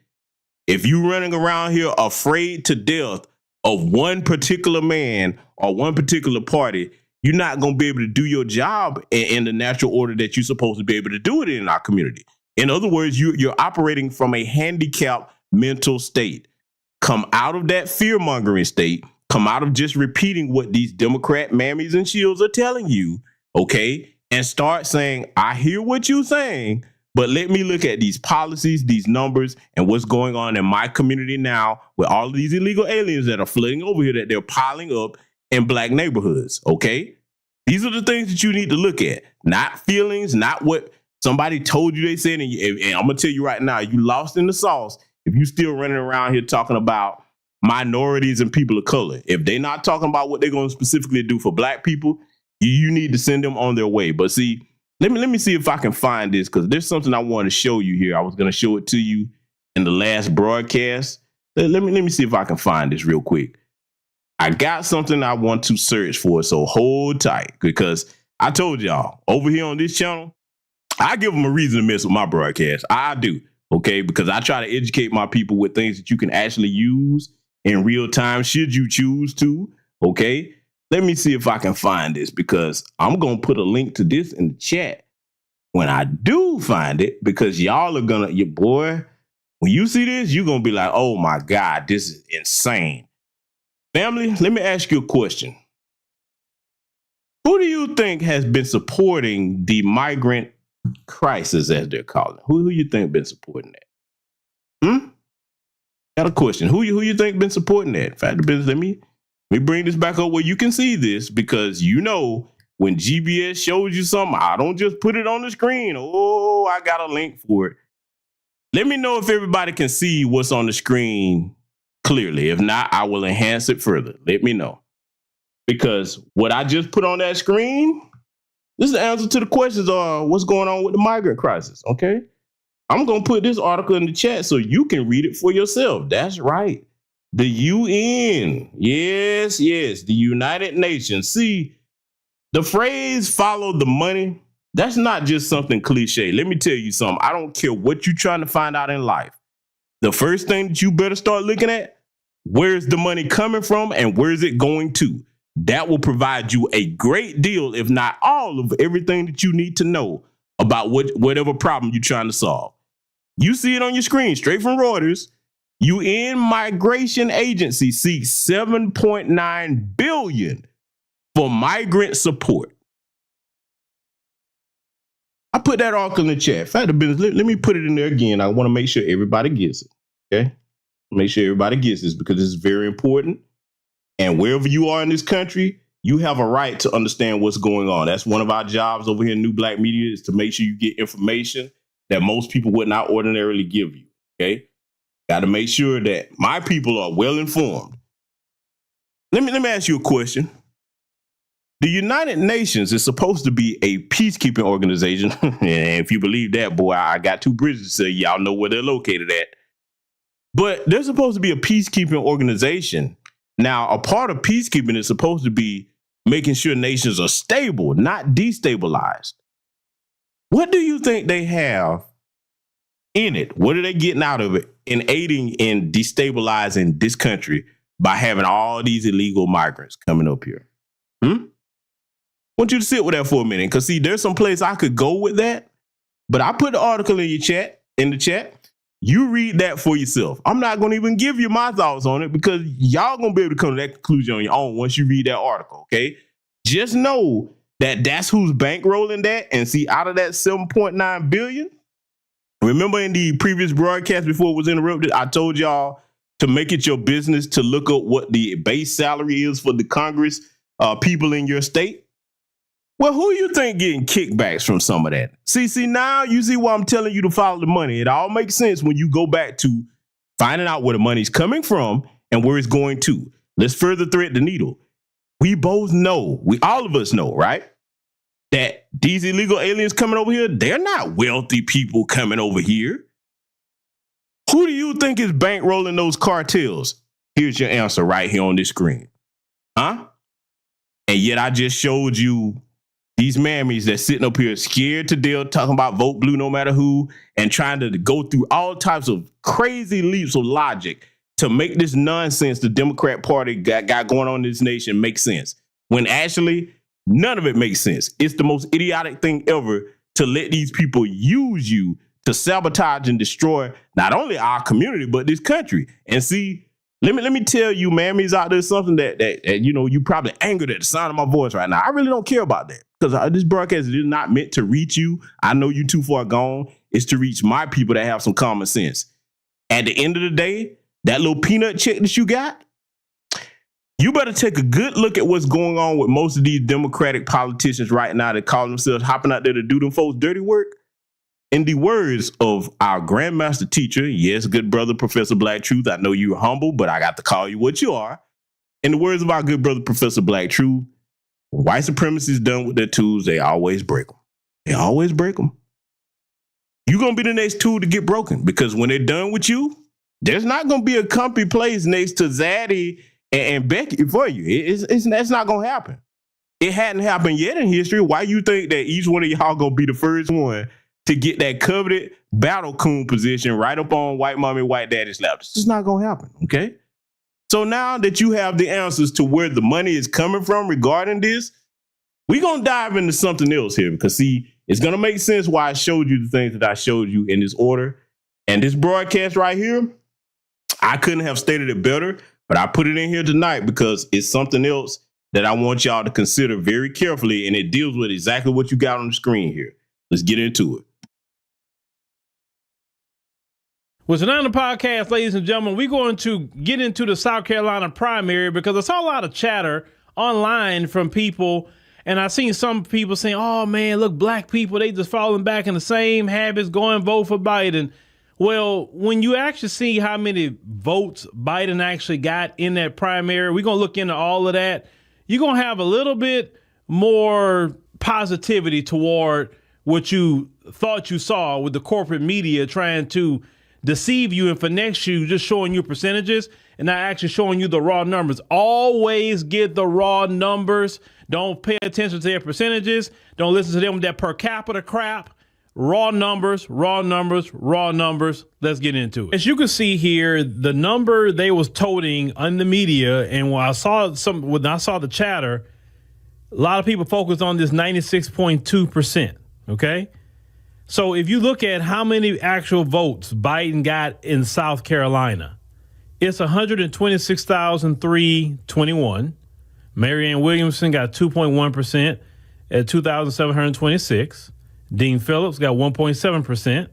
[SPEAKER 1] If you running around here afraid to death of one particular man or one particular party, you're not going to be able to do your job in the natural order that you're supposed to be able to do it in our community. In other words, you're operating from a handicapped mental state. Come out of that fear-mongering state. Come out of just repeating what these Democrat mammies and shields are telling you, okay? And start saying, I hear what you're saying, but let me look at these policies, these numbers, and what's going on in my community now with all of these illegal aliens that are flooding over here, that they're piling up in black neighborhoods, okay? These are the things that you need to look at, not feelings, not what somebody told you they said. And I'm going to tell you right now, you lost in the sauce if you still running around here talking about minorities and people of color. If they're not talking about what they're going to specifically do for black people, you need to send them on their way. But see, let me see if I can find this, because there's something I want to show you here. I was going to show it to you in the last broadcast. Let me see if I can find this real quick. I got something I want to search for, so hold tight, because I told y'all over here on this channel, I give them a reason to mess with my broadcast. I do, okay? Because I try to educate my people with things that you can actually use in real time, should you choose to, okay? Let me see if I can find this, because I'm going to put a link to this in the chat when I do find it, because y'all are going to, your boy, when you see this, you're going to be like, oh my God, this is insane. Family, let me ask you a question. Who do you think has been supporting the migrant crisis, as they're calling it? Who you think been supporting that? Got a question. Who you think been supporting that? In fact, let me bring this back up where you can see this, because you know when GBS shows you something, I don't just put it on the screen. Oh, I got a link for it. Let me know if everybody can see what's on the screen clearly. If not, I will enhance it further. Let me know. Because what I just put on that screen, this is the answer to the questions on what's going on with the migrant crisis, okay? I'm going to put this article in the chat so you can read it for yourself. That's right. The UN. Yes, the United Nations. See, the phrase follow the money, that's not just something cliche. Let me tell you something. I don't care what you're trying to find out in life. The first thing that you better start looking at, where's the money coming from and where's it going to? That will provide you a great deal, if not all of everything that you need to know about whatever problem you're trying to solve. You see it on your screen, straight from Reuters. UN Migration Agency seeks $7.9 billion for migrant support. I put that article in the chat. Fact of business, let me put it in there again. I want to make sure everybody gets it. Okay? Make sure everybody gets this, because this is very important. And wherever you are in this country, you have a right to understand what's going on. That's one of our jobs over here in New Black Media, is to make sure you get information that most people would not ordinarily give you. Okay? Got to make sure that my people are well informed. Let me ask you a question. The United Nations is supposed to be a peacekeeping organization. And if you believe that, boy, I got two bridges to say, y'all know where they're located at. But they're supposed to be a peacekeeping organization. Now, a part of peacekeeping is supposed to be making sure nations are stable, not destabilized. What do you think they have in it? What are they getting out of it in aiding in destabilizing this country by having all these illegal migrants coming up here? I want you to sit with that for a minute, because see, there's some place I could go with that, but I put the article in the chat. You read that for yourself. I'm not going to even give you my thoughts on it, because y'all going to be able to come to that conclusion on your own once you read that article, okay? Just know that that's who's bankrolling that. And see, out of that $7.9 billion, remember in the previous broadcast before it was interrupted, I told y'all to make it your business to look up what the base salary is for the Congress people in your state. Well, who you think getting kickbacks from some of that? See, now you see why I'm telling you to follow the money. It all makes sense when you go back to finding out where the money's coming from and where it's going to. Let's further thread the needle. We both know, all of us know, right, that these illegal aliens coming over here, they're not wealthy people coming over here. Who do you think is bankrolling those cartels? Here's your answer right here on this screen. And yet I just showed you these mammies that's sitting up here scared to death, talking about vote blue no matter who, and trying to go through all types of crazy leaps of logic to make this nonsense the Democrat Party got going on in this nation make sense. When actually, none of it makes sense. It's the most idiotic thing ever to let these people use you to sabotage and destroy not only our community, but this country. And see, let me tell you, mammies out there, something that you know, you probably angered at the sound of my voice right now. I really don't care about that, because this broadcast is not meant to reach you. I know you too far gone. It's to reach my people that have some common sense. At the end of the day, that little peanut check that you got, you better take a good look at what's going on with most of these Democratic politicians right now that call themselves hopping out there to do them folks' dirty work. In the words of our grandmaster teacher, yes, good brother, Professor Black Truth, I know you're humble, but I got to call you what you are. In the words of our good brother, Professor Black Truth, when white supremacy is done with their tools, they always break them. They always break them. You're going to be the next tool to get broken, because when they're done with you, there's not going to be a comfy place next to Zaddy and Becky for you. That's not gonna happen. It hadn't happened yet in history. Why you think that each one of y'all gonna be the first one to get that coveted battle coon position right up on white mommy, white daddy's lap? It's just not gonna happen, okay? So now that you have the answers to where the money is coming from regarding this, we're gonna dive into something else here, because see, it's gonna make sense why I showed you the things that I showed you in this order. And this broadcast right here, I couldn't have stated it better, but I put it in here tonight because it's something else that I want y'all to consider very carefully, and it deals with exactly what you got on the screen here. Let's get into it.
[SPEAKER 11] Well, tonight on the podcast, ladies and gentlemen, we're going to get into the South Carolina primary, because I saw a lot of chatter online from people, and I seen some people saying, oh man, look, black people, they just falling back in the same habits, going vote for Biden. Well, when you actually see how many votes Biden actually got in that primary, we're going to look into all of that. You're going to have a little bit more positivity toward what you thought you saw with the corporate media trying to deceive you and finesse you, just showing you percentages and not actually showing you the raw numbers. Always get the raw numbers. Don't pay attention to their percentages. Don't listen to them with that per capita crap. Raw numbers, raw numbers, raw numbers. Let's get into it. As you can see here, the number they was toting on the media, and when I saw the chatter, a lot of people focused on this 96.2%. Okay. So if you look at how many actual votes Biden got in South Carolina, it's 126,321. Marianne Williamson got 2.1% at 2,726. Dean Phillips got 1.7%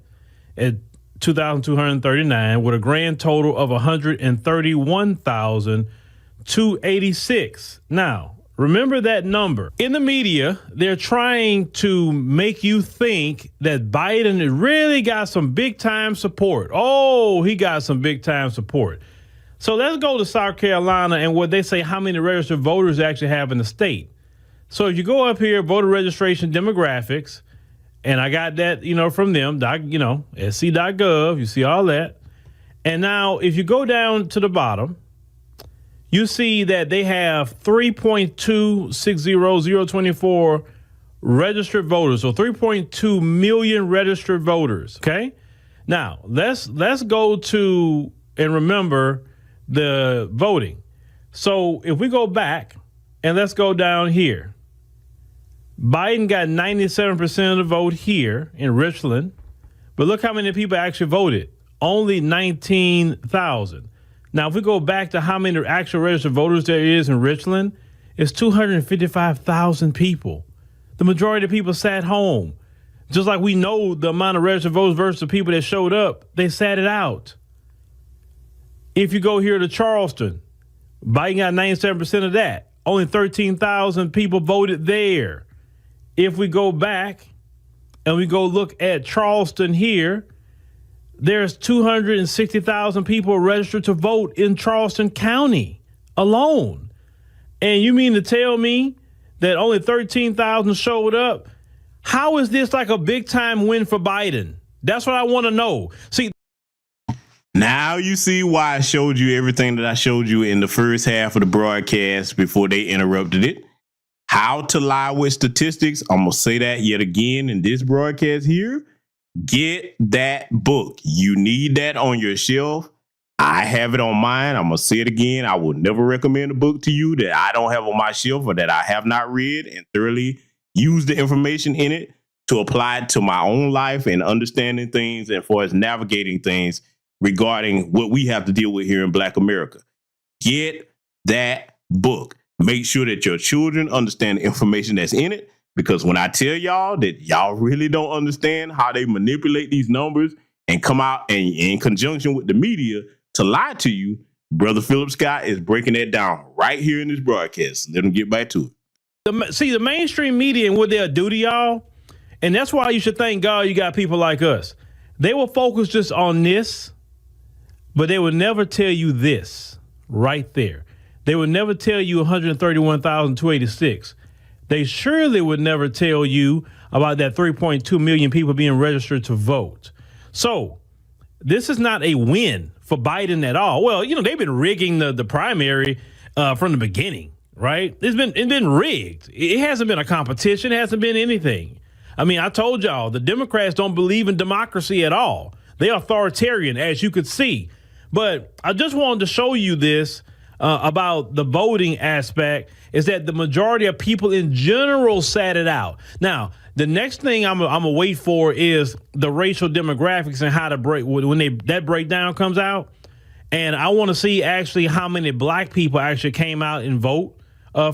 [SPEAKER 11] at 2,239, with a grand total of 131,286. Now, remember that number. In the media, they're trying to make you think that Biden really got some big time support. Oh, he got some big time support. So let's go to South Carolina and what they say how many registered voters they actually have in the state. So if you go up here, voter registration demographics, and I got that, from them, sc.gov, you see all that. And now if you go down to the bottom, you see that they have 3.260024 registered voters, so 3.2 million registered voters. Okay. Now let's go to and remember the voting. So if we go back and let's go down here, Biden got 97% of the vote here in Richland, but look how many people actually voted. Only 19,000. Now, if we go back to how many actual registered voters there is in Richland, it's 255,000 people. The majority of people sat home. Just like we know the amount of registered voters versus the people that showed up, they sat it out. If you go here to Charleston, Biden got 97% of that. Only 13,000 people voted there. If we go back and we go look at Charleston here, there's 260,000 people registered to vote in Charleston County alone. And you mean to tell me that only 13,000 showed up? How is this like a big time win for Biden? That's what I want to know. See,
[SPEAKER 1] now you see why I showed you everything that I showed you in the first half of the broadcast before they interrupted it. How to lie with statistics. I'm going to say that yet again in this broadcast here. Get that book. You need that on your shelf. I have it on mine. I'm going to say it again. I will never recommend a book to you that I don't have on my shelf or that I have not read and thoroughly use the information in it to apply it to my own life and understanding things and for us navigating things regarding what we have to deal with here in Black America. Get that book. Make sure that your children understand the information that's in it, because when I tell y'all that y'all really don't understand how they manipulate these numbers and come out and in conjunction with the media to lie to you, Brother Philip Scott is breaking that down right here in this broadcast. Let him get back to it.
[SPEAKER 11] See, the mainstream media and what they'll do to y'all, and that's why you should thank God you got people like us. They will focus just on this, but they will never tell you this right there. They would never tell you 131,286. They surely would never tell you about that 3.2 million people being registered to vote. So this is not a win for Biden at all. Well, they've been rigging the primary from the beginning, right? It's been rigged. It hasn't been a competition. It hasn't been anything. I mean, I told y'all the Democrats don't believe in democracy at all. They're authoritarian, as you could see. But I just wanted to show you this about the voting aspect is that the majority of people in general sat it out. Now, the next thing I'm gonna wait for is the racial demographics and how to break when that breakdown comes out. And I want to see actually how many black people actually came out and vote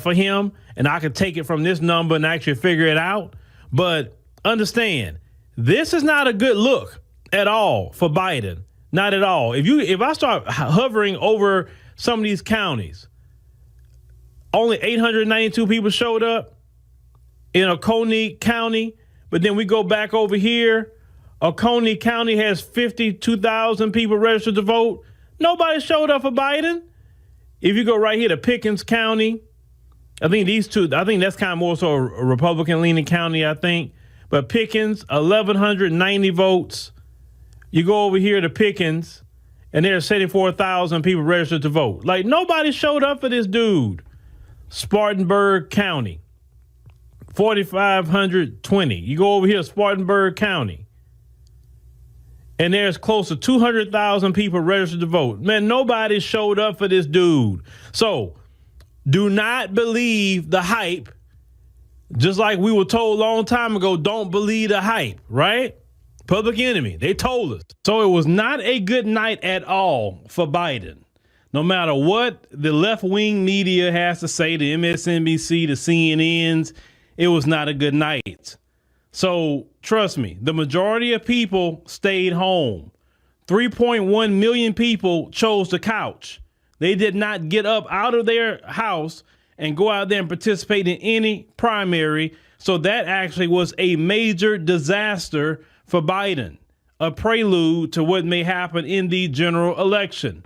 [SPEAKER 11] for him. And I could take it from this number and actually figure it out. But understand, this is not a good look at all for Biden. Not at all. If I start hovering over some of these counties, only 892 people showed up in Oconee County. But then we go back over here. Oconee County has 52,000 people registered to vote. Nobody showed up for Biden. If you go right here to Pickens County, I think that's kind of more so a Republican-leaning county, I think. But Pickens, 1,190 votes. You go over here to Pickens, and there's 74,000 people registered to vote. Like, nobody showed up for this dude. Spartanburg County, 4,520. You go over here to Spartanburg County, and there's close to 200,000 people registered to vote. Man, nobody showed up for this dude. So do not believe the hype. Just like we were told a long time ago, don't believe the hype, right? Public Enemy, they told us. So it was not a good night at all for Biden. No matter what the left-wing media has to say, the MSNBC, the CNNs, it was not a good night. So trust me, the majority of people stayed home. 3.1 million people chose the couch. They did not get up out of their house and go out there and participate in any primary. So that actually was a major disaster for Biden, a prelude to what may happen in the general election.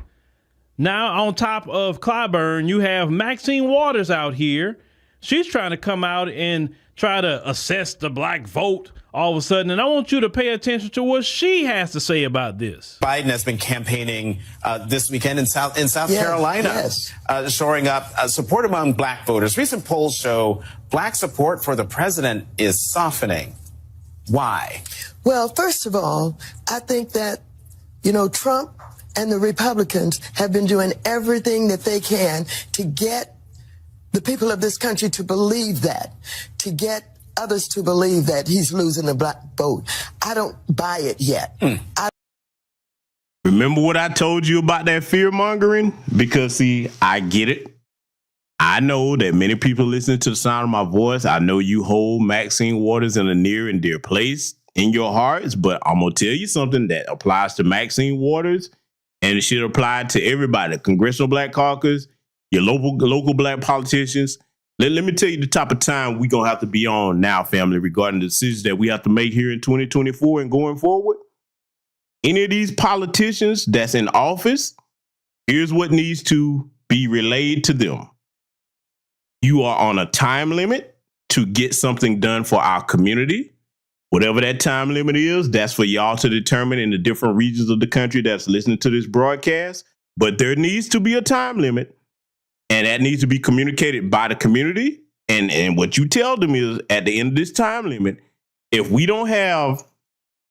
[SPEAKER 11] Now, on top of Clyburn, you have Maxine Waters out here. She's trying to come out and try to assess the black vote all of a sudden. And I want you to pay attention to what she has to say about this.
[SPEAKER 12] Biden has been campaigning this weekend in South Carolina, shoring up support among black voters. Recent polls show black support for the president is softening. Why?
[SPEAKER 13] Well, first of all, I think that, Trump and the Republicans have been doing everything that they can to get the people of this country to believe that, to get others to believe that he's losing the black vote. I don't buy it yet.
[SPEAKER 1] Remember what I told you about that fear mongering? Because see, I get it. I know that many people listening to the sound of my voice. I know you hold Maxine Waters in a near and dear place in your hearts, but I'm going to tell you something that applies to Maxine Waters, and it should apply to everybody. Congressional Black Caucus, your local black politicians. Let me tell you the type of time we're going to have to be on now, family, regarding the decisions that we have to make here in 2024 and going forward. Any of these politicians that's in office, here's what needs to be relayed to them. You are on a time limit to get something done for our community. Whatever that time limit is, that's for y'all to determine in the different regions of the country that's listening to this broadcast. But there needs to be a time limit, and that needs to be communicated by the community. And what you tell them is, at the end of this time limit, if we don't have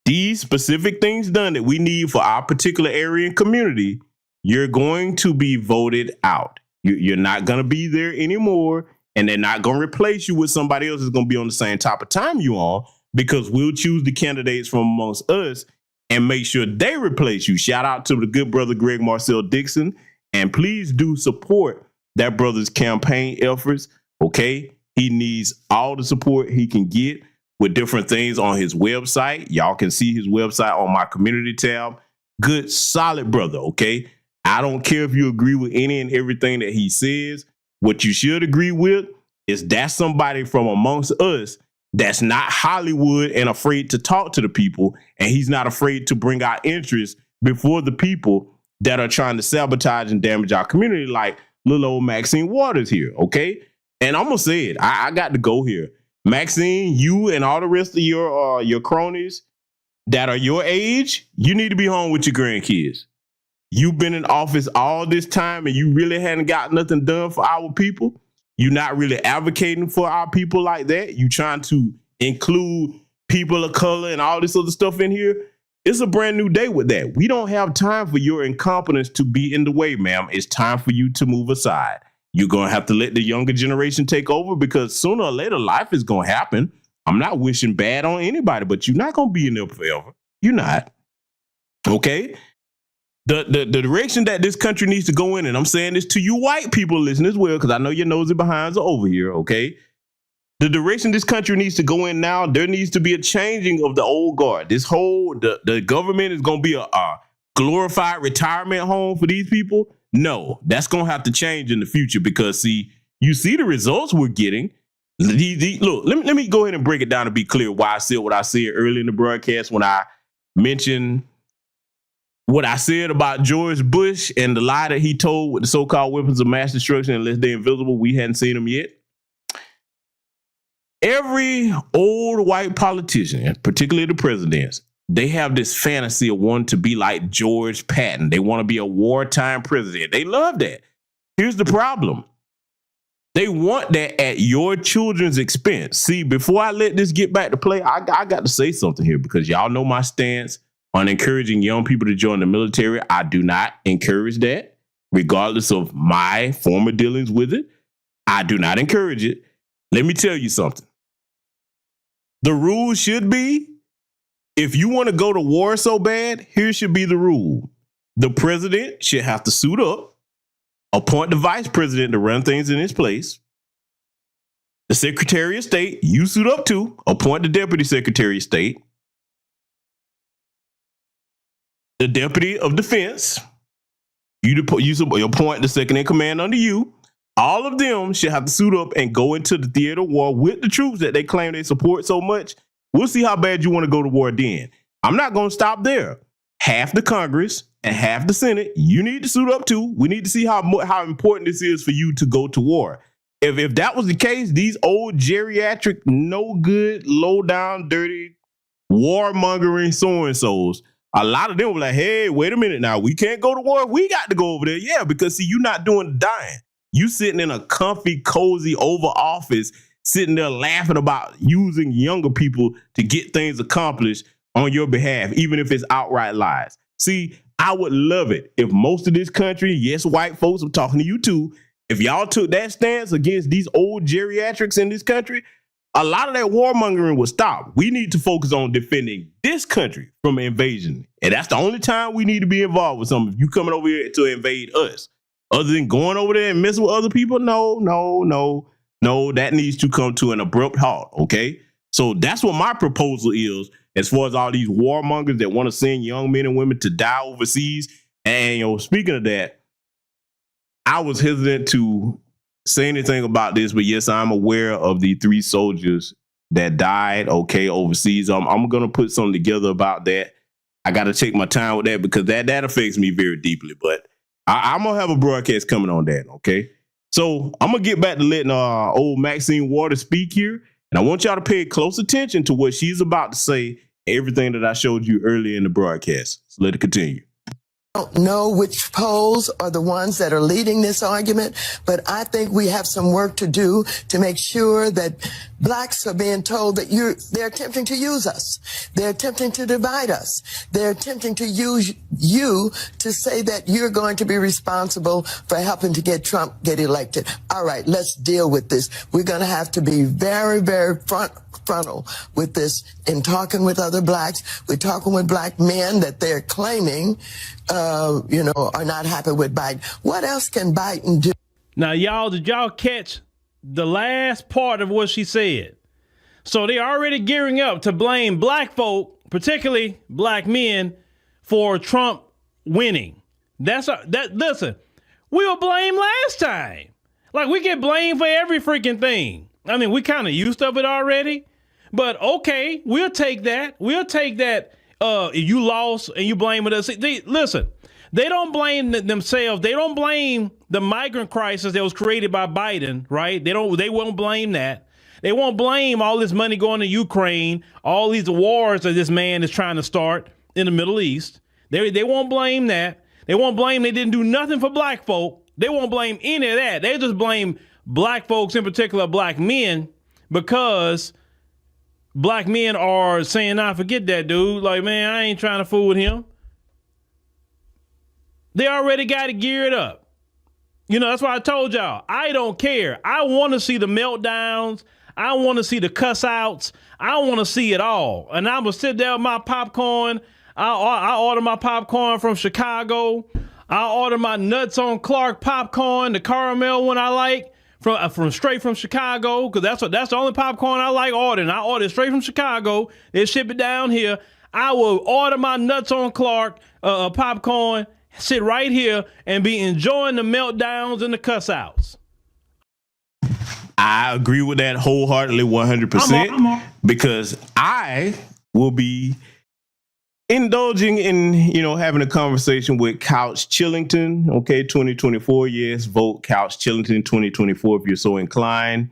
[SPEAKER 1] these specific things done that we need for our particular area and community, you're going to be voted out. You're not going to be there anymore, and they're not going to replace you with somebody else who's going to be on the same type of time you on, because we'll choose the candidates from amongst us and make sure they replace you. Shout out to the good brother, Greg Marcel Dixon, and please do support that brother's campaign efforts, okay? He needs all the support he can get with different things on his website. Y'all can see his website on my community tab. Good, solid brother, okay? I don't care if you agree with any and everything that he says. What you should agree with is that's somebody from amongst us that's not Hollywood and afraid to talk to the people, and he's not afraid to bring our interests before the people that are trying to sabotage and damage our community, like little old Maxine Waters here, okay? And I'm gonna say it, I got to go here. Maxine, you and all the rest of your cronies that are your age, you need to be home with your grandkids. You've been in office all this time and you really hadn't got nothing done for our people. You're not really advocating for our people like that. You trying to include people of color and all this other stuff in here. It's a brand new day with that. We don't have time for your incompetence to be in the way, ma'am. It's time for you to move aside. You're going to have to let the younger generation take over because sooner or later life is going to happen. I'm not wishing bad on anybody, but you're not going to be in there forever. You're not. Okay? The direction that this country needs to go in, and I'm saying this to you white people listening as well, because I know your nosy behinds are over here, okay? The direction this country needs to go in now, there needs to be a changing of the old guard. This whole, the government is going to be a glorified retirement home for these people. No, that's going to have to change in the future because, see, you see the results we're getting. Look, let me go ahead and break it down to be clear why I said what I said earlier in the broadcast when I mentioned what I said about George Bush and the lie that he told with the so-called weapons of mass destruction, unless they're invisible, we hadn't seen them yet. Every old white politician, particularly the presidents, they have this fantasy of wanting to be like George Patton. They want to be a wartime president. They love that. Here's the problem. They want that at your children's expense. See, before I let this get back to play, I got to say something here because y'all know my stance on encouraging young people to join the military. I do not encourage that, regardless of my former dealings with it. I do not encourage it. Let me tell you something. The rule should be, if you want to go to war so bad, here should be the rule. The president should have to suit up, appoint the vice president to run things in his place. The Secretary of State, you suit up too, appoint the Deputy Secretary of State. The Deputy of Defense, you appoint the second in command under you. All of them should have to suit up and go into the theater of war with the troops that they claim they support so much. We'll see how bad you want to go to war then. I'm not going to stop there. Half the Congress and half the Senate, you need to suit up too. We need to see how important this is for you to go to war. If that was the case, these old geriatric, no good, low down, dirty, warmongering so-and-sos, a lot of them were like, hey, wait a minute now. We can't go to war. We got to go over there. Yeah, because see, you're not doing the dying. You sitting in a comfy, cozy Oval Office, sitting there laughing about using younger people to get things accomplished on your behalf, even if it's outright lies. See, I would love it if most of this country, yes, white folks, I'm talking to you too, if y'all took that stance against these old geriatrics in this country, a lot of that warmongering would stop. We need to focus on defending this country from invasion. And that's the only time we need to be involved with something. If you coming over here to invade us, other than going over there and messing with other people, no, that needs to come to an abrupt halt, okay? So that's what my proposal is as far as all these warmongers that want to send young men and women to die overseas. And, speaking of that, I was hesitant to say anything about this, but yes, I'm aware of the 3 soldiers that died, overseas. I'm going to put something together about that. I got to take my time with that because that affects me very deeply, but I'm going to have a broadcast coming on that, okay? So I'm going to get back to letting old Maxine Waters speak here, and I want y'all to pay close attention to what she's about to say, everything that I showed you earlier in the broadcast. So let it continue.
[SPEAKER 13] I don't know which polls are the ones that are leading this argument, but I think we have some work to do to make sure that blacks are being told that they're attempting to use us. They're attempting to divide us. They're attempting to use you to say that you're going to be responsible for helping to get Trump get elected. All right, let's deal with this. We're going to have to be very, very frontal with this in talking with other blacks. We're talking with black men that they're claiming are not happy with Biden. What else can Biden do?
[SPEAKER 11] Now, did y'all catch the last part of what she said? So they're already gearing up to blame black folk, particularly black men, for Trump winning. Listen, we were blamed last time. Like, we get blamed for every freaking thing. I mean, we kind of used to it already, but okay, we'll take that. You lost and you blame us. Listen, they don't blame themselves. They don't blame the migrant crisis that was created by Biden, right? They won't blame that. They won't blame all this money going to Ukraine, all these wars that this man is trying to start in the Middle East. They won't blame that. They won't blame they didn't do nothing for black folk. They won't blame any of that. They just blame black folks, in particular black men, because black men are saying, nah, forget that dude. Like, man, I ain't trying to fool with him. They already got it geared up. You know, that's why I told y'all, I don't care. I want to see the meltdowns. I want to see the cuss outs. I want to see it all. And I'm going to sit there with my popcorn. I order my popcorn from Chicago. I order my Nuts on Clark popcorn, the caramel one I like from straight from Chicago, because that's the only popcorn I like ordering. I order it straight from Chicago. They ship it down here. I will order my Nuts on Clark popcorn, sit right here and be enjoying the meltdowns and the cuss outs.
[SPEAKER 1] I agree with that wholeheartedly, 100%, because I will be indulging in, having a conversation with Couch Chillington. Okay, 2024, yes, vote Couch Chillington 2024 if you're so inclined.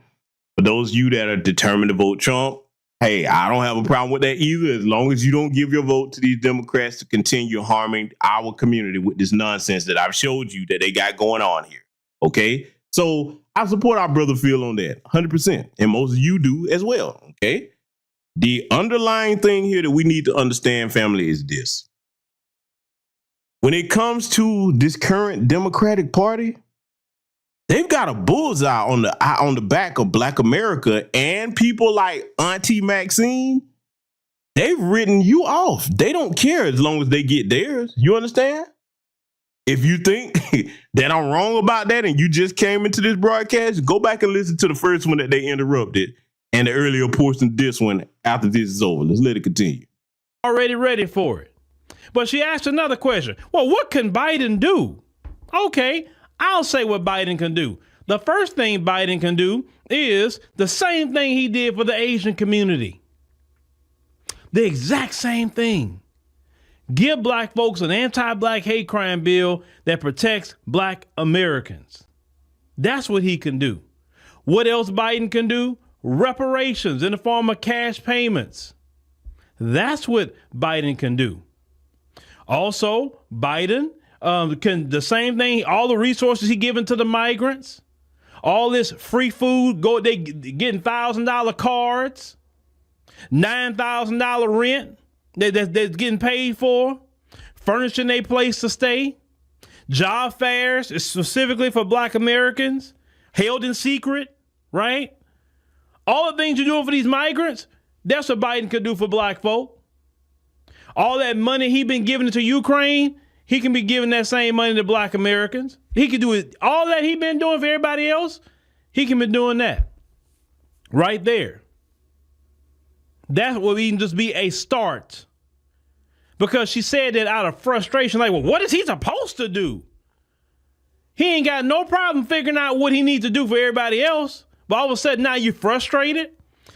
[SPEAKER 1] For those of you that are determined to vote Trump, hey, I don't have a problem with that either, as long as you don't give your vote to these Democrats to continue harming our community with this nonsense that I've showed you that they got going on here. Okay, so I support our brother Phil on that 100%, and most of you do as well. Okay. The underlying thing here that we need to understand, family, is this. When it comes to this current Democratic Party, they've got a bullseye on the back of Black America, and people like Auntie Maxine, they've written you off. They don't care as long as they get theirs. You understand? If you think that I'm wrong about that and you just came into this broadcast, go back and listen to the first one that they interrupted and the earlier portion of this one after this is over. Let's let it continue.
[SPEAKER 11] Already ready for it. But she asked another question. Well, what can Biden do? Okay, I'll say what Biden can do. The first thing Biden can do is the same thing he did for the Asian community. The exact same thing. Give black folks an anti-black hate crime bill that protects black Americans. That's what he can do. What else Biden can do? Reparations in the form of cash payments. That's what Biden can do. Also, Biden can the same thing, all the resources he given to the migrants, all this free food, they getting $1,000 cards, $9,000 rent that's getting paid for, furnishing their place to stay, job fairs specifically for black Americans, held in secret, right? All the things you're doing for these migrants, that's what Biden could do for black folk. All that money he been giving to Ukraine, he can be giving that same money to black Americans. He could do it. All that he been doing for everybody else, he can be doing that right there. That will even just be a start. Because she said that out of frustration, like, well, what is he supposed to do? He ain't got no problem figuring out what he needs to do for everybody else. But all of a sudden now you're frustrated.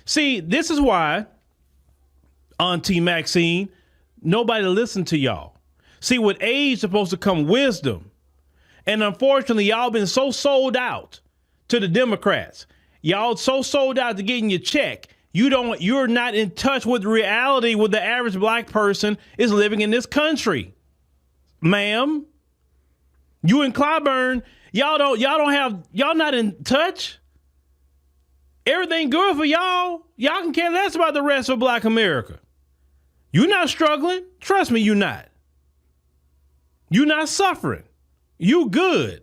[SPEAKER 11] See, this is why, Auntie Maxine, nobody listened to y'all. See, with age supposed to come wisdom. And unfortunately, y'all been so sold out to the Democrats. Y'all so sold out to getting your check. You're not in touch with reality with the average black person is living in this country. Ma'am, you in Clyburn, y'all not in touch. Everything good for y'all. Y'all can care less about the rest of black America. You're not struggling. Trust me, you're not. You're not suffering. You good.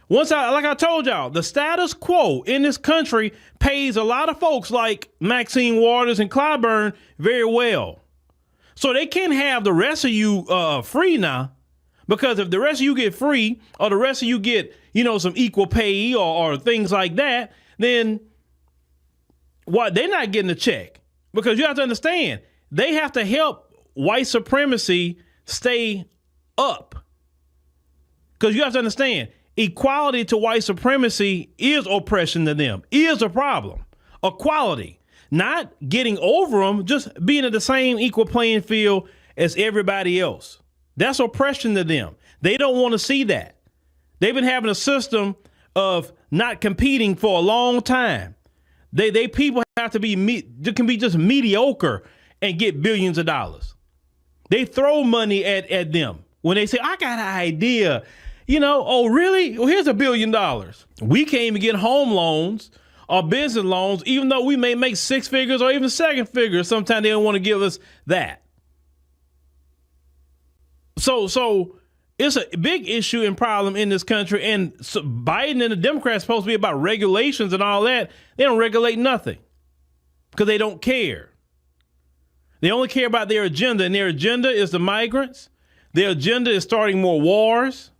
[SPEAKER 11] Like I told y'all, the status quo in this country pays a lot of folks like Maxine Waters and Clyburn very well. So they can't have the rest of you free now, because if the rest of you get free or the rest of you get, some equal pay or things like that, then they're not getting a check. Because you have to understand, they have to help white supremacy stay up. Because you have to understand, equality to white supremacy is oppression to them, is a problem. Equality, not getting over them, just being at the same equal playing field as everybody else. That's oppression to them. They don't want to see that. They've been having a system of not competing for a long time. They people have to can be just mediocre and get billions of dollars. They throw money at them when they say, I got an idea, oh, really? Well, here's $1 billion. We can't even get home loans or business loans, even though we may make 6 figures or even 7 figures. Sometimes they don't want to give us that. So it's a big issue and problem in this country. And so Biden and the Democrats supposed to be about regulations and all that. They don't regulate nothing because they don't care. They only care about their agenda, and their agenda is the migrants. Their agenda is starting more wars.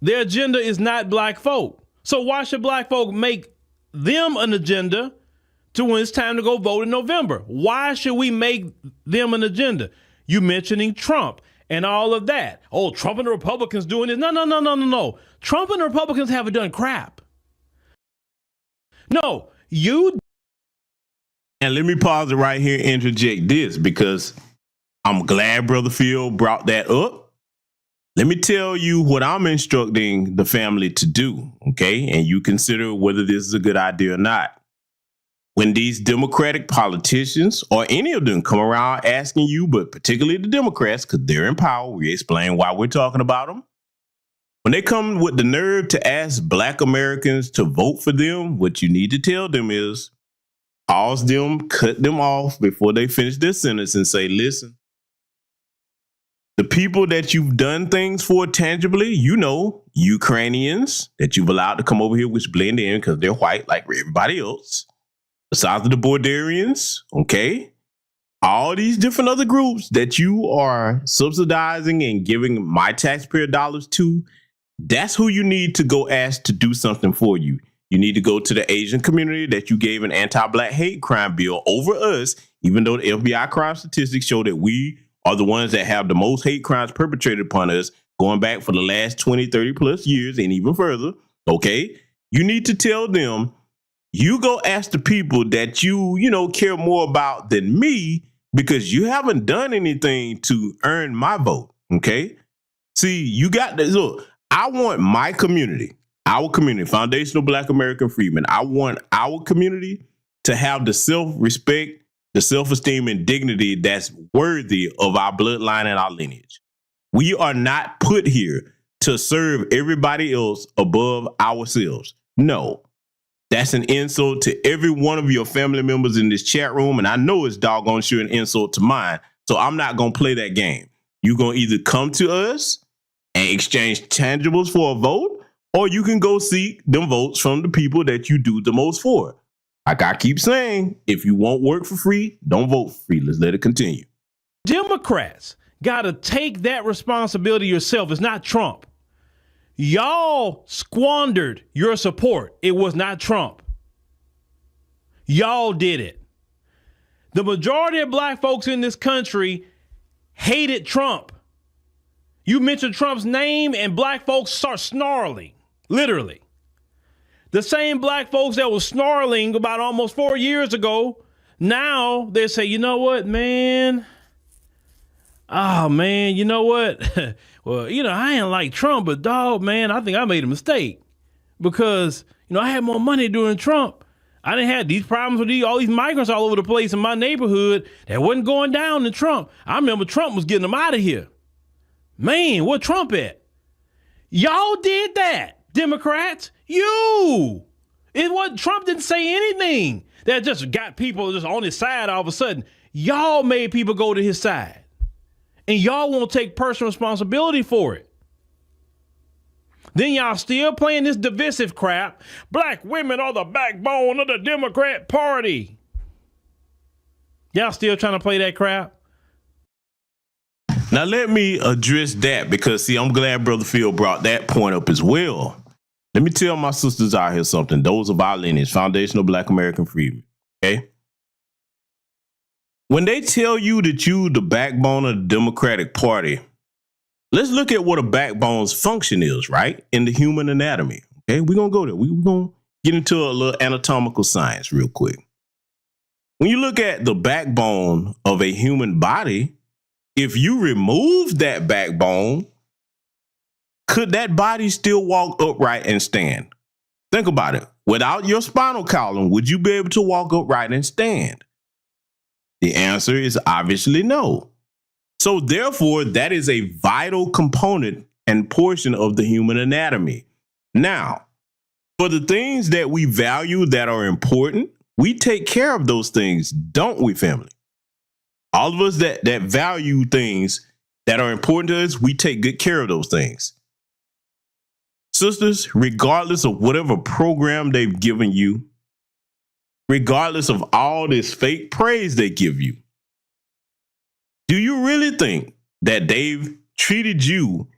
[SPEAKER 11] Their agenda is not black folk. So why should black folk make them an agenda to when it's time to go vote in November? Why should we make them an agenda? You mentioning Trump and all of that. Oh, Trump and the Republicans doing this. No. Trump and the Republicans haven't done crap. No, you.
[SPEAKER 1] And let me pause it right here and interject this, because I'm glad Brother Phil brought that up. Let me tell you what I'm instructing the family to do, okay? And you consider whether this is a good idea or not. When these Democratic politicians or any of them come around asking you, but particularly the Democrats, because they're in power, we explain why we're talking about them. When they come with the nerve to ask Black Americans to vote for them, what you need to tell them is pause them, cut them off before they finish their sentence and say, listen, the people that you've done things for tangibly, Ukrainians that you've allowed to come over here, which blend in because they're white like everybody else. Besides the Bordarians, okay? All these different other groups that you are subsidizing and giving my taxpayer dollars to, that's who you need to go ask to do something for you. You need to go to the Asian community that you gave an anti-Black hate crime bill over us, even though the FBI crime statistics show that we are the ones that have the most hate crimes perpetrated upon us going back for the last 20, 30 plus years and even further, okay? You need to tell them, you go ask the people that you care more about than me, because you haven't done anything to earn my vote, okay? See, you got this. Look, I want my community, our community, foundational Black American freedmen. I want our community to have the self-respect, the self-esteem and dignity that's worthy of our bloodline and our lineage. We are not put here to serve everybody else above ourselves. No. That's an insult to every one of your family members in this chat room. And I know it's doggone sure an insult to mine. So I'm not going to play that game. You're going to either come to us and exchange tangibles for a vote, or you can go seek them votes from the people that you do the most for. Like I keep saying, if you won't work for free, don't vote for free. Let's let it continue.
[SPEAKER 11] Democrats got to take that responsibility yourself. It's not Trump. Y'all squandered your support. It was not Trump. Y'all did it. The majority of Black folks in this country hated Trump. You mention Trump's name and Black folks start snarling, literally. The same Black folks that was snarling about almost 4 years ago, now they say, you know what, man? Oh, man, you know what? Well, I ain't like Trump, but dog, man, I think I made a mistake because, I had more money during Trump. I didn't have these problems with all these migrants all over the place in my neighborhood that wasn't going down in Trump. I remember Trump was getting them out of here. Man, where Trump at? Y'all did that, Democrats. You. Trump didn't say anything that just got people just on his side all of a sudden. Y'all made people go to his side. And y'all won't take personal responsibility for it. Then y'all still playing this divisive crap. Black women are the backbone of the Democrat Party. Y'all still trying to play that crap?
[SPEAKER 1] Now let me address that, because see, I'm glad Brother Phil brought that point up as well. Let me tell my sisters out here something. Those of our lineage, foundational Black American freedmen, okay? When they tell you that you the backbone of the Democratic Party, let's look at what a backbone's function is, right? In the human anatomy. Okay, we're going to go there. We're going to get into a little anatomical science real quick. When you look at the backbone of a human body, if you remove that backbone, could that body still walk upright and stand? Think about it. Without your spinal column, would you be able to walk upright and stand? The answer is obviously no. So therefore, that is a vital component and portion of the human anatomy. Now, for the things that we value that are important, we take care of those things, don't we, family? All of us that value things that are important to us, we take good care of those things. Sisters, regardless of whatever program they've given you, regardless of all this fake praise they give you, do you really think that they've treated you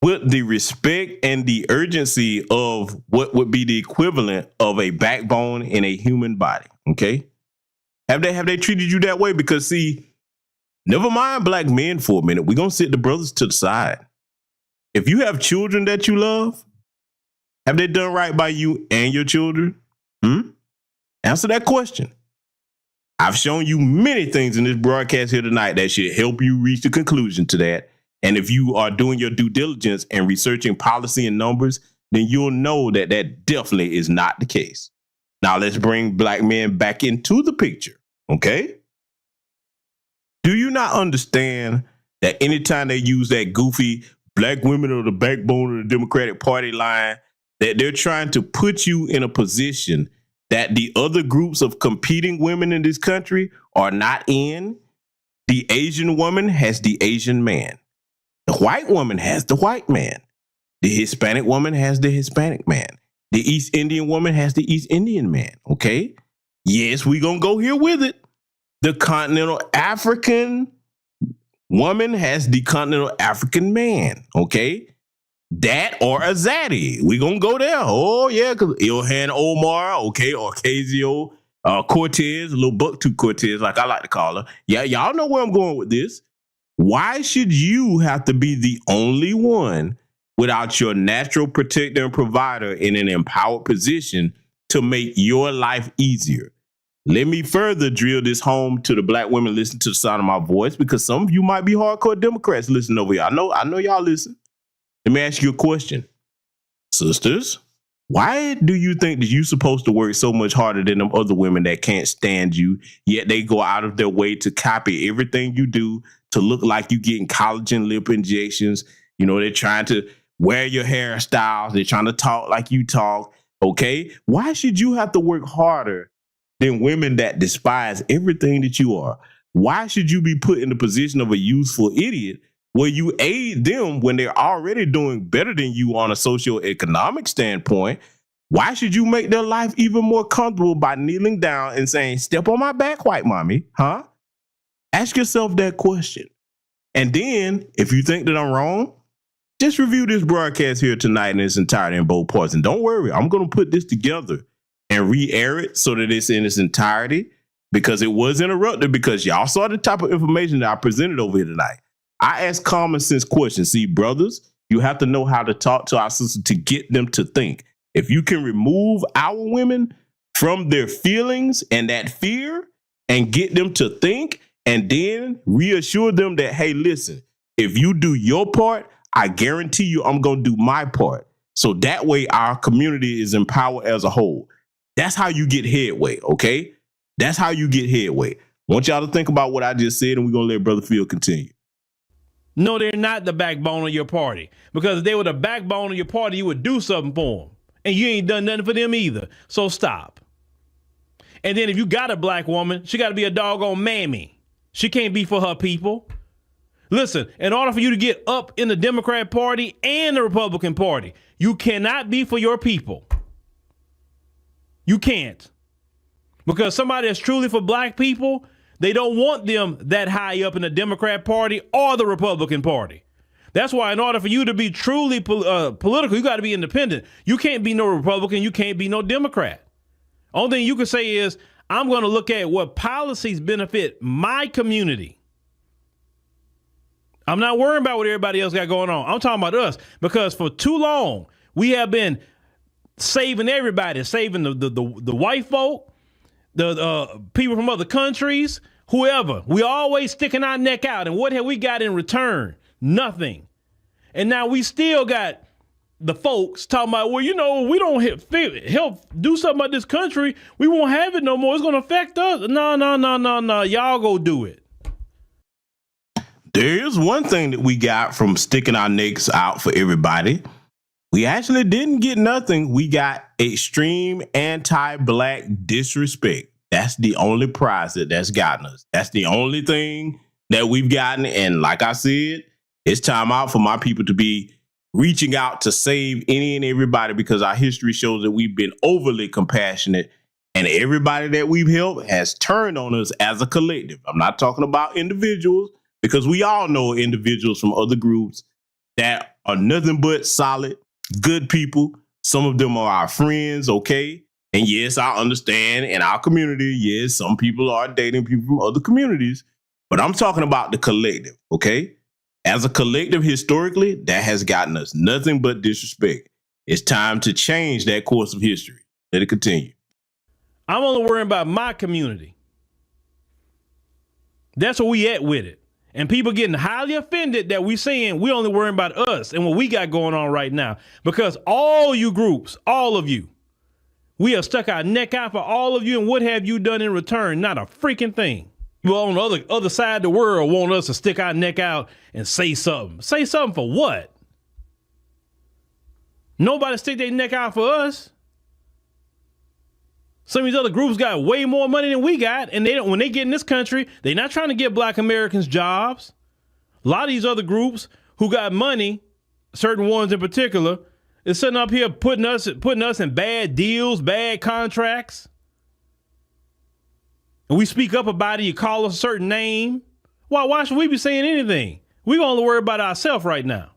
[SPEAKER 1] with the respect and the urgency of what would be the equivalent of a backbone in a human body? Okay. Have they treated you that way? Because see, never mind black men for a minute. We're going to sit the brothers to the side. If you have children that you love, have they done right by you and your children? Answer that question. I've shown you many things in this broadcast here tonight that should help you reach the conclusion to that. And if you are doing your due diligence and researching policy and numbers, then you'll know that that definitely is not the case. Now let's bring black men back into the picture, okay? Do you not understand that anytime they use that goofy black women are the backbone of the Democratic Party line, that they're trying to put you in a position that the other groups of competing women in this country are not in? The Asian woman has the Asian man. The white woman has the white man. The Hispanic woman has the Hispanic man. The East Indian woman has the East Indian man, okay? Yes, we're going to go here with it. The continental African woman has the continental African man, okay? That or a Zaddy. We're going to go there. Oh, yeah, because Ilhan Omar, okay, or Ocasio Cortez, a little bucktooth Cortez, like I like to call her. Yeah, y'all know where I'm going with this. Why should you have to be the only one without your natural protector and provider in an empowered position to make your life easier? Let me further drill this home to the black women listening to the sound of my voice, because some of you might be hardcore Democrats listening over here. I know y'all listen. Let me ask you a question. Sisters, why do you think that you're supposed to work so much harder than them other women that can't stand you, yet they go out of their way to copy everything you do to look like you getting collagen lip injections? You know, they're trying to wear your hairstyles. They're trying to talk like you talk. Okay. Why should you have to work harder than women that despise everything that you are? Why should you be put in the position of a useful idiot where you aid them when they're already doing better than you on a socioeconomic standpoint? Why should you make their life even more comfortable by kneeling down and saying, "Step on my back, white mommy"? Huh? Ask yourself that question. And then, if you think that I'm wrong, just review this broadcast here tonight in its entirety in both parts. And don't worry, I'm going to put this together and re-air it so that it's in its entirety, because it was interrupted because y'all saw the type of information that I presented over here tonight. I ask common sense questions. See, brothers, you have to know how to talk to our sisters to get them to think. If you can remove our women from their feelings and that fear and get them to think, and then reassure them that, hey, listen, if you do your part, I guarantee you I'm going to do my part. So that way our community is empowered as a whole. That's how you get headway, okay? That's how you get headway. I want y'all to think about what I just said, and we're going to let Brother Phil continue.
[SPEAKER 11] No, they're not the backbone of your party. Because if they were the backbone of your party, you would do something for them. And you ain't done nothing for them either. So stop. And then if you got a black woman, she got to be a doggone mammy. She can't be for her people. Listen, in order for you to get up in the Democrat Party and the Republican Party, you cannot be for your people. You can't. Because somebody that's truly for black people, they don't want them that high up in the Democrat Party or the Republican Party. That's why in order for you to be truly political, you got to be independent. You can't be no Republican. You can't be no Democrat. Only thing you can say is, I'm going to look at what policies benefit my community. I'm not worrying about what everybody else got going on. I'm talking about us, because for too long, we have been saving everybody, saving the white folk, the people from other countries, whoever. We always sticking our neck out. And what have we got in return? Nothing. And now we still got the folks talking about, well, you know, we don't help do something about this country. We won't have it no more. It's going to affect us. No. Y'all go do it.
[SPEAKER 1] there is one thing that we got from sticking our necks out for everybody. We actually didn't get nothing. We got extreme anti-black disrespect. That's the only prize that's gotten us. That's the only thing that we've gotten. And like I said, it's time out for my people to be reaching out to save any and everybody, because our history shows that we've been overly compassionate, and everybody that we've helped has turned on us as a collective. I'm not talking about individuals, because we all know individuals from other groups that are nothing but solid, good people. Some of them are our friends, okay? And yes, I understand in our community, yes, some people are dating people from other communities, but I'm talking about the collective, okay? As a collective, historically, that has gotten us nothing but disrespect. It's time to change that course of history. Let it continue.
[SPEAKER 11] I'm only worrying about my community. That's where we at with it. And people getting highly offended that we saying we only worrying about us and what we got going on right now. Because all you groups, all of you, we have stuck our neck out for all of you, and what have you done in return? Not a freaking thing. Well, on the other side of the world want us to stick our neck out and say something. Say something for what? Nobody stick their neck out for us. Some of these other groups got way more money than we got, and they don't. When they get in this country, they're not trying to get black Americans jobs. A lot of these other groups who got money, certain ones in particular, is sitting up here putting us in bad deals, bad contracts. And we speak up about it, you call us a certain name. Why should we be saying anything? We only worry about ourselves right now.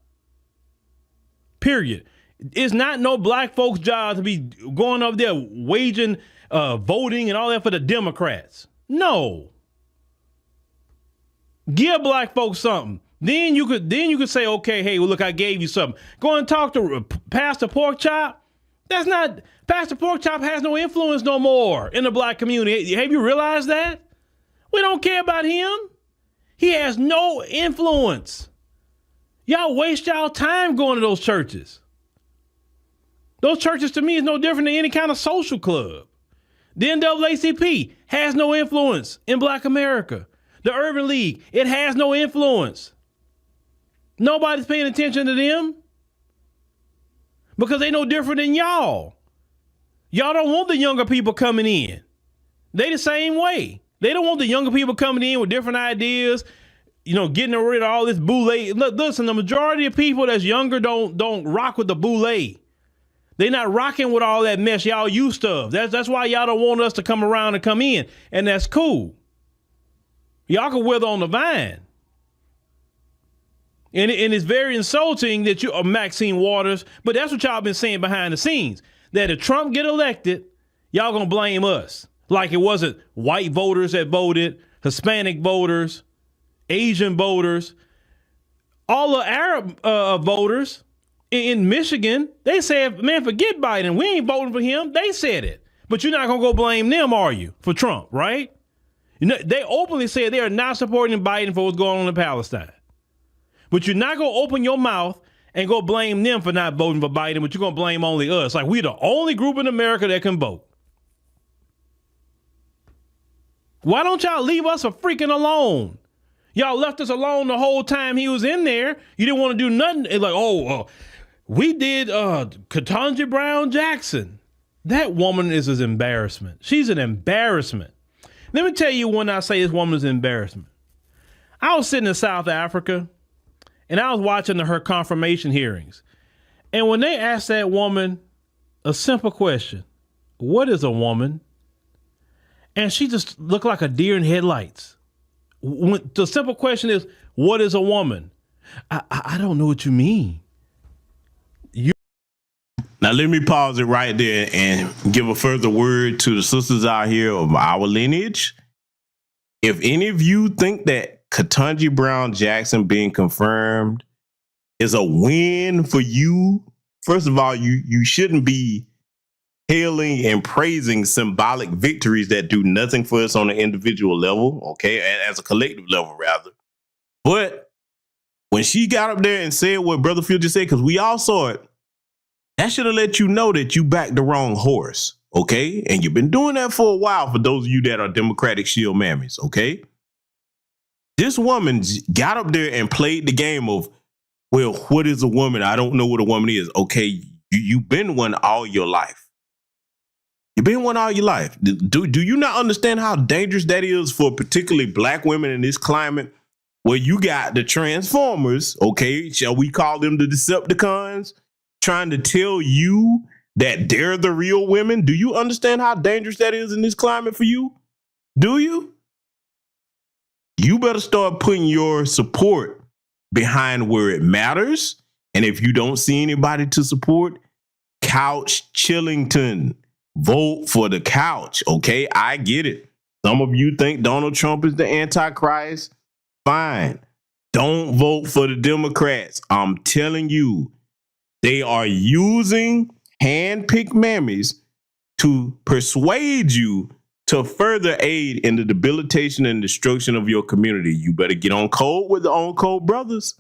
[SPEAKER 11] Period. It's not no black folks' job to be going up there waging voting and all that for the Democrats. No. Give black folks something. Then you could say, okay, hey, well, look, I gave you something. Go and talk to Pastor Porkchop. That's not, Pastor Porkchop has no influence no more in the black community. Have you realized that? We don't care about him. He has no influence. Y'all waste y'all time going to those churches. Those churches to me is no different than any kind of social club. The NAACP has no influence in black America. The Urban League, it has no influence. Nobody's paying attention to them because they no different than y'all. Y'all don't want the younger people coming in. They the same way. They don't want the younger people coming in with different ideas, getting rid of all this boule. Look, listen, the majority of people that's younger don't rock with the boule. They not rocking with all that mess y'all used to. That's why y'all don't want us to come around and come in, and that's cool. Y'all can wither on the vine. And it's very insulting that you are Maxine Waters, but that's what y'all been saying behind the scenes, that if Trump get elected, y'all gonna blame us. Like it wasn't white voters that voted, Hispanic voters, Asian voters, all the Arab voters in Michigan, they said, man, forget Biden. We ain't voting for him. They said it. But you're not gonna go blame them, are you, for Trump, right? They openly said they are not supporting Biden for what's going on in Palestine. But you're not going to open your mouth and go blame them for not voting for Biden, but you're going to blame only us. Like we're the only group in America that can vote. Why don't y'all leave us a freaking alone? Y'all left us alone the whole time he was in there. You didn't want to do nothing. It's like, we did Ketanji Brown Jackson. That woman is an embarrassment. She's an embarrassment. Let me tell you when I say this woman is an embarrassment. I was sitting in South Africa, and I was watching her confirmation hearings. And when they asked that woman a simple question, what is a woman? And she just looked like a deer in headlights. The simple question is, what is a woman? I don't know what you mean.
[SPEAKER 1] Now, let me pause it right there and give a further word to the sisters out here of our lineage. If any of you think that Ketanji Brown Jackson being confirmed is a win for you, first of all, you shouldn't be hailing and praising symbolic victories that do nothing for us on an individual level, okay, as a collective level, rather. But when she got up there and said what Brother Phil just said, because we all saw it, that should have let you know that you backed the wrong horse, okay? And you've been doing that for a while for those of you that are Democratic shield mammies, okay? This woman got up there and played the game of, well, what is a woman? I don't know what a woman is. Okay, you've been one all your life. You've been one all your life. Do you not understand how dangerous that is for particularly black women in this climate where you got the Transformers, okay, shall we call them the Decepticons, trying to tell you that they're the real women? Do you understand how dangerous that is in this climate for you? Do you? You better start putting your support behind where it matters. And if you don't see anybody to support, Couch Chillington. Vote for the couch, okay? I get it. Some of you think Donald Trump is the Antichrist. Fine. Don't vote for the Democrats. I'm telling you, they are using hand-picked mammies to persuade you to further aid in the debilitation and destruction of your community. You better get on code with the On Code brothers.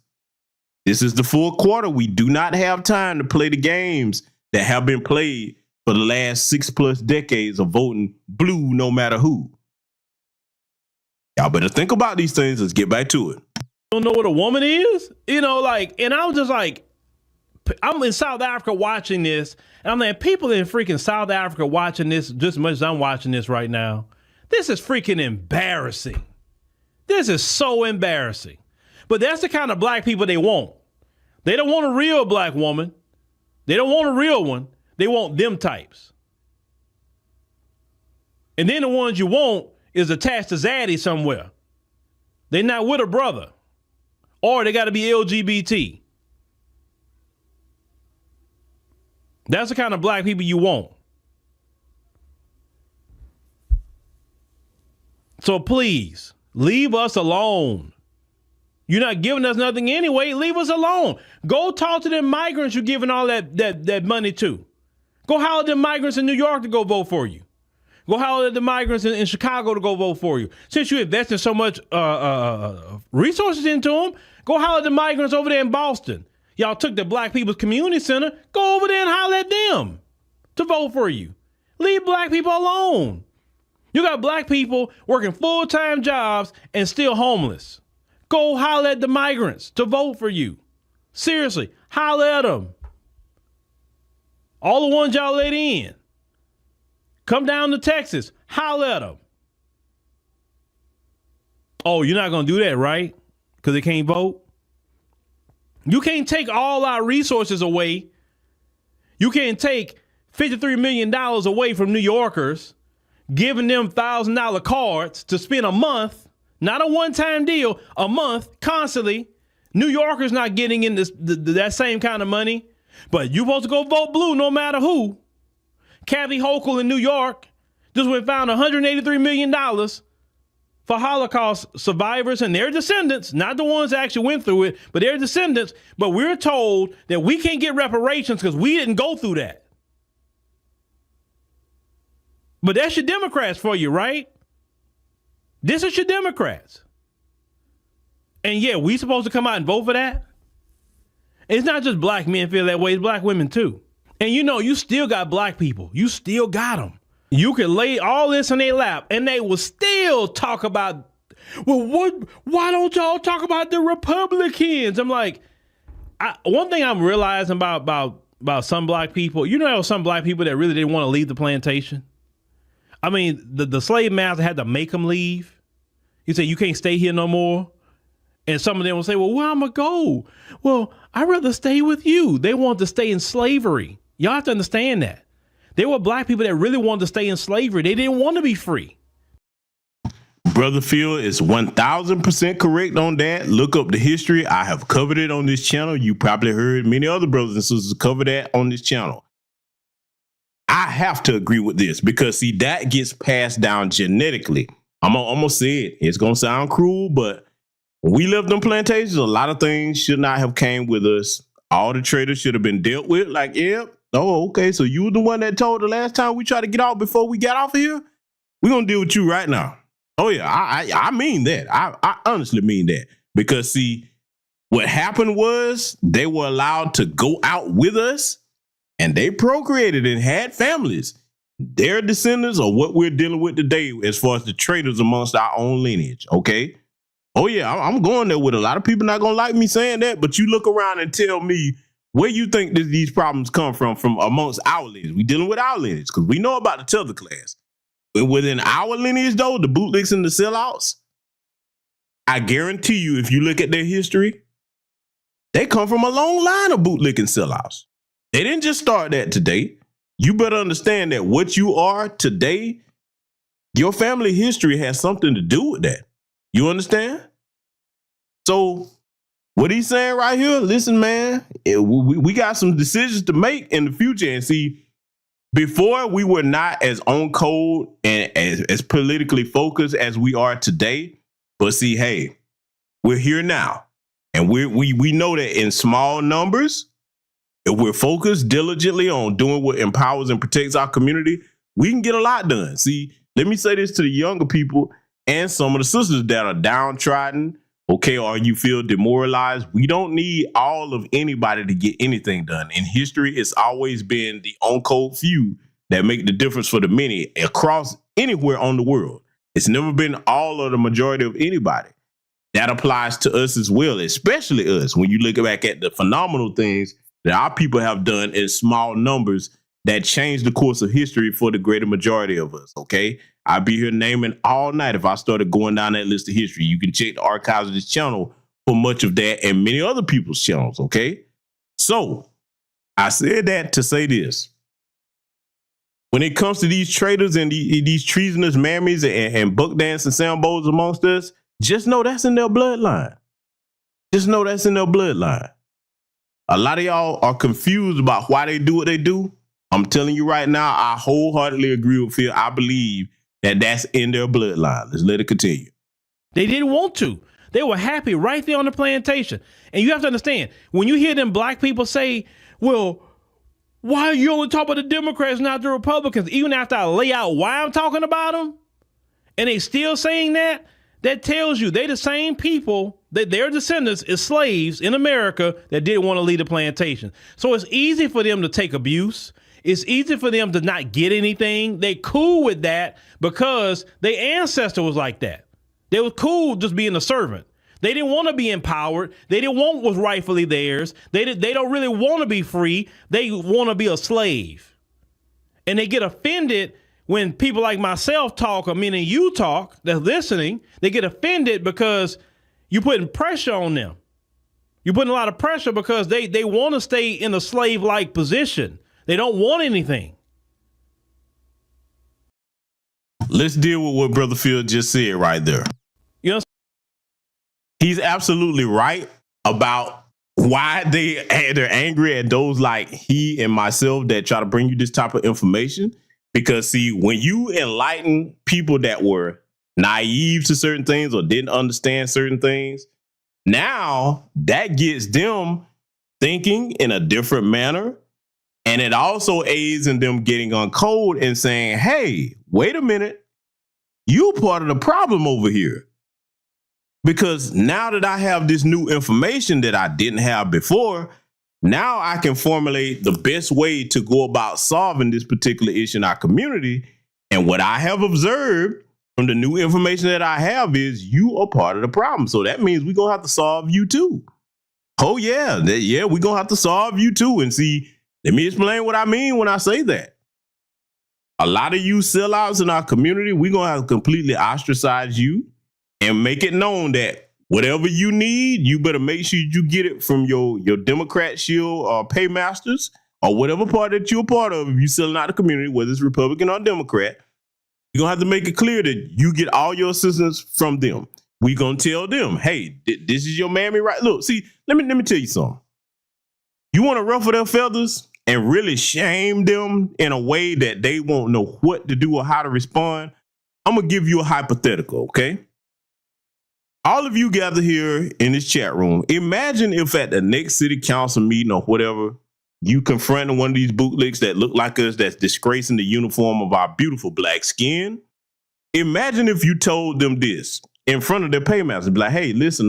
[SPEAKER 1] This is the fourth quarter. We do not have time to play the games that have been played for the last 6+ decades of voting blue no matter who. Y'all better think about these things. Let's get back to it.
[SPEAKER 11] Don't know what a woman is? You know, like, and I was just like, I'm in South Africa watching this, and I'm like, people in freaking South Africa watching this just as much as I'm watching this right now. This is freaking embarrassing. This is so embarrassing. But that's the kind of black people they want. They don't want a real black woman. They don't want a real one. They want them types. And then the ones you want is attached to Zaddy somewhere. They're not with a brother. Or they got to be LGBT. That's the kind of black people you want. So please, leave us alone. You're not giving us nothing anyway. Leave us alone. Go talk to them migrants you're giving all that money to. Go holler at the migrants in New York to go vote for you. Go holler at the migrants in Chicago to go vote for you. Since you invested so much resources into them, go holler at the migrants over there in Boston. Y'all took the Black People's Community Center. Go over there and holler at them to vote for you. Leave black people alone. You got black people working full-time jobs and still homeless. Go holler at the migrants to vote for you. Seriously, holler at them. All the ones y'all let in. Come down to Texas. Holler at them. Oh, you're not going to do that, right? Because they can't vote? You can't take all our resources away. You can't take $53 million away from New Yorkers, giving them $1,000 cards to spend a month, not a one-time deal, a month, constantly. New Yorkers not getting in that same kind of money. But you're supposed to go vote blue no matter who. Kathy Hochul in New York just went found $183 million for Holocaust survivors and their descendants, not the ones that actually went through it, but their descendants. But we're told that we can't get reparations because we didn't go through that. But that's your Democrats for you, right? This is your Democrats. And yeah, we supposed to come out and vote for that? It's not just black men feel that way, it's black women too. And you know, you still got black people. You still got them. You can lay all this in their lap and they will still talk about, well, why don't y'all talk about the Republicans? I'm like, one thing I'm realizing about some black people, you know, some black people that really didn't want to leave the plantation. I mean, the slave master had to make them leave. He said, you can't stay here no more. And some of them will say, well, where I'm going to go? Well, I'd rather stay with you. They want to stay in slavery. Y'all have to understand that. There were black people that really wanted to stay in slavery. They didn't want to be free.
[SPEAKER 1] Brother Phil is 1000% correct on that. Look up the history. I have covered it on this channel. You probably heard many other brothers and sisters cover that on this channel. I have to agree with this because, see, that gets passed down genetically. I'm going to say it. It's going to sound cruel, but when we lived on plantations, a lot of things should not have came with us. All the traders should have been dealt with. Like, yeah, oh, okay, so you were the one that told the last time we tried to get out before we got off of here? We're going to deal with you right now. Oh, yeah, I mean that. I honestly mean that. Because, see, what happened was they were allowed to go out with us, and they procreated and had families. Their descendants are what we're dealing with today as far as the traders amongst our own lineage, okay? Oh yeah, I'm going there with a lot of people not gonna like me saying that, but you look around and tell me where you think that these problems come from amongst our lineage. We dealing with our lineage because we know about the tether class. But within our lineage, though, the bootlicks and the sellouts, I guarantee you, if you look at their history, they come from a long line of bootlick and sellouts. They didn't just start that today. You better understand that what you are today, your family history has something to do with that. You understand? So what he's saying right here, listen, man, we got some decisions to make in the future. And see, before we were not as on code and as politically focused as we are today. But see, hey, we're here now. And we know that in small numbers, if we're focused diligently on doing what empowers and protects our community, we can get a lot done. See, let me say this to the younger people and some of the sisters that are downtrodden, okay, or you feel demoralized. We don't need all of anybody to get anything done. In history, it's always been the on-code few that make the difference for the many across anywhere on the world. It's never been all of the majority of anybody. That applies to us as well, especially us. When you look back at the phenomenal things that our people have done in small numbers that changed the course of history for the greater majority of us, okay? I'd be here naming all night if I started going down that list of history. You can check the archives of this channel for much of that and many other people's channels, okay? So I said that to say this. When it comes to these traitors and these treasonous mammies and buck dancing sambos amongst us, just know that's in their bloodline. Just know that's in their bloodline. A lot of y'all are confused about why they do what they do. I'm telling you right now, I wholeheartedly agree with Phil. I believe that that's in their bloodline. Let's let it continue.
[SPEAKER 11] They didn't want to. They were happy right there on the plantation. And you have to understand, when you hear them black people say, well, why are you only talking about the Democrats, not the Republicans? Even after I lay out why I'm talking about them, and they still saying that, that tells you they the same people, that their descendants is slaves in America that didn't want to leave the plantation. So it's easy for them to take abuse. It's easy for them to not get anything. They cool with that because their ancestor was like that. They were cool just being a servant. They didn't want to be empowered. They didn't want what's rightfully theirs. They don't really want to be free. They want to be a slave. And they get offended when people like myself talk, or meaning you talk, that's listening. They get offended because you're putting pressure on them. You're putting a lot of pressure because they want to stay in a slave-like position. They don't want anything.
[SPEAKER 1] Let's deal with what Brother Phil just said right there.
[SPEAKER 11] You know,
[SPEAKER 1] he's absolutely right about why they're angry at those like he and myself that try to bring you this type of information. Because see, when you enlighten people that were naive to certain things or didn't understand certain things, now that gets them thinking in a different manner. And it also aids in them getting on code and saying, hey, wait a minute, you're part of the problem over here. Because now that I have this new information that I didn't have before, now I can formulate the best way to go about solving this particular issue in our community. And what I have observed from the new information that I have is you are part of the problem. So that means we're going to have to solve you too. Oh, yeah. We're going to have to solve you too. And see, let me explain what I mean when I say that. A lot of you sellouts in our community, we're going to have to completely ostracize you and make it known that whatever you need, you better make sure you get it from your Democrat shield or paymasters or whatever part that you're a part of. If you're selling out the community, whether it's Republican or Democrat, you're going to have to make it clear that you get all your assistance from them. We're going to tell them, hey, this is your mammy, right? Look, see, let me tell you something. You want to ruffle their feathers and really shame them in a way that they won't know what to do or how to respond? I'm going to give you a hypothetical, okay? All of you gather here in this chat room. Imagine if at the next city council meeting or whatever, you confronting one of these bootlicks that look like us, that's disgracing the uniform of our beautiful black skin. Imagine if you told them this in front of their paymaster. Be like, hey, listen,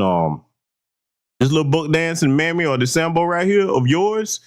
[SPEAKER 1] this little buck dancing mammy or the sambo right here of yours,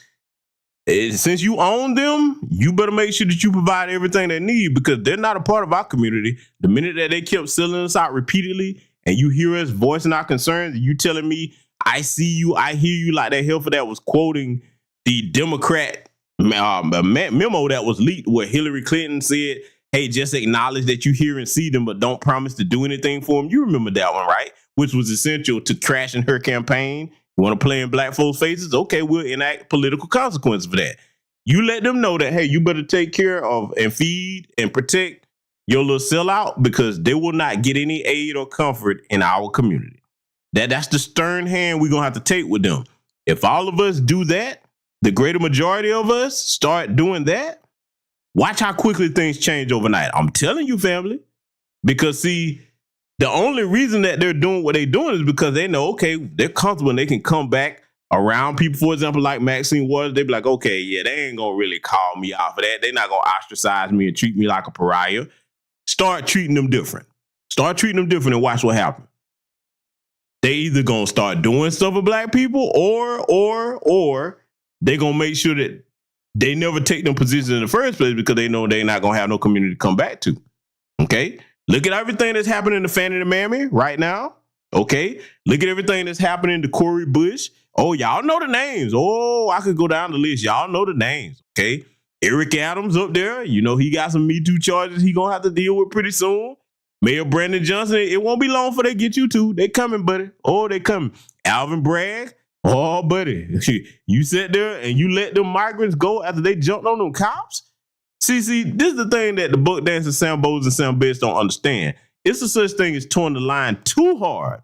[SPEAKER 1] since you own them, you better make sure that you provide everything they need because they're not a part of our community. The minute that they kept selling us out repeatedly and you hear us voicing our concerns, and you telling me, I see you, I hear you, like that heifer that was quoting the Democrat memo that was leaked where Hillary Clinton said, hey, just acknowledge that you hear and see them, but don't promise to do anything for them. You remember that one, right? Which was essential to crashing her campaign. You want to play in black folks' faces? Okay, we'll enact political consequences for that. You let them know that, hey, you better take care of and feed and protect your little sellout, because they will not get any aid or comfort in our community. That's the stern hand we're going to have to take with them. If all of us do that, the greater majority of us start doing that, watch how quickly things change overnight. I'm telling you, family, because see, the only reason that they're doing what they're doing is because they know, okay, they're comfortable and they can come back around people, for example, like Maxine Waters. They be like, okay, yeah, they ain't going to really call me out for that. They're not going to ostracize me and treat me like a pariah. Start treating them different. Start treating them different and watch what happens. They either going to start doing stuff with black people or they're going to make sure that they never take them positions in the first place because they know they're not going to have no community to come back to. Okay? Look at everything that's happening to Fannie and Mammy right now. Okay? Look at everything that's happening to Cori Bush. Oh, y'all know the names. Oh, I could go down the list. Y'all know the names. Okay? Eric Adams up there. You know, he got some Me Too charges he going to have to deal with pretty soon. Mayor Brandon Johnson, it won't be long before they get you too. They coming, buddy. Oh, they coming. Alvin Bragg. Oh, buddy. You sat there and you let them migrants go after they jumped on them cops? See, this is the thing that the book dancers, Sam Bowles and Sam Betts don't understand. It's a such thing as towing the line too hard.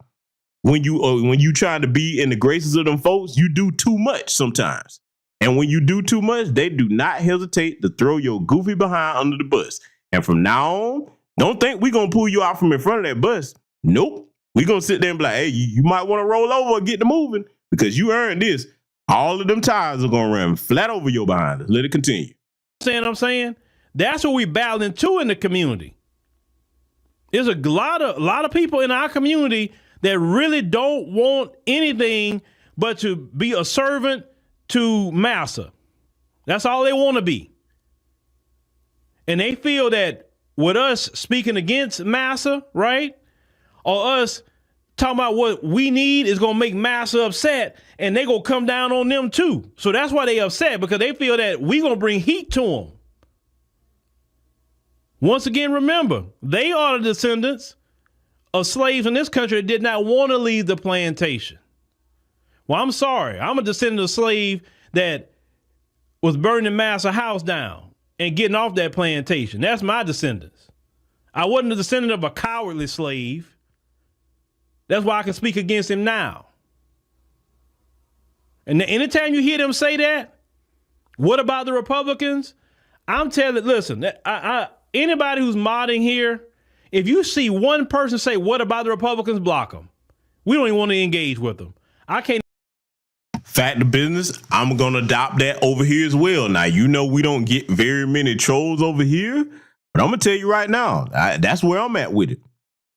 [SPEAKER 1] When you trying to be in the graces of them folks, you do too much sometimes. And when you do too much, they do not hesitate to throw your goofy behind under the bus. And from now on, don't think we're going to pull you out from in front of that bus. Nope. We're going to sit there and be like, hey, you might want to roll over and get to moving because you earned this. All of them tires are going to run flat over your behind. Let it continue.
[SPEAKER 11] I'm saying? That's what we battling too in the community. There's a lot of people in our community that really don't want anything but to be a servant to massa. That's all they want to be. And they feel that with us speaking against massa, right? Or us talking about what we need is going to make massa upset, and they going to come down on them too. So that's why they upset, because they feel that we going to bring heat to them. Once again, remember, they are the descendants of slaves in this country that did not want to leave the plantation. Well, I'm sorry. I'm a descendant of a slave that was burning massa house down and getting off that plantation. That's my descendants. I wasn't a descendant of a cowardly slave. That's why I can speak against him now. And anytime you hear them say that, what about the Republicans? I'm telling, listen, anybody who's modding here, if you see one person say, what about the Republicans, block them. We don't even want to engage with them. I can't.
[SPEAKER 1] Fact of business, I'm going to adopt that over here as well. Now, you know we don't get very many trolls over here, but I'm going to tell you right now, that's where I'm at with it.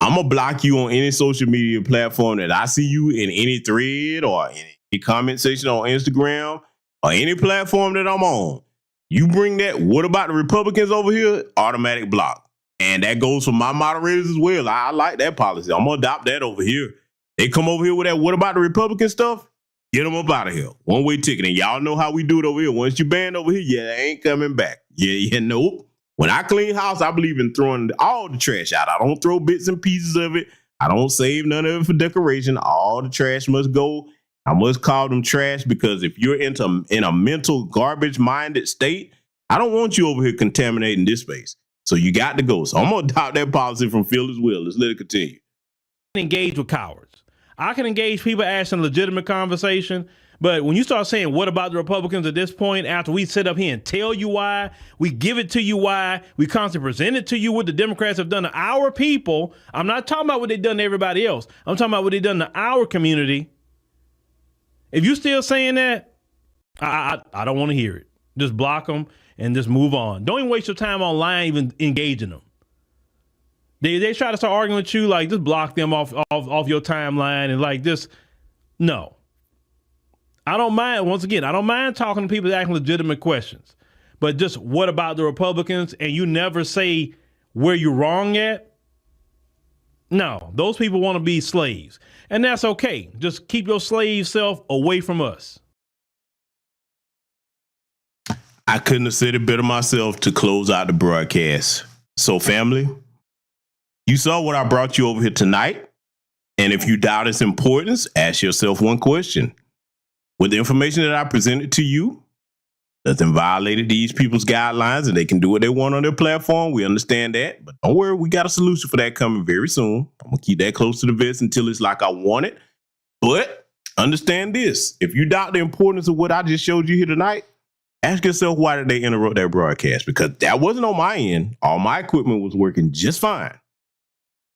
[SPEAKER 1] I'm going to block you on any social media platform that I see you in any thread or in any comment section on Instagram or any platform that I'm on. You bring that, what about the Republicans over here? Automatic block. And that goes for my moderators as well. I like that policy. I'm going to adopt that over here. They come over here with that, what about the Republican stuff? Get them up out of here. One-way ticket. And y'all know how we do it over here. Once you banned over here, yeah, they ain't coming back. Yeah, nope. When I clean house, I believe in throwing all the trash out. I don't throw bits and pieces of it. I don't save none of it for decoration. All the trash must go. I must call them trash because if you're in a mental garbage-minded state, I don't want you over here contaminating this space. So you got to go. So I'm going to adopt that policy from Phil as well. Let's let it continue.
[SPEAKER 11] Engage with cowards. I can engage people asking legitimate conversation, but when you start saying, what about the Republicans at this point, after we sit up here and tell you why, we give it to you why, we constantly present it to you what the Democrats have done to our people. I'm not talking about what they've done to everybody else. I'm talking about what they've done to our community. If you still saying that, I don't want to hear it. Just block them and just move on. Don't even waste your time online even engaging them. They try to start arguing with you, like just block them off your timeline and like this. No. I don't mind, once again, I don't mind talking to people that asking legitimate questions. But just what about the Republicans? And you never say where you're wrong at? No, those people want to be slaves. And that's okay. Just keep your slave self away from us.
[SPEAKER 1] I couldn't have said it better myself to close out the broadcast. So, family, you saw what I brought you over here tonight. And if you doubt its importance, ask yourself one question. With the information that I presented to you, nothing violated these people's guidelines and they can do what they want on their platform. We understand that. But don't worry, we got a solution for that coming very soon. I'm going to keep that close to the vest until it's like I want it. But understand this. If you doubt the importance of what I just showed you here tonight, ask yourself, why did they interrupt that broadcast? Because that wasn't on my end. All my equipment was working just fine.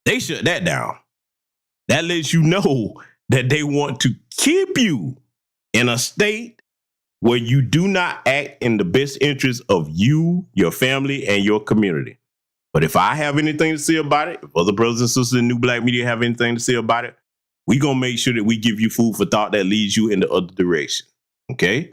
[SPEAKER 1] They shut that down. That lets you know that they want to keep you in a state where you do not act in the best interest of you, your family, and your community. But if I have anything to say about it, if other brothers and sisters in New Black Media have anything to say about it, we're going to make sure that we give you food for thought that leads you in the other direction. Okay?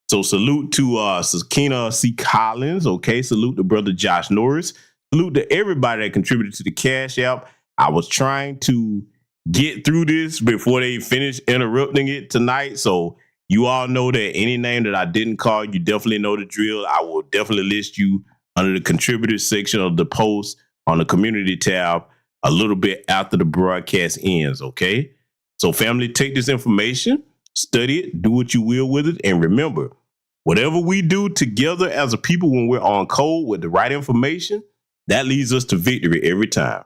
[SPEAKER 1] So salute to Sakina C. Collins. Okay? Salute to brother Josh Norris. Salute to everybody that contributed to the Cash App. I was trying to get through this before they finish interrupting it tonight. So you all know that any name that I didn't call, you definitely know the drill. I will definitely list you under the contributors section of the post on the community tab a little bit after the broadcast ends, okay? So family, take this information, study it, do what you will with it, and remember, whatever we do together as a people when we're on code with the right information, that leads us to victory every time.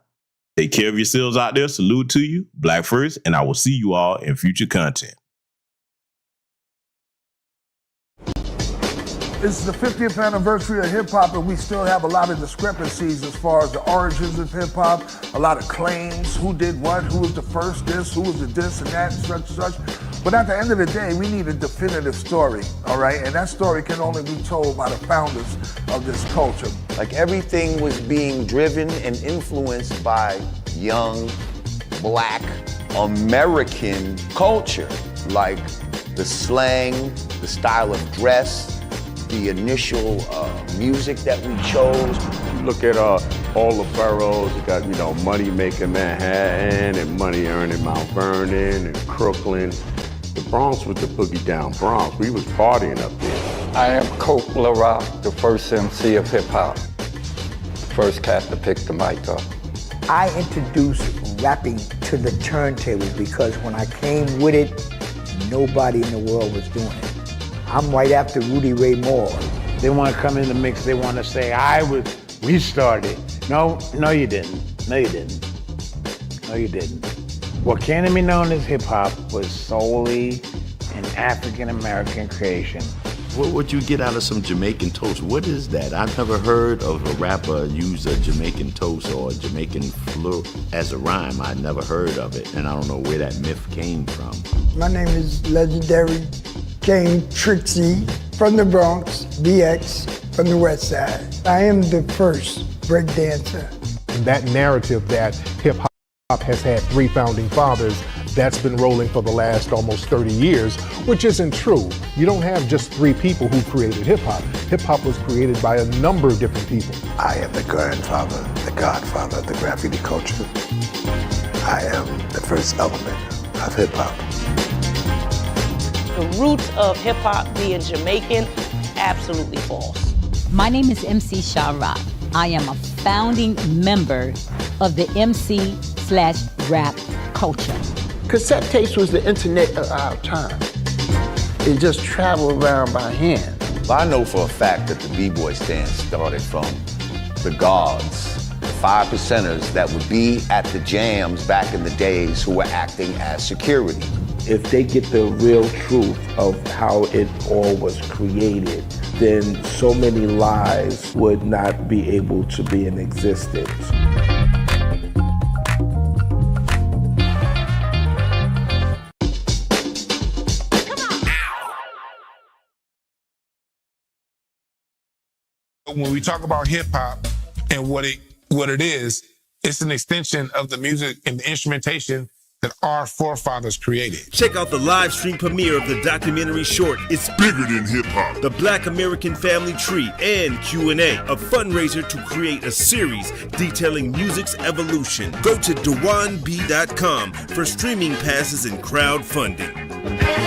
[SPEAKER 1] Take care of yourselves out there. Salute to you, Black First, and I will see you all in future content.
[SPEAKER 14] This is the 50th anniversary of hip-hop, and we still have a lot of discrepancies as far as the origins of hip-hop, a lot of claims, who did what, who was the first this, who was the this and that, and such and such. But at the end of the day, we need a definitive story, all right? And that story can only be told by the founders of this culture.
[SPEAKER 15] Like everything was being driven and influenced by young, Black, American culture, like the slang, the style of dress, the initial music that we chose.
[SPEAKER 17] You look at all the boroughs, you got, Money Making Manhattan and Money Earning Mount Vernon and Crooklyn. The Bronx was the boogie down Bronx. We was partying up there.
[SPEAKER 18] I am Coke LaRock, the first MC of hip hop. First cat to pick the mic up.
[SPEAKER 19] I introduced rapping to the turntable because when I came with it, nobody in the world was doing it. I'm right after Rudy Ray Moore.
[SPEAKER 26] They want to come in the mix. They want to say, we started. No, you didn't. No, you didn't. No, you didn't. What came to be known as hip hop was solely an African-American creation.
[SPEAKER 27] What would you get out of some Jamaican toast? What is that? I've never heard of a rapper use a Jamaican toast or a Jamaican fleur as a rhyme. I never heard of it, and I don't know where that myth came from.
[SPEAKER 19] My name is legendary King Trixie from the Bronx, BX from the West Side. I am the first breakdancer.
[SPEAKER 25] That narrative that hip-hop has had 3 founding fathers, that's been rolling for the last almost 30 years, which isn't true. You don't have just 3 people who created hip-hop. Hip-hop was created by a number of different people.
[SPEAKER 28] I am the grandfather, the godfather of the graffiti culture. I am the first element of hip-hop.
[SPEAKER 29] The roots of hip-hop being Jamaican, absolutely false.
[SPEAKER 30] My name is MC Sha-Rock. I am a founding member of the MC/rap culture.
[SPEAKER 28] Cassette tapes was the internet of our time. It just traveled around by hand.
[SPEAKER 15] I know for a fact that the B-boy stand started from the guards, the 5%ers that would be at the jams back in the days who were acting as security.
[SPEAKER 28] If they get the real truth of how it all was created, then so many lies would not be able to be in existence.
[SPEAKER 31] When we talk about hip hop and what it is, it's an extension of the music and the instrumentation that our forefathers created.
[SPEAKER 2] Check out the live stream premiere of the documentary short, It's Bigger Than Hip Hop, The Black American Family Tree, and Q&A, a fundraiser to create a series detailing music's evolution. Go to DewanB.com for streaming passes and crowdfunding.